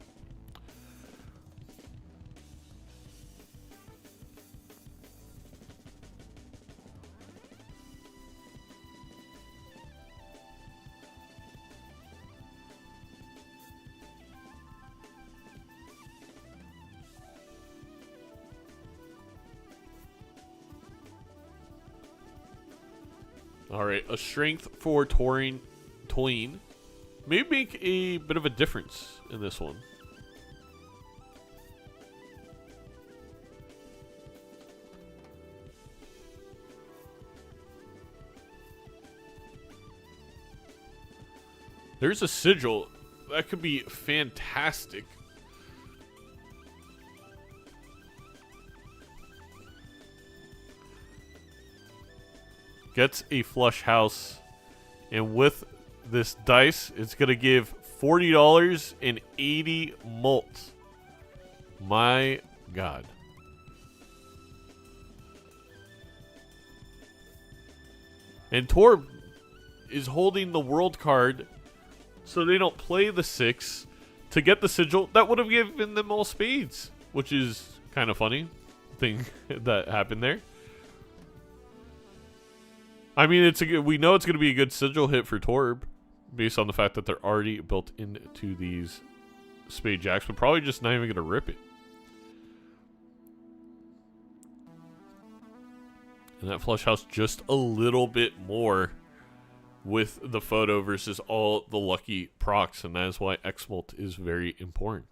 A: Alright, a strength for Toyn may make a bit of a difference in this one. There's a sigil. That could be fantastic. Gets a flush house, and with this dice, it's going to give $40 and 80 mult. My God. And Torb is holding the world card so they don't play the 6 to get the sigil. That would have given them all spades, which is kind of funny thing that happened there. I mean, we know it's going to be a good sigil hit for Torb based on the fact that they're already built into these spade jacks, but probably just not even going to rip it. And that flush house just a little bit more with the photo versus all the lucky procs, and that is why X-Molt is very important.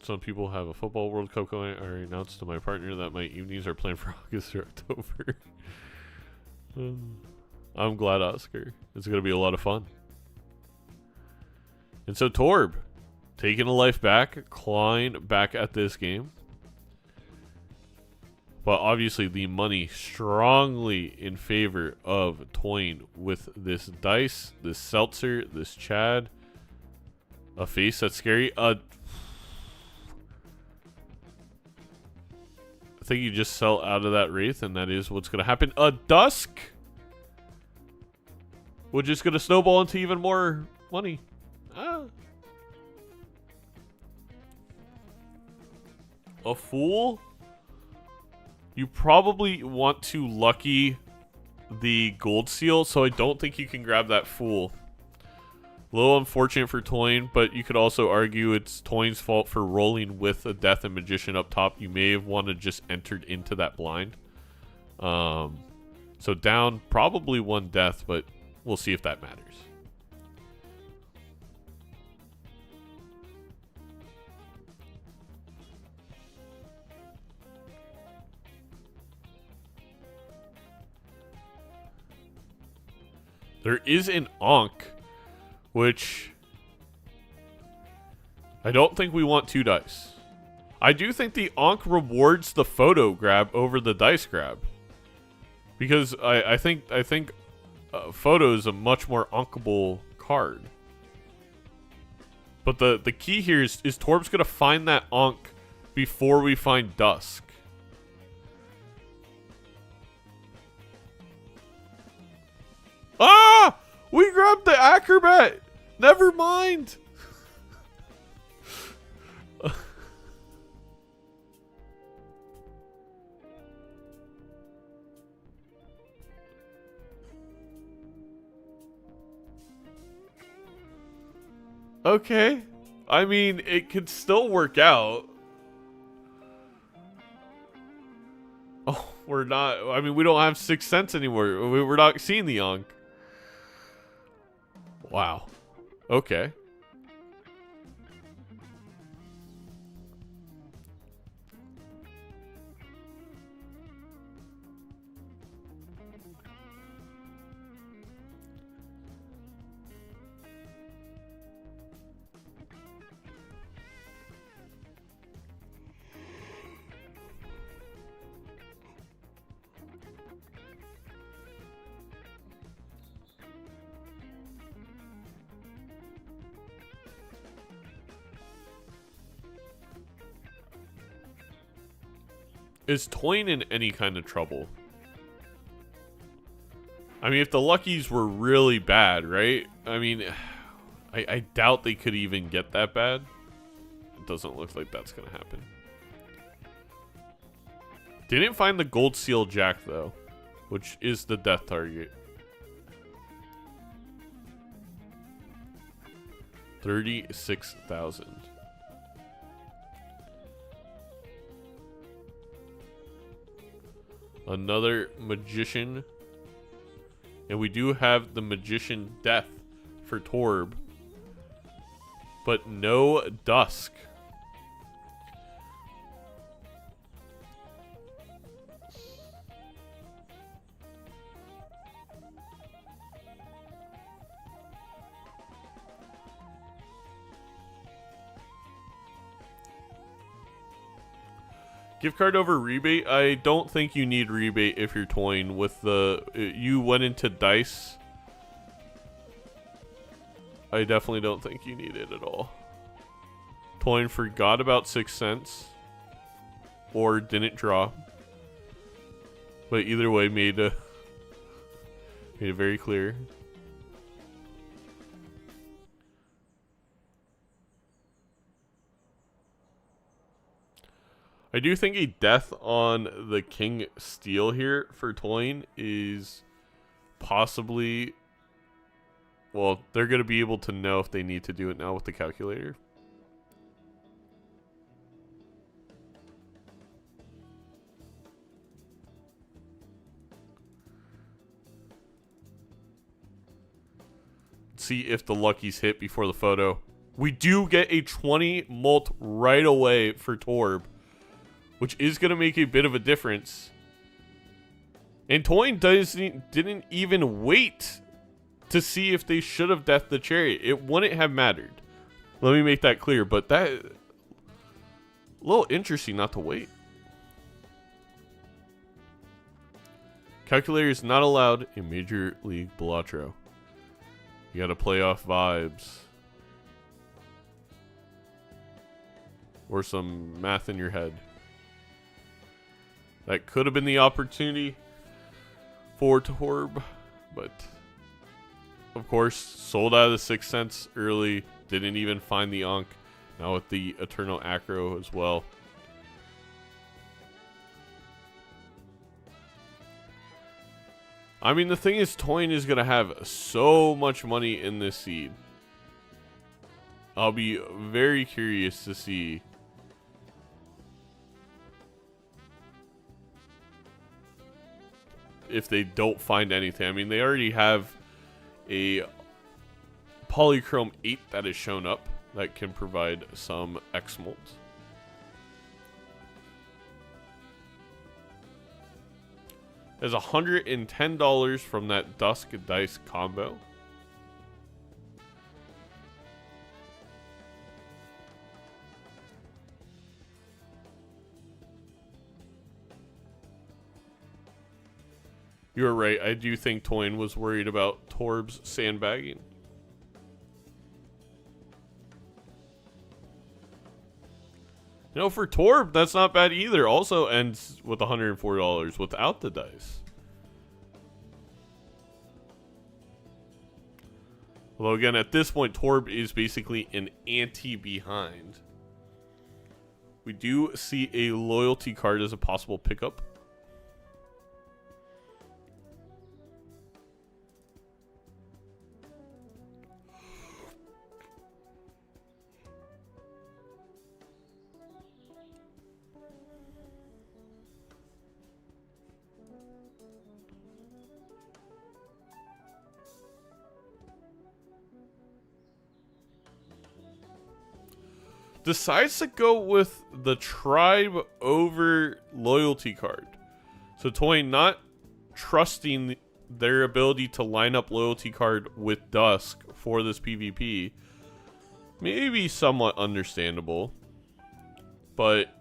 A: Some people have a football World Cup going. I already announced to my partner that my evenings are planned for August or October. I'm glad, Oscar. It's going to be a lot of fun. And so Torb, taking a life back, clawing back at this game. But obviously the money strongly in favor of toying with this dice, this seltzer, this Chad. A face that's scary. I think you just sell out of that Wraith, and that is what's going to happen. A Dusk! Which is going to snowball into even more money. A Fool? You probably want to lucky the gold seal, so I don't think you can grab that Fool. A little unfortunate for Toyn, but you could also argue it's Toyn's fault for rolling with a Death and Magician up top. You may have wanted just entered into that blind. So down probably one Death, but we'll see if that matters. There is an Ankh, which I don't think we want 2 dice. I do think the Ankh rewards the photo grab over the dice grab, because I think photo is a much more Ankhable card. But the key here is Torb's gonna find that Ankh before we find Dusk. Ah! We grabbed the Acrobat! Never mind! Okay. I mean, it could still work out. Oh, we're not... I mean, we don't have 6 cents anymore. We're not seeing the Ankh. Wow. Okay. Is Toyn in any kind of trouble? I mean, if the Luckies were really bad, right? I mean, I doubt they could even get that bad. It doesn't look like that's going to happen. Didn't find the Gold Seal Jack, though, which is the death target. 36,000. Another Magician. And we do have the Magician Death for Torb. But no Dusk. Gift card over rebate? I don't think you need rebate if you're toying with the... You went into dice. I definitely don't think you need it at all. Toying forgot about 6 cents. Or didn't draw. But either way made it very clear. I do think a death on the King Steel here for toying is possibly... Well, they're going to be able to know if they need to do it now with the calculator. See if the Luckies hit before the photo. We do get a 20 mult right away for Torb, which is going to make a bit of a difference. And Toyn didn't even wait to see if they should have deathed the chariot. It wouldn't have mattered. Let me make that clear, but that a little interesting not to wait. Calculator is not allowed in Major League Balatro. You gotta play off vibes. Or some math in your head. That could have been the opportunity for Torb, but of course, sold out of the 6 cents early. Didn't even find the Ankh. Now with the Eternal Acro as well. I mean, the thing is, Toyn is going to have so much money in this seed. I'll be very curious to see if they don't find anything. I mean, they already have a Polychrome 8 that has shown up that can provide some X-Molt. There's $110 from that Dusk Dice combo. You're right. I do think Toyn was worried about Torb's sandbagging. You know, for Torb, that's not bad either. Also ends with $104 without the dice. Although, again, at this point, Torb is basically an anti-behind. We do see a loyalty card as a possible pickup. Decides to go with the tribe over loyalty card. So Toyn not trusting their ability to line up loyalty card with Dusk for this PvP. Maybe somewhat understandable. But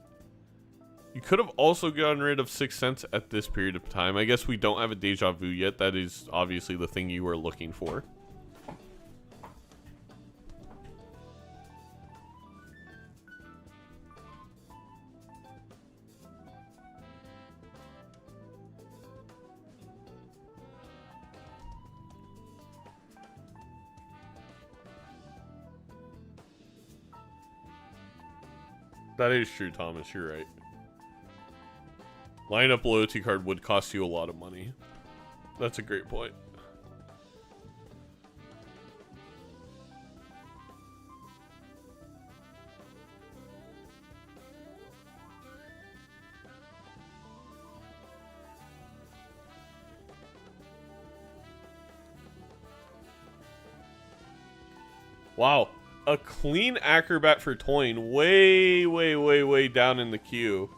A: you could have also gotten rid of 6 cents at this period of time. I guess we don't have a Deja Vu yet. That is obviously the thing you were looking for. That is true, Thomas. You're right. Line up loyalty card would cost you a lot of money. That's a great point. Wow. A clean Acrobat for Toyn. Way down in the queue.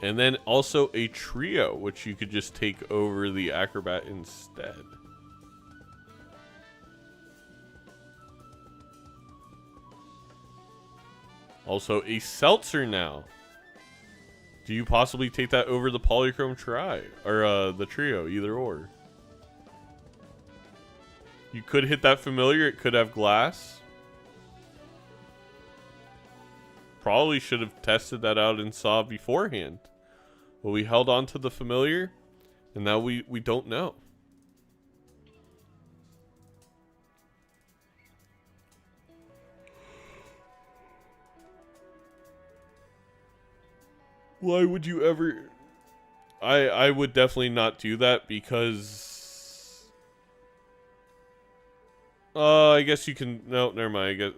A: And then also a trio, which you could just take over the Acrobat instead. Also a Seltzer now. Do you possibly take that over the Polychrome Tri? Or the trio, either or. You could hit that familiar, it could have glass. Probably should have tested that out and saw beforehand. But we held on to the familiar, and now we don't know. Why would you ever... I would definitely not do that because... I guess you can... No, never mind. I guess,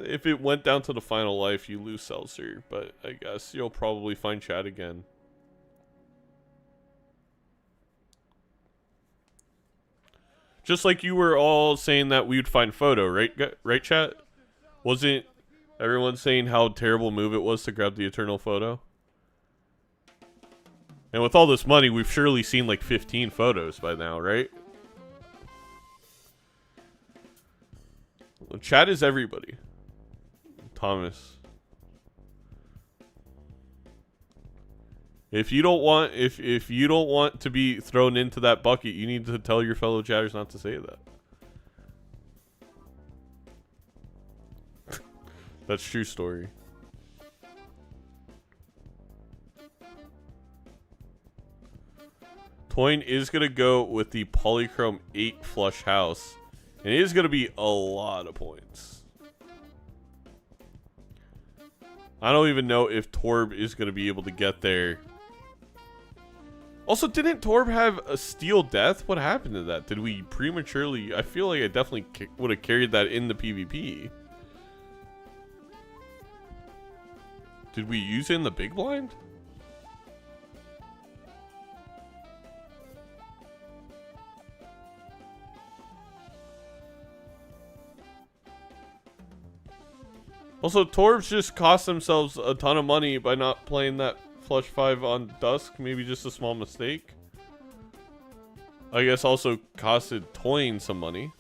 A: if it went down to the final life, you lose Seltzer. But I guess you'll probably find Chad again. Just like you were all saying that we would find photo, right? Right, chat? Wasn't everyone saying how terrible move it was to grab the eternal photo? And with all this money, we've surely seen like 15 photos by now, right? Well, chat is everybody. Thomas. If you don't want if you don't want to be thrown into that bucket, you need to tell your fellow chatters not to say that. That's true story. Toyn is going to go with the Polychrome 8 flush house. And it is going to be a lot of points. I don't even know if Torb is going to be able to get there. Also, didn't Torb have a Steel Death? What happened to that? Did we prematurely... I feel like I definitely would have carried that in the PvP. Did we use it in the big blind? Also, Torbs just cost themselves a ton of money by not playing that Flush 5 on Dusk. Maybe just a small mistake. I guess also costed Toyn some money.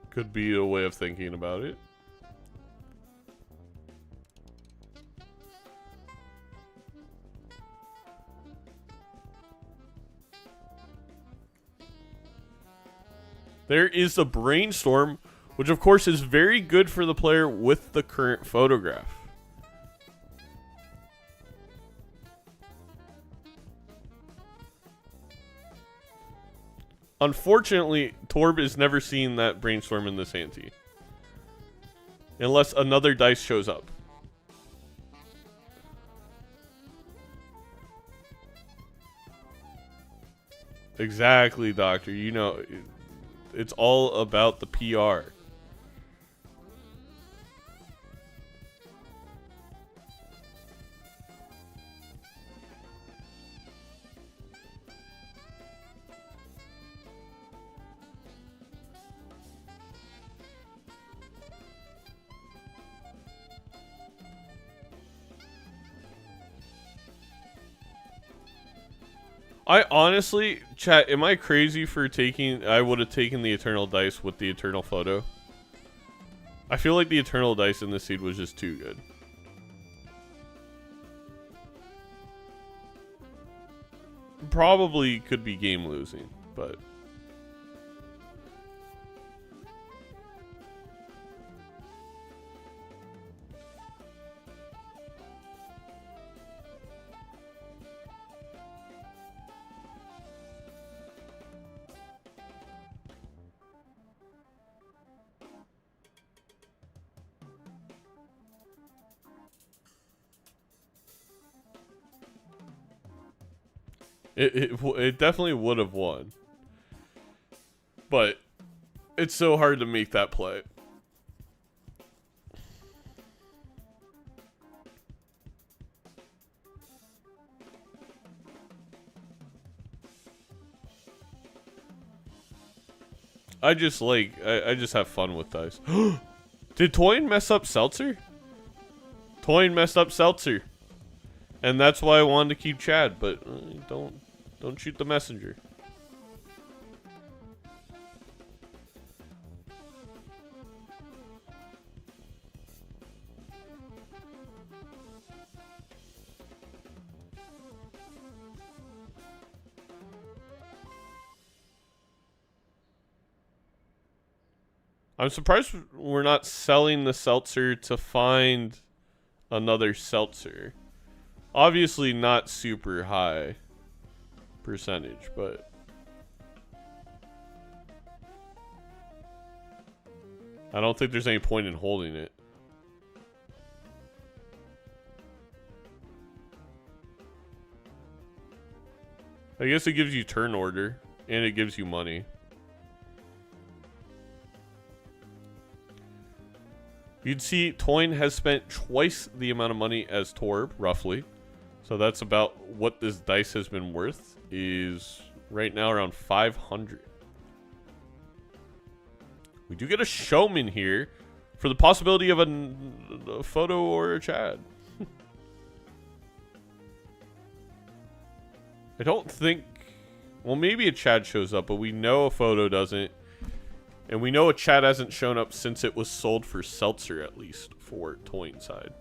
A: Could be a way of thinking about it. There is a Brainstorm, which of course is very good for the player with the current photograph. Unfortunately, Torb is never seen that Brainstorm in this ante. Unless another dice shows up. Exactly, Doctor. You know, it's all about the PR. I honestly, chat, am I crazy for taking... I would have taken the Eternal Dice with the Eternal Photo. I feel like the Eternal Dice in this seed was just too good. Probably could be game losing, but... It definitely would have won. But it's so hard to make that play. I just have fun with dice. Did Toyn mess up Seltzer? Toyn messed up Seltzer. And that's why I wanted to keep Chad, but don't shoot the messenger. I'm surprised we're not selling the seltzer to find another seltzer. Obviously not super high percentage, but I don't think there's any point in holding it. I guess it gives you turn order and it gives you money. You'd see Toyn has spent twice the amount of money as Torb, roughly. So that's about what this dice has been worth, is right now around 500. We do get a showman here for the possibility of a photo or a Chad. I don't think... Well, maybe a Chad shows up, but we know a photo doesn't. And we know a Chad hasn't shown up since it was sold for Seltzer, at least, for Toy Inside.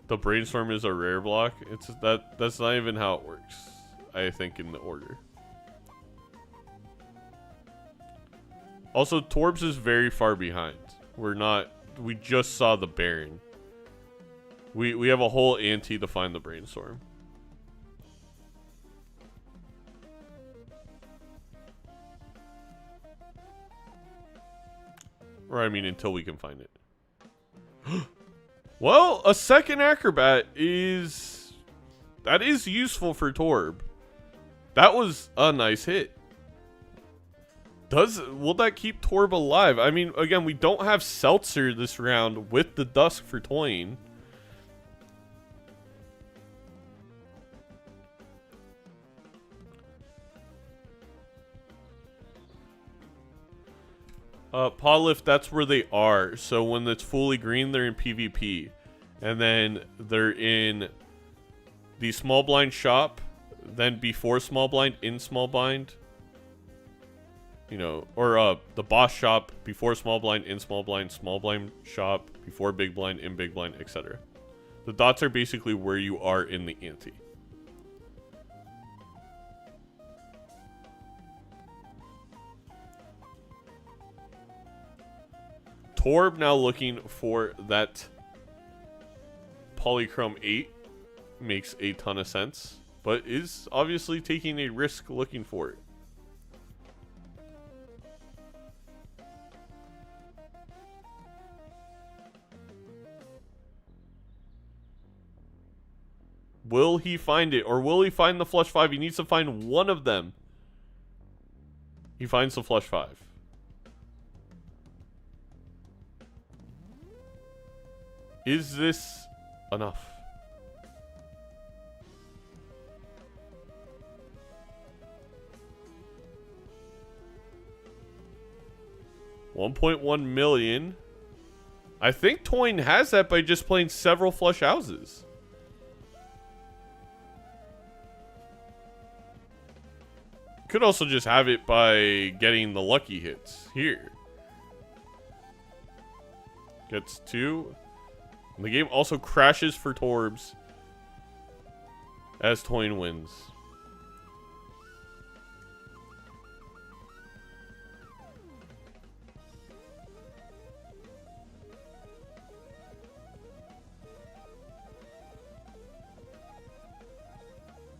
A: The Brainstorm is a rare block. That's not even how it works, I think, in the order. Also, Torbs is very far behind. We just saw the Baron. We have a whole ante to find the Brainstorm. Or, I mean, until we can find it. Well, a second Acrobat is... That is useful for Torb. That was a nice hit. Will that keep Torb alive? I mean, again, we don't have Seltzer this round with the Dusk for toying. Podlift, that's where they are. So when it's fully green, they're in PvP. And then they're in the small blind shop. Then before small blind, in small blind. You know, or the boss shop, before small blind, in small blind shop, before big blind, in big blind, etc. The dots are basically where you are in the ante. Torb now looking for that Polychrome 8 makes a ton of sense, but is obviously taking a risk looking for it. Will he find it, or will he find the flush 5? He needs to find one of them. He finds the flush 5. Is this enough? $1.1 million. I think Toyn has that by just playing several flush houses. Could also just have it by getting the lucky hits here. Gets 2. And the game also crashes for Torbs as Toyn wins.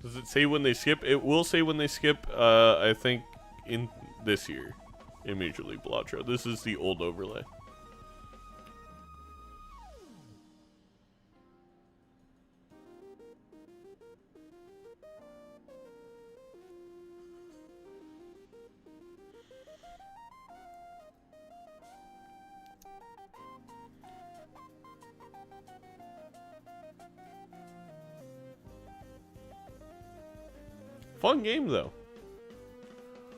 A: Does it say when they skip? It will say when they skip, I think, in this year in Major League Balatro. This is the old overlay. Fun game, though.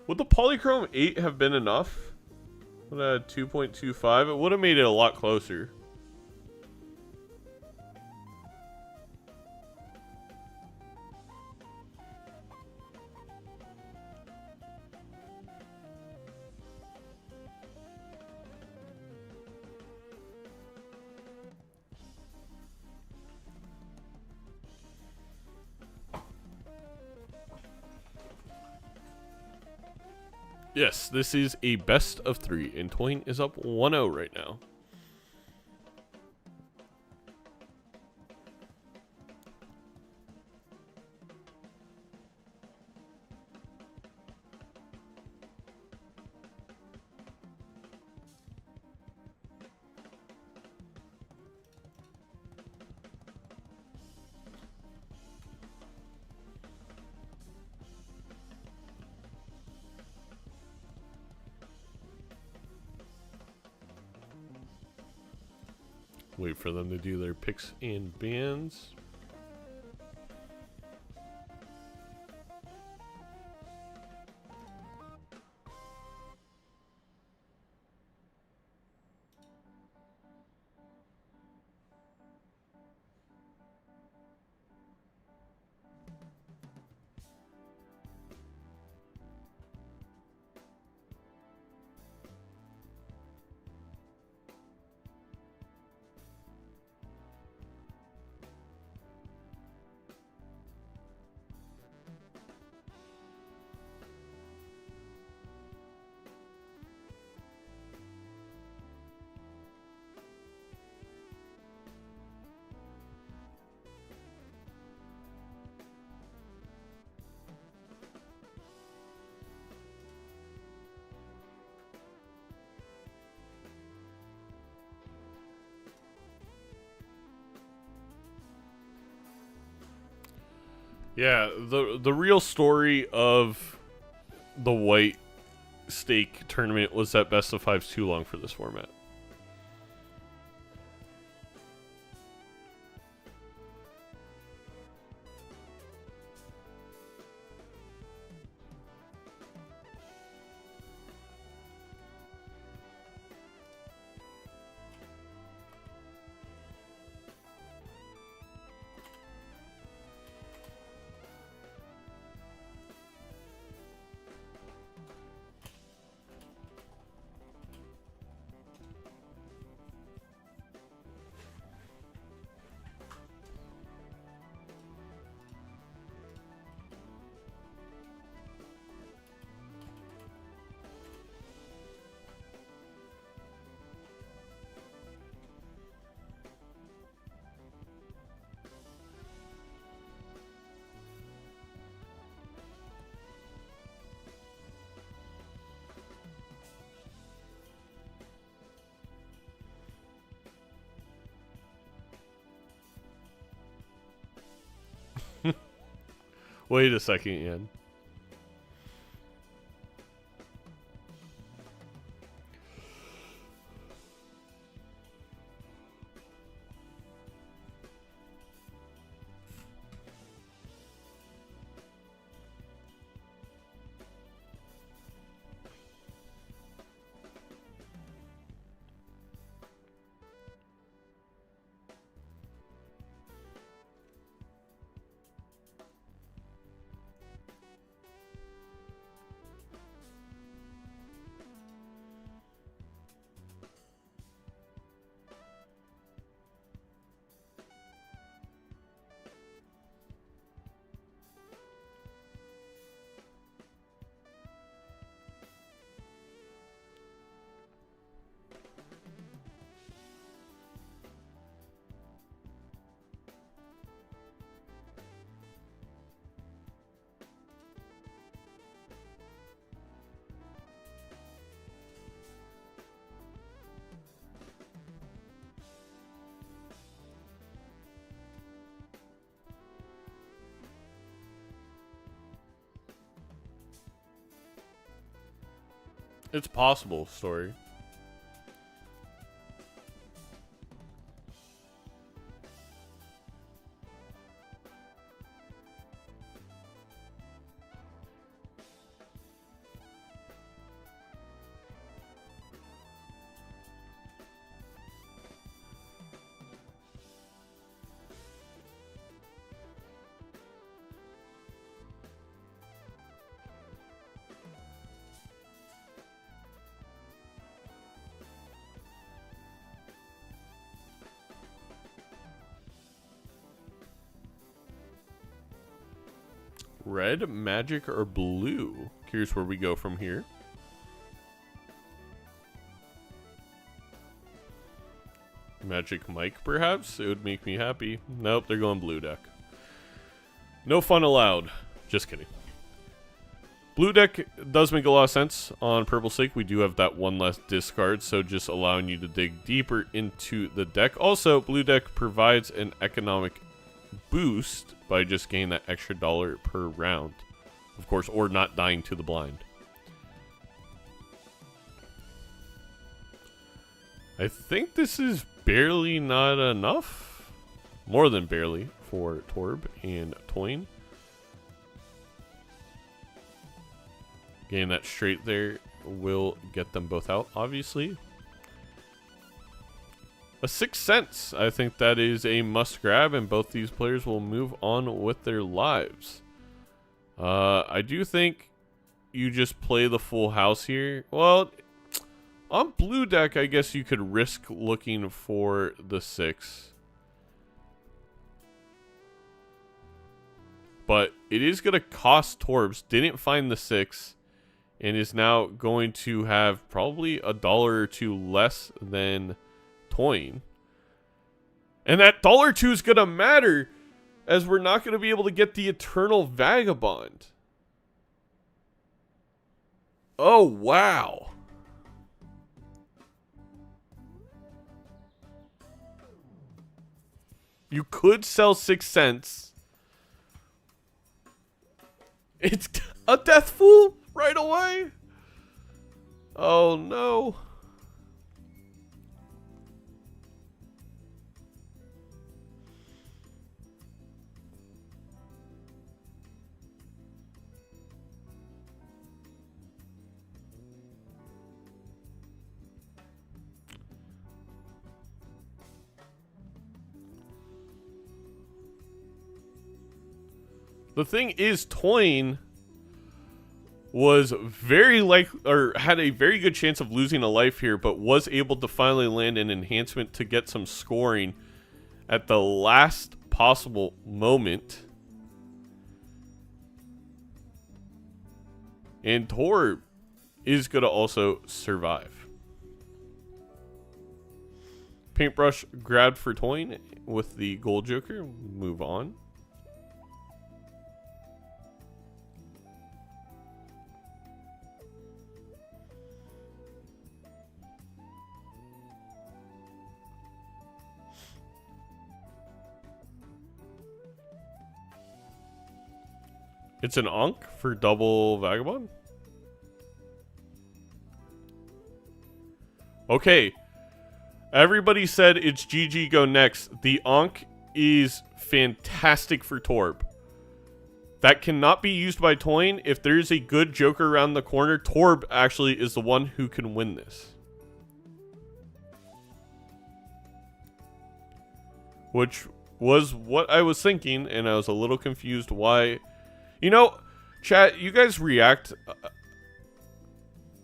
A: Would the Polychrome 8 have been enough? Would have had 2.25? It would have made it a lot closer. Yes, this is a best of 3, and Toyn is up 1-0 right now.
C: Wait for them to do their picks and bans. Yeah, the real story of the white stake tournament was that best of five's too long for this format. Wait a second, Ian. It's possible, story. Red, magic, or blue? Curious where we go from here. Magic Mike, perhaps? It would make me happy. Nope, they're going blue deck. No fun allowed. Just kidding. Blue deck does make a lot of sense on purple stake. We do have that one less discard, so just allowing you to dig deeper into the deck. Also, blue deck provides an economic boost by just gaining that extra dollar per round, of course, or not dying to the blind. I think this is barely not enough. More than barely for Torb and Toyn. Getting that straight there will get them both out, obviously. A 6 cents. I think that is a must grab, and both these players will move on with their lives. I do think you just play the full house here. Well, on blue deck, I guess you could risk looking for the 6. But it is going to cost Torbs. Didn't find the 6. And is now going to have probably $1 or $2 less than Toyn. And that $1 or $2 is going to matter, as we're not going to be able to get the Eternal Vagabond. Oh, wow. You could sell 6 cents. It's a Death Fool right away. Oh, no. The thing is, Toyn was had a very good chance of losing a life here, but was able to finally land an enhancement to get some scoring at the last possible moment. And Torb is going to also survive. Paintbrush grabbed for Toyn with the gold joker. Move on. It's an Ankh for double Vagabond. Okay. Everybody said it's GG go next. The Ankh is fantastic for Torb. That cannot be used by Toyn. If there's a good Joker around the corner, Torb actually is the one who can win this. Which was what I was thinking, and I was a little confused why... You know, chat, you guys react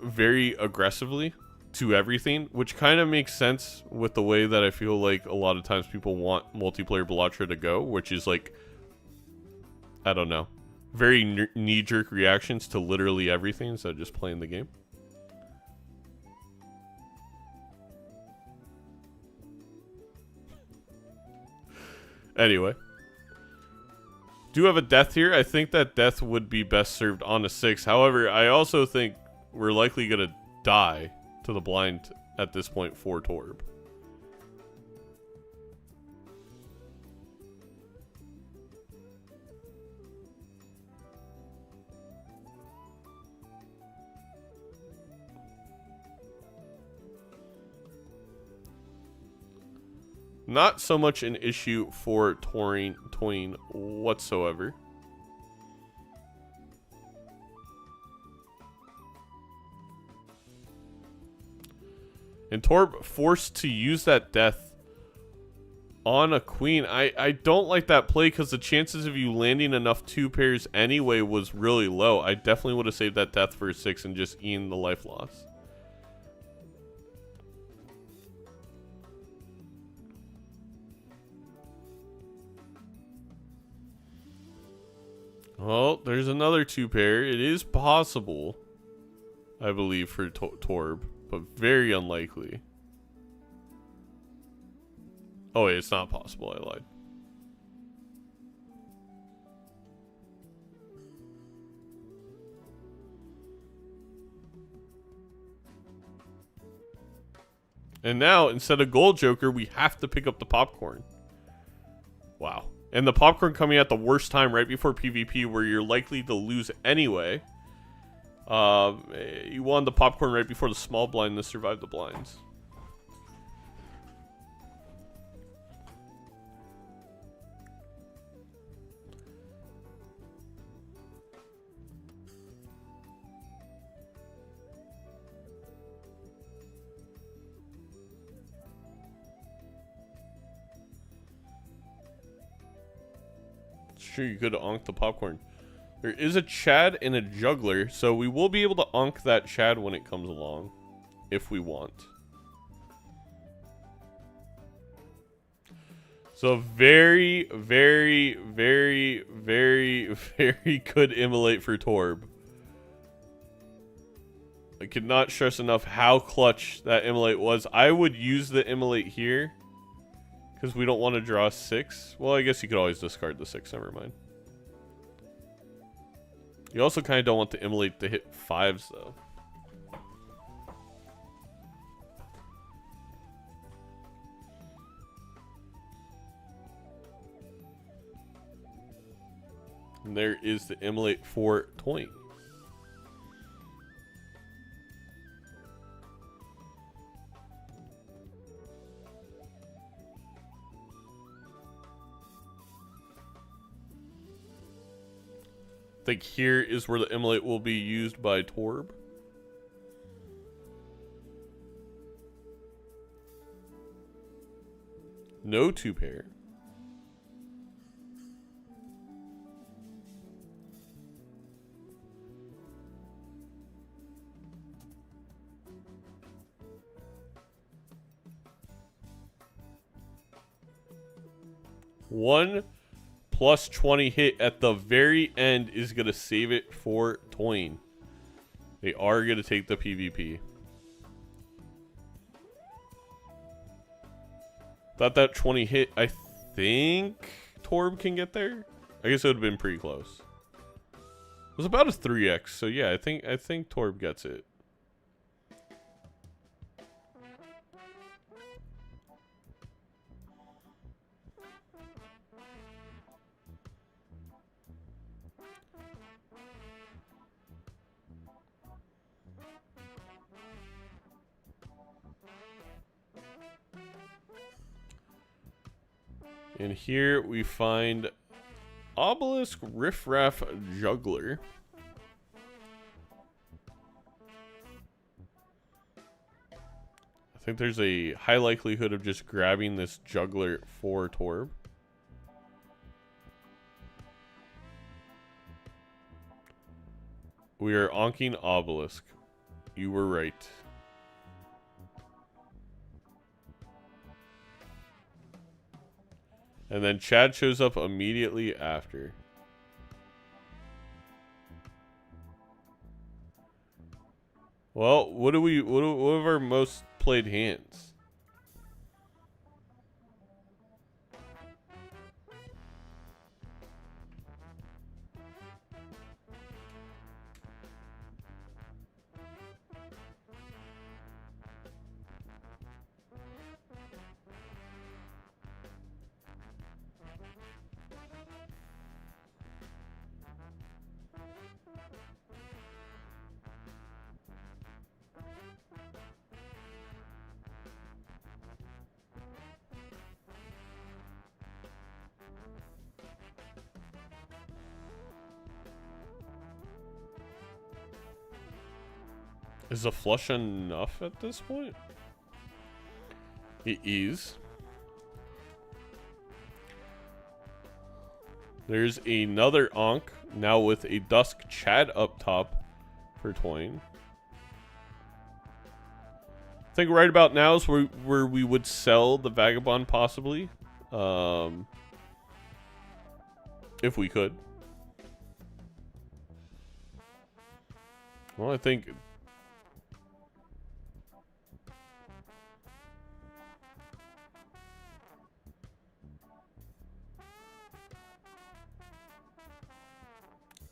C: very aggressively to everything, which kind of makes sense with the way that I feel like a lot of times people want multiplayer Balatro to go, which is like, I don't know, very knee-jerk reactions to literally everything instead of just playing the game. Anyway. Do have a death here. I think that death would be best served on a 6. However, I also think we're likely going to die to the blind at this point for Torb. Not so much an issue for Toyn whatsoever. And Torb forced to use that death on a queen. I don't like that play because the chances of you landing enough 2 pairs anyway was really low. I definitely would have saved that death for a 6 and just eaten the life loss. Well, there's another 2 pair. It is possible, I believe, for Torb, but very unlikely. Oh, wait, it's not possible. I lied. And now, instead of Gold Joker, we have to pick up the popcorn. Wow. And the popcorn coming at the worst time right before PvP where you're likely to lose anyway. You won the popcorn right before the small blind to survive the blinds. true. You could onk the popcorn. There is a Chad and a juggler, so we will be able to onk that Chad when it comes along, if we want. So very, very, very, very, very good immolate for Torb. I could not stress enough how clutch that immolate was. I would use the immolate here, because we don't want to draw 6. Well, I guess you could always discard the 6, never mind. You also kind of don't want the immolate to hit 5s, though. And there is the immolate for Toying. I think here is where the immolate will be used by Torb. No 2-pair. One plus 20 hit at the very end is going to save it for Toying. They are going to take the PvP. Thought that 20 hit, I think Torb can get there. I guess it would have been pretty close. It was about a 3x, so yeah, I think Torb gets it. And here we find Obelisk Riffraff Juggler. I think there's a high likelihood of just grabbing this Juggler for Torb. We are onking Obelisk. You were right. And then Chad shows up immediately after. Well, what are our most played hands? Is a flush enough at this point? It is. There's another Ankh, now with a Dusk Chad up top for Toying. I think right about now is where we would sell the Vagabond possibly. If we could. Well, I think...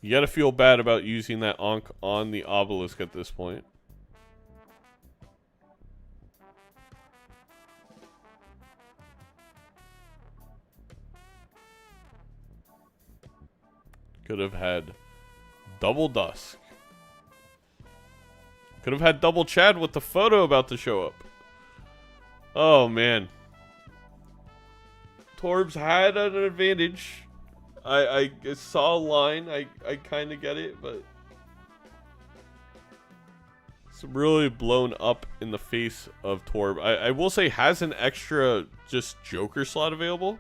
C: You gotta feel bad about using that Ankh on the Obelisk at this point. Could have had double Dusk. Could have had double Chad with the photo about to show up. Oh, man. Torb's had an advantage. I saw a line. I kind of get it, but it's really blown up in the face of Torb. I will say has an extra just Joker slot available.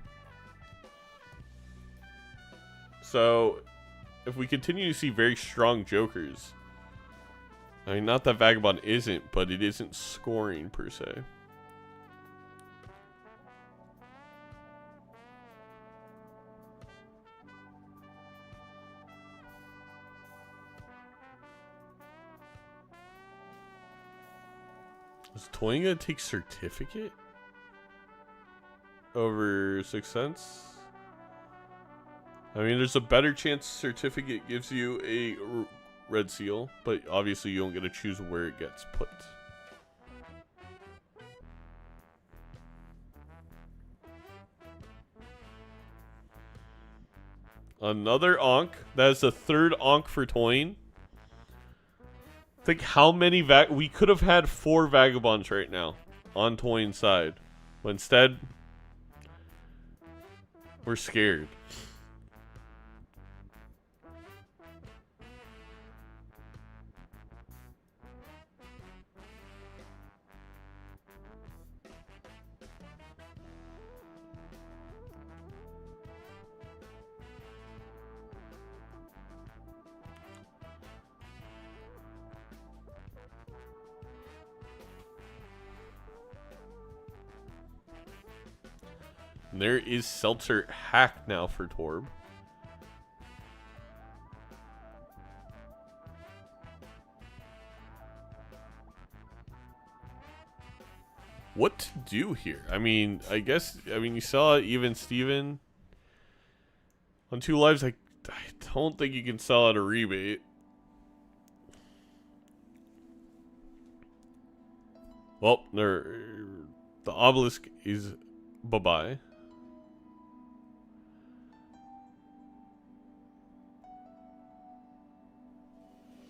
C: So, if we continue to see very strong jokers, I mean, not that Vagabond isn't, but it isn't scoring per se. Is Toying gonna take Certificate over 6 cents? I mean, there's a better chance Certificate gives you a red seal, but obviously you don't get to choose where it gets put. Another Onk. That is the third Onk for Toying. Think how many we could have had 4 Vagabonds right now on Toying's side, but instead we're scared. And there is Seltzer Hack now for Torb. What to do here? I mean, you saw even Steven on 2 lives. I don't think you can sell out a rebate. Well, the obelisk is bye-bye.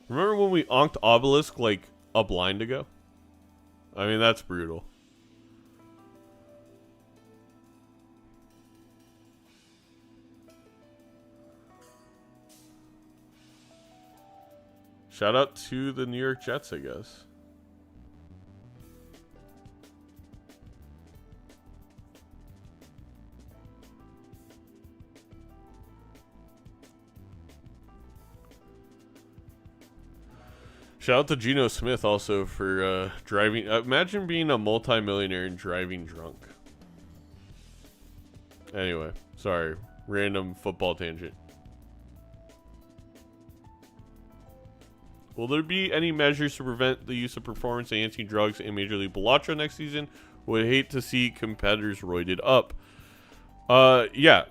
C: Remember when we onked obelisk like a blind ago? I mean, that's brutal. Shout out to the New York Jets, I guess. Shout out to Geno Smith also for driving. Imagine being a multimillionaire and driving drunk. Anyway, sorry. Random football tangent. Will there be any measures to prevent the use of performance-enhancing drugs in Major League Balatro next season? Would hate to see competitors roided up. Yeah,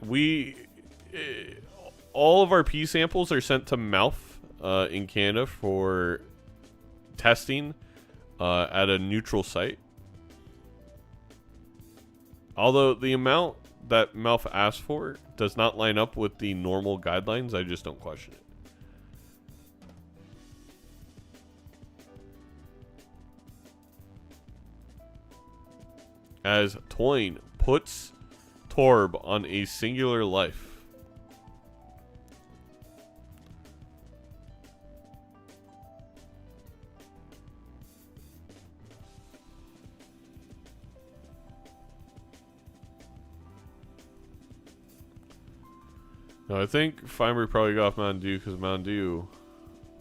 C: all of our pee samples are sent to Mouth in Canada for testing at a neutral site. Although the amount that Mouth asked for does not line up with the normal guidelines, I just don't question it. As Toying puts Torb on a singular life. No, I think Feinberg probably got off Mountain Dew because Mountain Dew,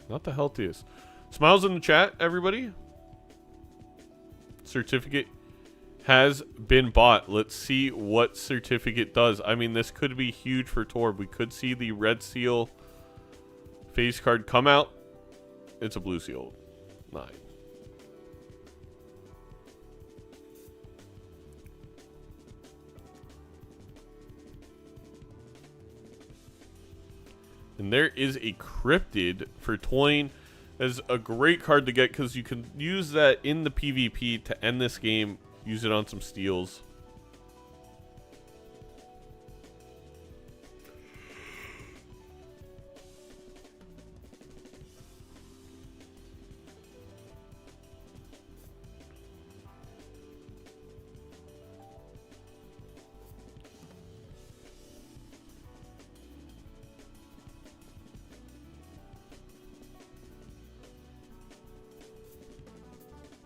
C: not the healthiest. Smiles in the chat, everybody. Certificate has been bought. Let's see what certificate does. I mean, this could be huge for Torb. We could see the red seal face card come out. It's a blue seal. 9. And there is a cryptid for Toying. As a great card to get because you can use that in the PvP to end this game. Use it on some steals.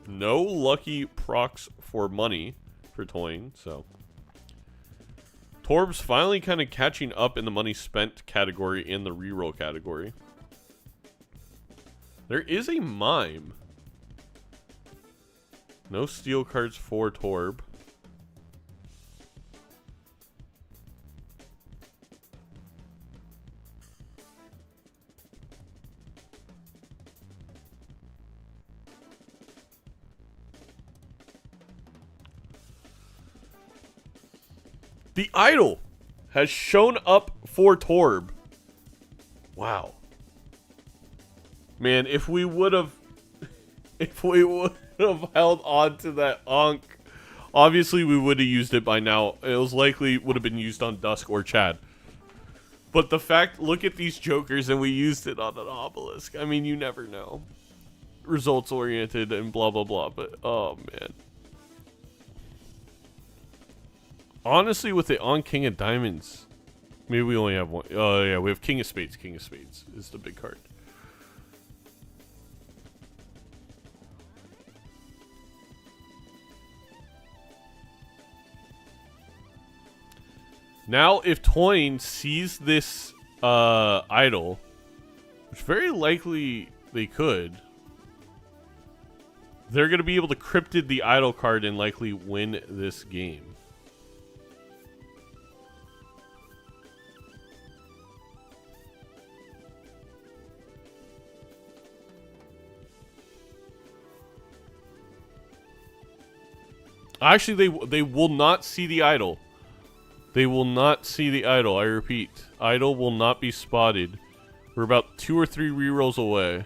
C: No lucky procs for money for Toying, so Torb's finally kind of catching up in the money spent category in the reroll category. There is a mime. No steel cards for Torb. The idol has shown up for Torb. Wow. Man, if we would have held on to that Ankh, obviously we would have used it by now. It was likely would have been used on Dusk or Chad. But the fact, look at these jokers, and we used it on an obelisk. I mean, you never know. Results oriented and blah blah blah, but oh man. Honestly, with it on King of Diamonds, maybe we only have one. Oh, yeah, we have King of Spades. King of Spades is the big card. Now, if Toyne sees this idol, which very likely they could, they're going to be able to cryptid the idol card and likely win this game. Actually, they will not see the idol. They will not see the idol. I repeat, idol will not be spotted. We're about 2 or 3 rerolls away.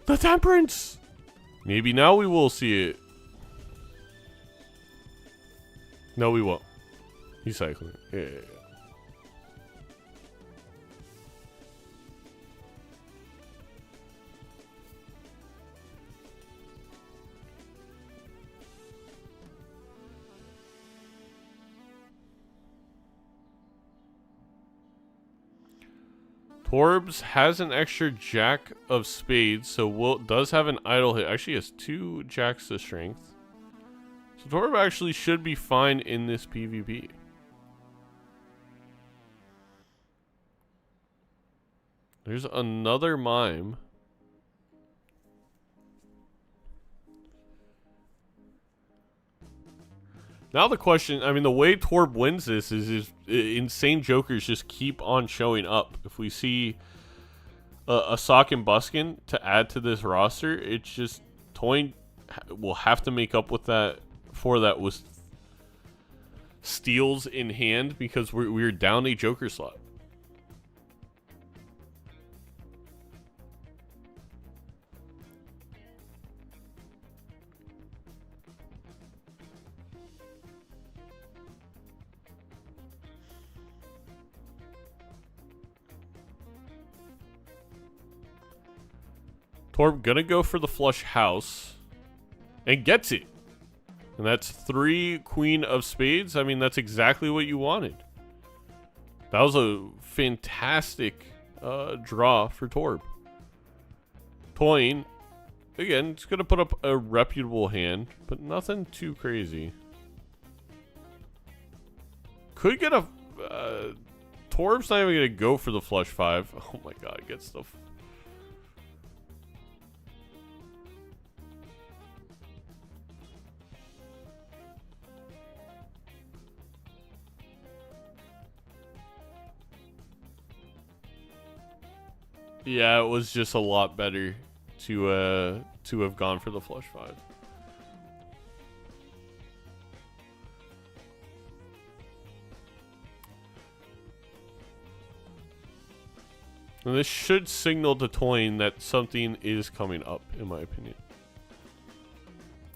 C: The Temperance! Maybe now we will see it. No, we won't. He's cycling. Yeah. Torbs has an extra Jack of Spades, so does have an idle hit. Actually has 2 Jacks of Strength. So Torb actually should be fine in this PvP. There's another mime. Now the question, I mean, the way Torb wins this is insane jokers just keep on showing up. If we see a Sock and Buskin to add to this roster, it's just Toyne will have to make up with that for that with steals in hand because we're down a joker slot. Torb gonna go for the flush house and gets it. And that's 3 Queen of Spades. I mean, that's exactly what you wanted. That was a fantastic draw for Torb. Toyne, again, it's gonna put up a reputable hand, but nothing too crazy. Could get a... Torb's not even gonna go for the flush 5. Oh my god, gets the... Yeah, it was just a lot better to have gone for the flush 5. And this should signal to Toyne that something is coming up, in my opinion.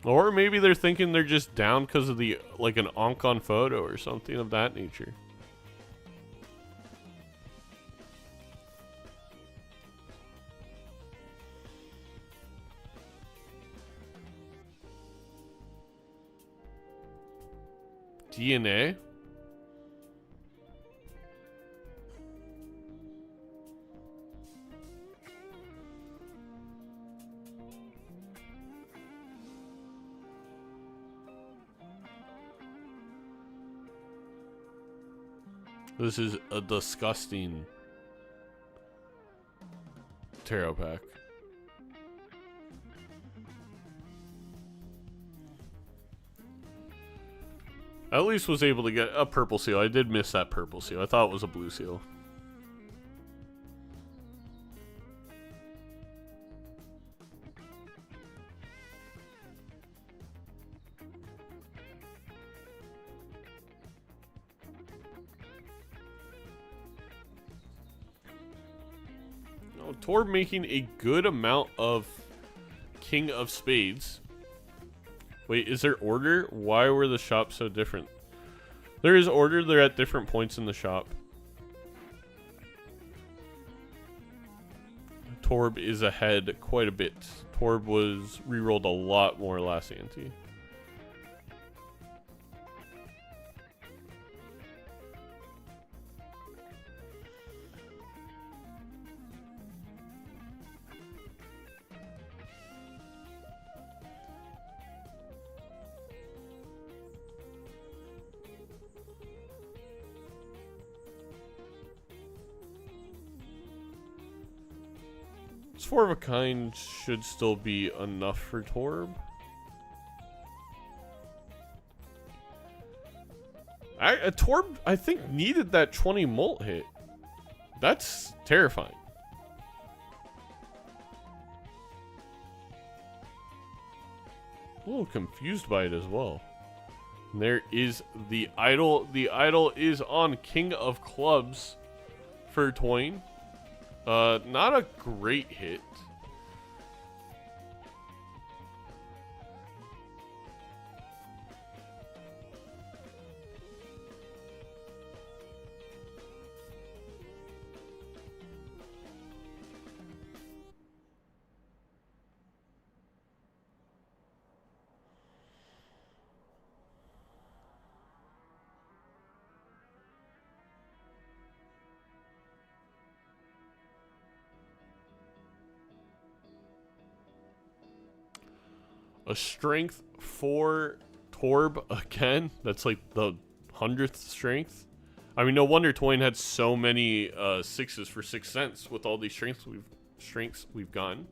C: Or maybe they're thinking they're just down because of the like an Oncon photo or something of that nature. DNA? This is a disgusting tarot pack. I at least was able to get a purple seal. I did miss that purple seal. I thought it was a blue seal. Oh, Torb making a good amount of King of Spades. Wait, is there order? Why were the shops so different? There is order. They're at different points in the shop. Torb is ahead quite a bit. Torb was rerolled a lot more last ante. Four of a kind should still be enough for Torb. Torb, I think, needed that 20 molt hit. That's terrifying. A little confused by it as well. And there is the idol. The idol is on King of Clubs for Twain. Not a great hit. A strength for Torb again. That's like the 100th strength. I mean, no wonder Twain had so many 6s for 6 cents with all these strengths we've gotten.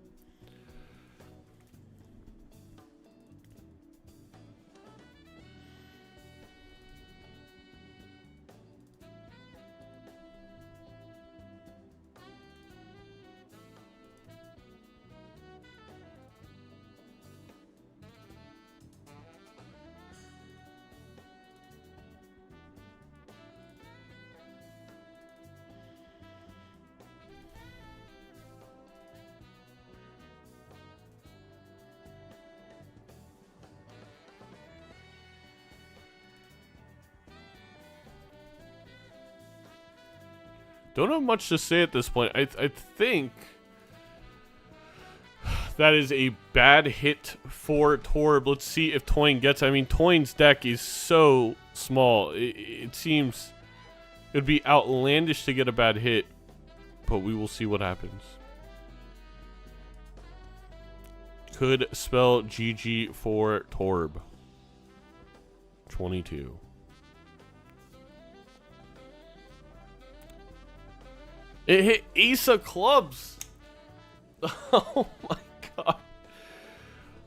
C: Don't have much to say at this point. I think that is a bad hit for Torb. Let's see if Twain gets. I mean, Twain's deck is so small. It seems it would be outlandish to get a bad hit, but we will see what happens. Could spell GG for Torb. 22. It hit Ace of Clubs. Oh my god.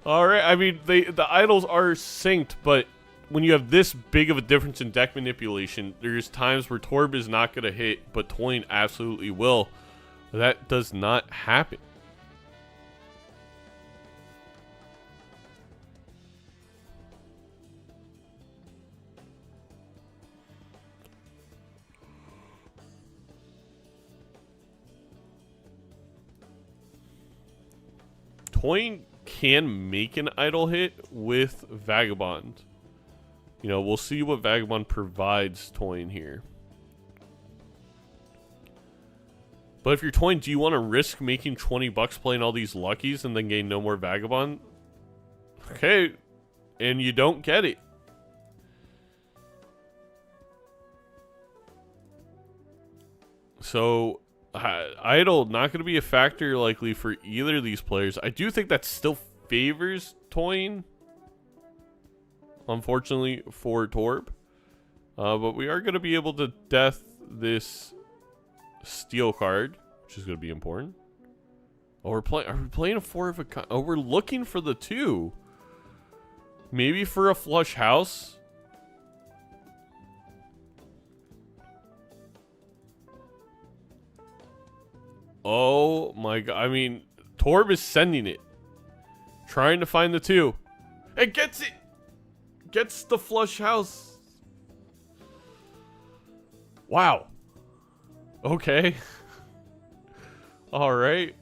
C: Alright, I mean, the idols are synced, but when you have this big of a difference in deck manipulation, there's times where Torb is not going to hit, but Twain absolutely will. That does not happen. Twain can make an idle hit with Vagabond. You know, we'll see what Vagabond provides Twain here. But if you're Twain, do you want to risk making 20 bucks playing all these luckies and then gain no more Vagabond? Okay, and you don't get it. So idle not going to be a factor likely for either of these players. I do think that still favors Twain, unfortunately for Torb, but we are going to be able to death this steel card, which is going to be important. Oh, are we playing a 4 of a kind? Oh, we're looking for the 2. Maybe for a flush house. Oh my god. I mean, Torb is sending it. Trying to find the 2. It gets it. Gets the flush house. Wow. Okay. All right.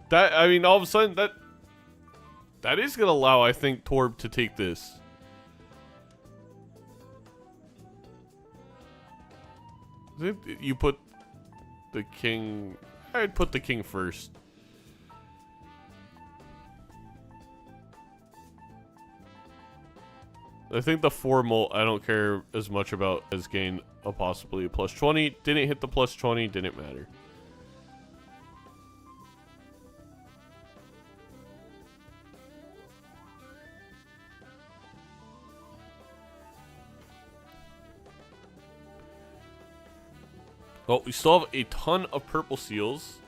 C: That, I mean, all of a sudden that is going to allow, I think, Torb to take this. You put the king. I'd put the king first. I think the 4 molt I don't care as much about as gain a possibly a plus 20. Didn't hit the plus 20, didn't matter. Oh, we still have a ton of purple seals.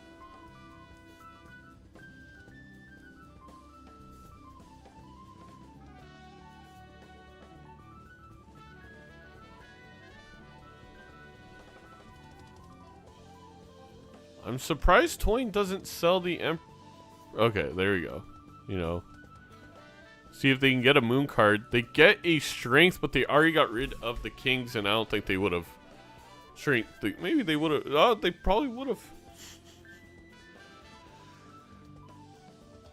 C: I'm surprised Toyn doesn't sell the Okay, there we go. You know. See if they can get a moon card. They get a strength, but they already got rid of the kings, and I don't think they would have. Strength. Maybe they would have. Oh, they probably would have.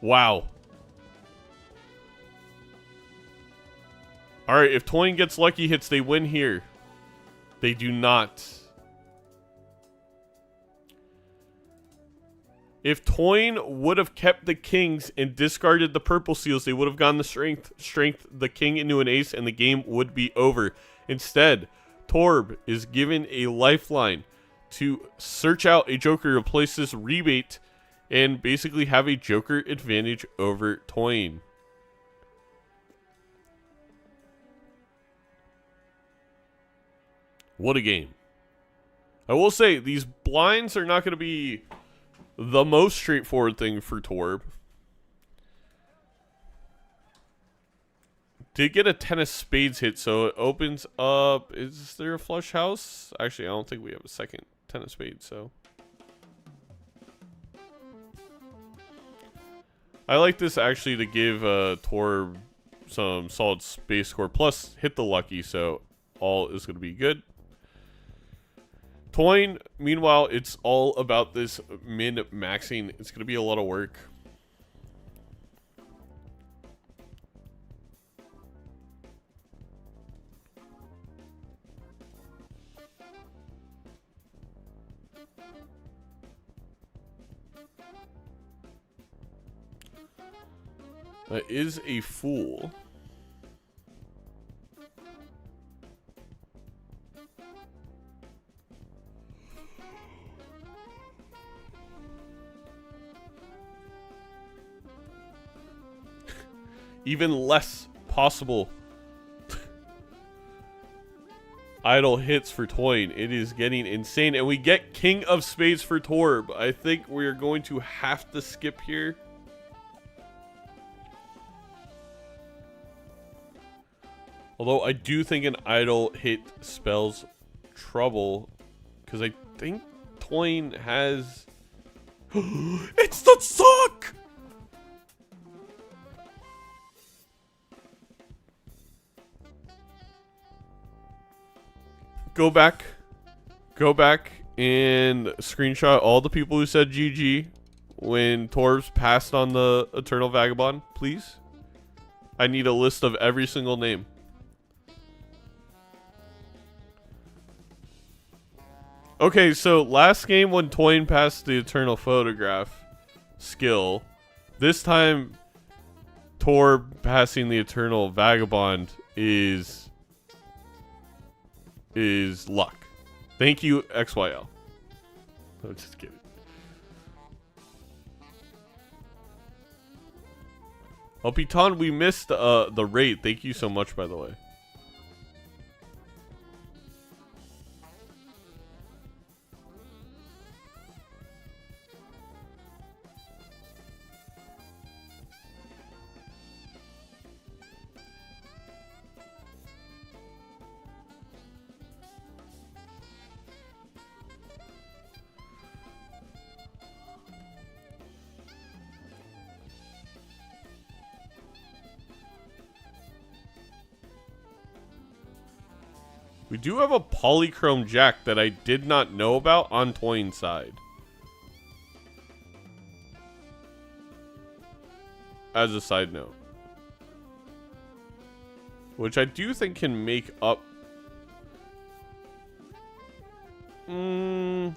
C: Wow. Alright, if Toyn gets lucky hits, they win here. They do not. If Toyn would have kept the kings and discarded the purple seals, they would have gotten the strength the king into an ace, and the game would be over. Instead, Torb is given a lifeline to search out a joker, replace this rebate, and basically have a joker advantage over Toyn. What a game. I will say, these blinds are not going to be the most straightforward thing for Torb. Did get a 10 of spades hit, so it opens up. Is there a flush house? Actually, I don't think we have a second 10 of spades, so. I like this actually to give Torb some solid space score. Plus, hit the lucky, so all is going to be good. Toyn, meanwhile, it's all about this min-maxing. It's going to be a lot of work. That is a fool. Even less possible idle hits for Toyn. It is getting insane. And we get King of Spades for Torb. I think we're going to have to skip here. Although I do think an idle hit spells trouble. Because I think Toyn has... It's the suck! Go back and screenshot all the people who said GG when Torbs passed on the Eternal Vagabond, please. I need a list of every single name. Okay, so last game when Toyn passed the Eternal Photograph skill, this time Torb passing the Eternal Vagabond is luck. Thank you, XYL. I'm just kidding. Oh, Piton, we missed the rate. Thank you so much, by the way. We do have a polychrome Jack that I did not know about on Toyn's side. As a side note. Which I do think can make up... Can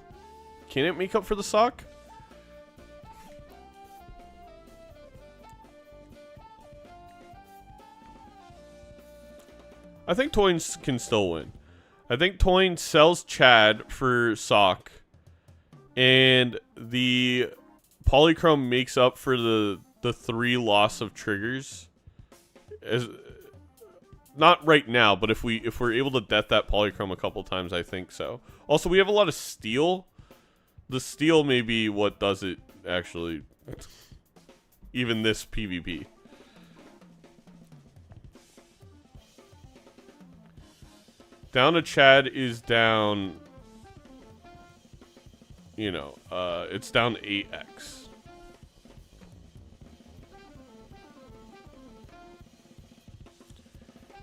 C: it make up for the sock? I think Toyn can still win. I think Toyn sells Chad for sock. And the polychrome makes up for the 3 loss of triggers. Not right now, but if we're able to death that polychrome a couple times, I think so. Also, we have a lot of steel. The steel may be what does it, actually. Even this PvP. Down to Chad is down... You know, it's down 8x.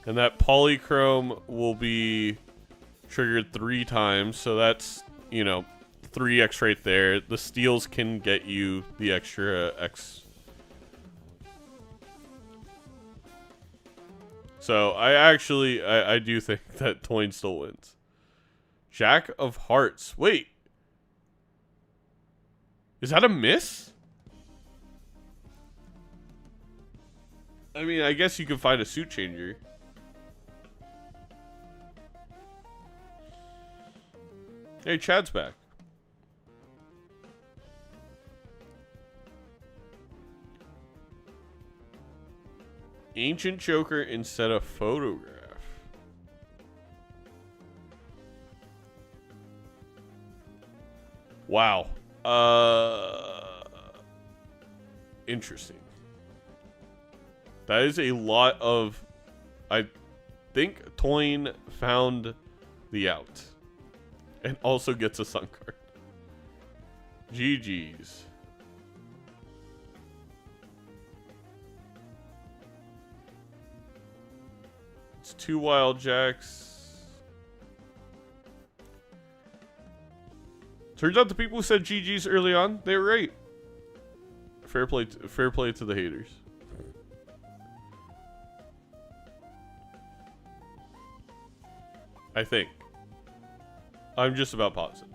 C: And that polychrome will be triggered 3 times, so that's, you know, 3x right there. The steals can get you the extra x. So I do think that Toyn still wins. Jack of Hearts. Wait. Is that a miss? I mean, I guess you can find a suit changer. Hey, Chad's back. Ancient Joker instead of photograph. Wow. Interesting. That is a lot of... I think Toyn found the out. And also gets a sun card. GG's. It's 2 Wild Jacks. Turns out the people who said GG's early on, they were right. Fair play to the haters. I think. I'm just about positive.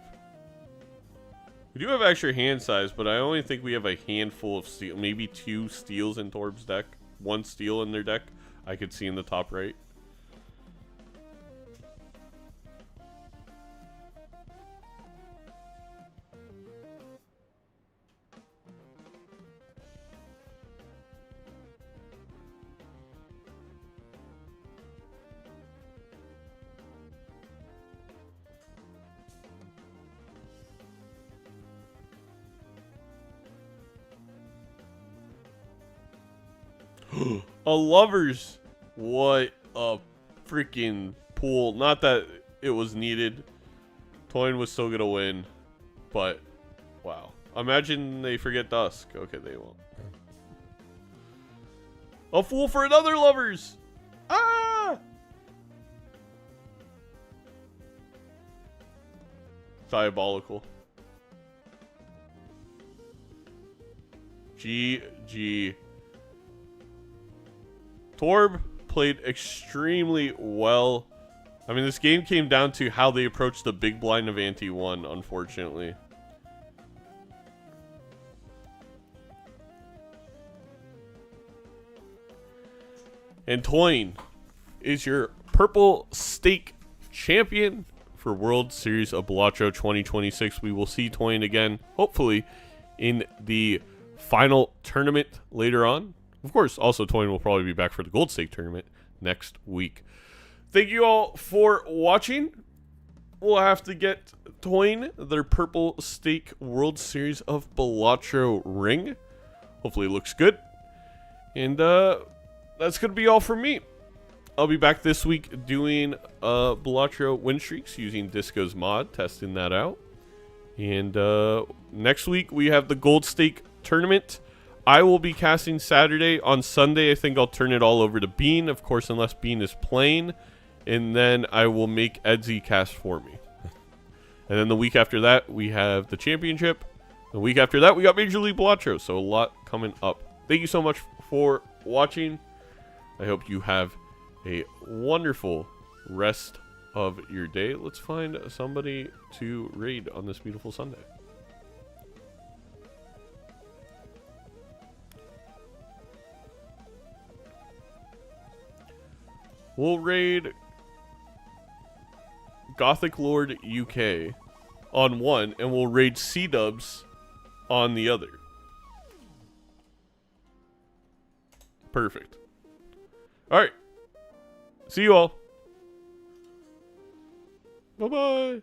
C: We do have extra hand size, but I only think we have a handful of steel. Maybe 2 steals in Torb's deck. 1 steel in their deck. I could see in the top right. A lovers. What a freaking pool. Not that it was needed. Toyn was still gonna win. But, wow. Imagine they forget Dusk. Okay, they won't. A fool for another lovers. Ah! Diabolical. GG. Torb played extremely well. I mean, this game came down to how they approached the big blind of Ante 1, unfortunately. And Toyn is your purple stake champion for World Series of Balatro 2026. We will see Toyn again, hopefully, in the final tournament later on. Of course, also Toyn will probably be back for the Gold Stake tournament next week. Thank you all for watching. We'll have to get Toyn their purple stake World Series of Balatro ring. Hopefully it looks good. And that's going to be all for me. I'll be back this week doing Balatro win streaks using Disco's mod, testing that out. And next week we have the Gold Stake tournament. I will be casting Saturday. On Sunday, I think I'll turn it all over to Bean, of course, unless Bean is playing. And then I will make Edsy cast for me. And then the week after that, we have the championship. The week after that, we got Major League Balatro. So a lot coming up. Thank you so much for watching. I hope you have a wonderful rest of your day. Let's find somebody to raid on this beautiful Sunday. We'll raid Gothic Lord UK on one, and we'll raid C-Dubs on the other. Perfect. Alright. See you all. Bye-bye.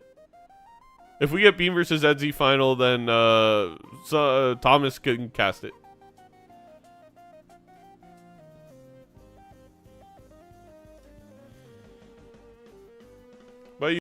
C: If we get Beam versus Edsy final, then Thomas can cast it.